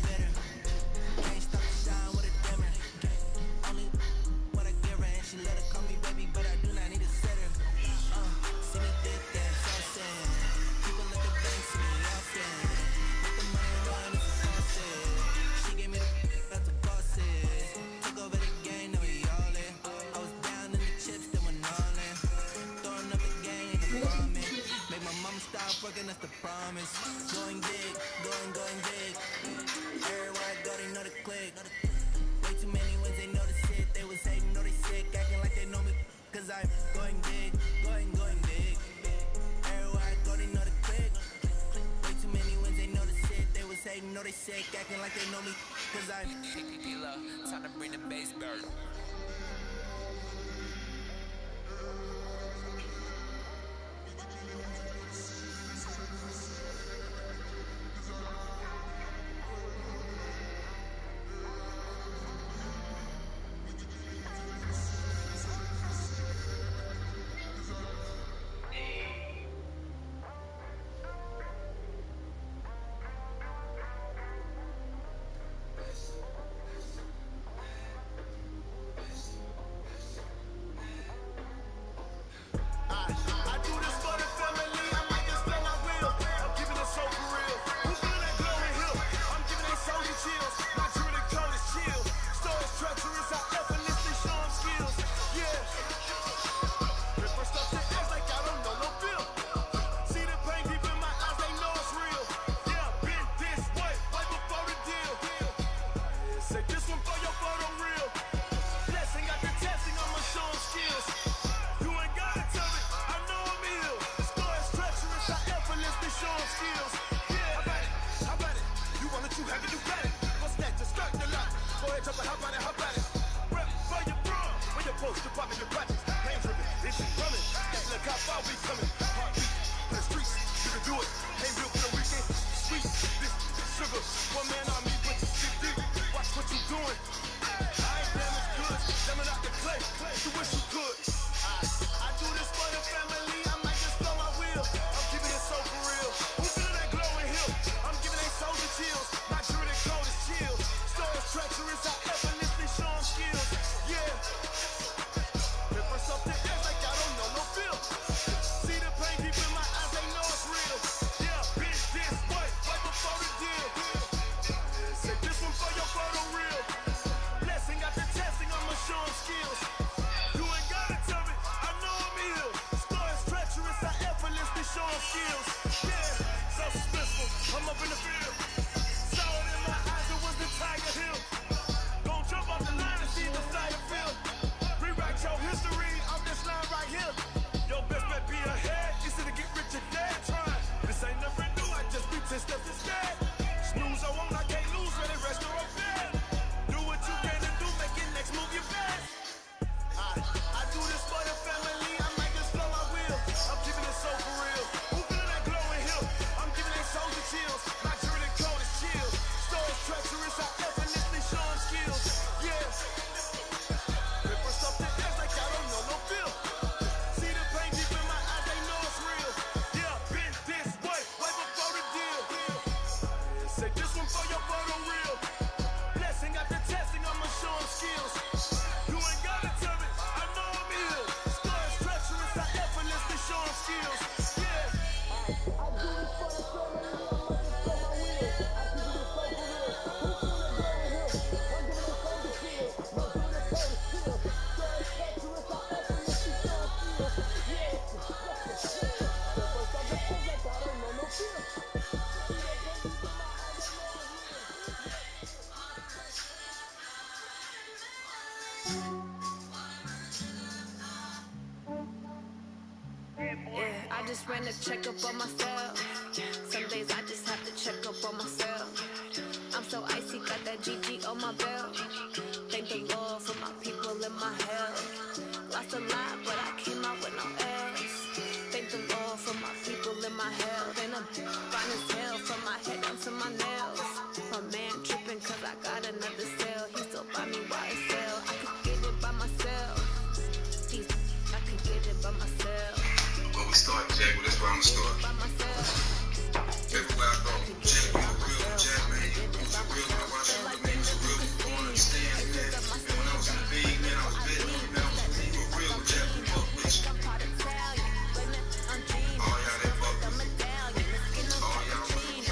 motherfucker, that's the promise. Going big, going big. Everywhere I go, they know the click. Way too many wins, they know the shit. They was hating, know they sick, acting like they know me. Cause I'm going big, going big. Everywhere I go, they know the click. Way too many wins, they know the shit. They was hating, know they sick, acting like they know me. Cause I'm time to bring the bass back. I do this for the family, I might just blow my wheel. I'm giving it so for real. Who feeling that glowing hill? I'm giving they soldier chills. My druidic code is chill. Stories treacherous, I effortlessly show them skills. Yeah. Ripper stuff to act like I don't know no feel. See the pain deep in my eyes, they know it's real. Yeah, been this way, right before the deal. Say this one for your photo real. Blessing got the testing, I'ma show them skills. You ain't gotta tell me, I know I'm ill. Stories treacherous, I effortlessly show them skills. Yeah, how about it? You want it, you have it, you got it. Go snatch the skirt, the lot. Go ahead, jump it, how about it? Rep for your bro. When you're supposed to pop in your projects. Name driven, it's coming. Look how far we coming. Heartbeat for the streets, you can do it. Ain't built for the weekend. Sweet, this sugar. One man on me, but you stick deep. Watch what you doing. I ain't damaged goods, jamming out the clay. You wish you could. I do this for the family, I might just blow my wheel. I'm giving it so for real. Who feeling that glowing hill? I'm giving they soldier chills. My druidic code is chill. Stories treacherous, I effortlessly show them skills. Yeah. Ripper something else like I don't know no feel. See the pain deep in my eyes, they know it's real. Yeah, been this way, right before the deal. Say this one for your photo real. Blessing got the testing, I'ma show them skills. You ain't gotta tell me, I know I'm ill. Stories treacherous, I effortlessly show them skills. Yeah, so suspenseful, I'm up in the field. Saw it in my eyes, it was the Tiger Hill. Gon' jump off the line and see the side of field. Rewrite your history off this line right here. Your best bet be ahead, easy to get rich or dead. Try, this ain't nothing new, I just be 10 steps instead. Snooze I won't, I can't lose, ready, rest or I'm dead. Do what you can and do, make it next move your best. I do this for the family, I might just blow my wheel. I'm giving it so for real. Who feeling that glowing hill? I'm giving they soldier chills. My druidic code is chill. Stories treacherous, I effortlessly show them skills. Yeah. Ripper something else like I don't know no feel. See the pain deep in my eyes, they know it's real. Yeah, been this way, right before the deal. Say this one for your photo real. Blessing got the testing, I'ma show them skills. You ain't gotta tell me, I know I'm ill. Stories treacherous, I effortlessly show them skills. Yeah. I do this for the family, I might just blow my wheel. I'm keeping it so for real. Who feeling that glowing hill? I'm giving it so to feel. My druidic code is chill. Stories treacherous, I effortlessly show them skills. Yeah. The first time that ends like I don't know no fear. See that pain deep in my eyes, I know it's real. Yeah, I just ran a checkup on myself. Some days I just have to check up on myself. I'm so icy, got that GG on my belt. Thank the Lord for my people in my health. Lost a lot, but I came out with no else. Thank the Lord for my people in my health. And I'm fine as hell from my head down to my nails. My man tripping cause I got another cell. He still buy me YSL. I could get it by myself. I could get it by myself. Where we start, Jack, well, that's where I'm gonna start. Everywhere I go, Jack, you a real Jack, man. You was a real one. I watched you, man. You was a real one. Go understand, man. And when I was in the league, man, I was betting on you, man. You a real Jack. We fuck with you. All y'all that fuck with me. All y'all fuck with me.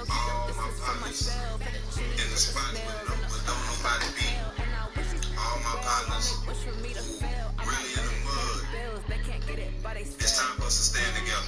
All my partners in the spot, but don't nobody beat. All my partners really in the mud. It's time for us to stand together.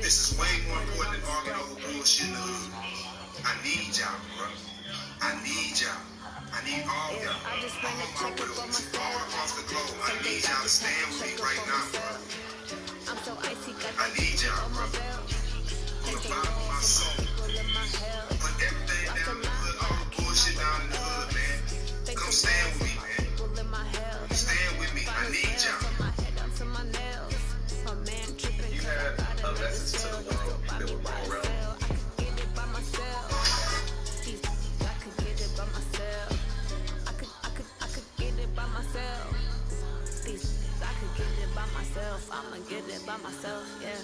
This is way more important than arguing over bullshit in the hood. I need y'all, bro. I need y'all. I need all y'all. I just ran a All my check up real on ones, all myself. across the globe. I Some need days I y'all to just have stand to with me check right up on now, bro. myself. I'm so icy, got I that need GG y'all, on my bro. belt. From Thank the the bottom of Lord my for my soul. people in my hell. Put everything Lost down a in the lot, hood, but all I the came bullshit out down with in the hood, L's. man. Thank Come the stand Lord with for me, my man. people in my hell. Then Stand with me. I final need sale y'all. from my head down to my nails. My man tripping, You cause I had got a another message to sale. the He still world buy that me was more relevant. YSL. I could get it by myself. These I could get it by myself. I could get it by myself. These I could get it by myself. I'ma get it by myself, yeah.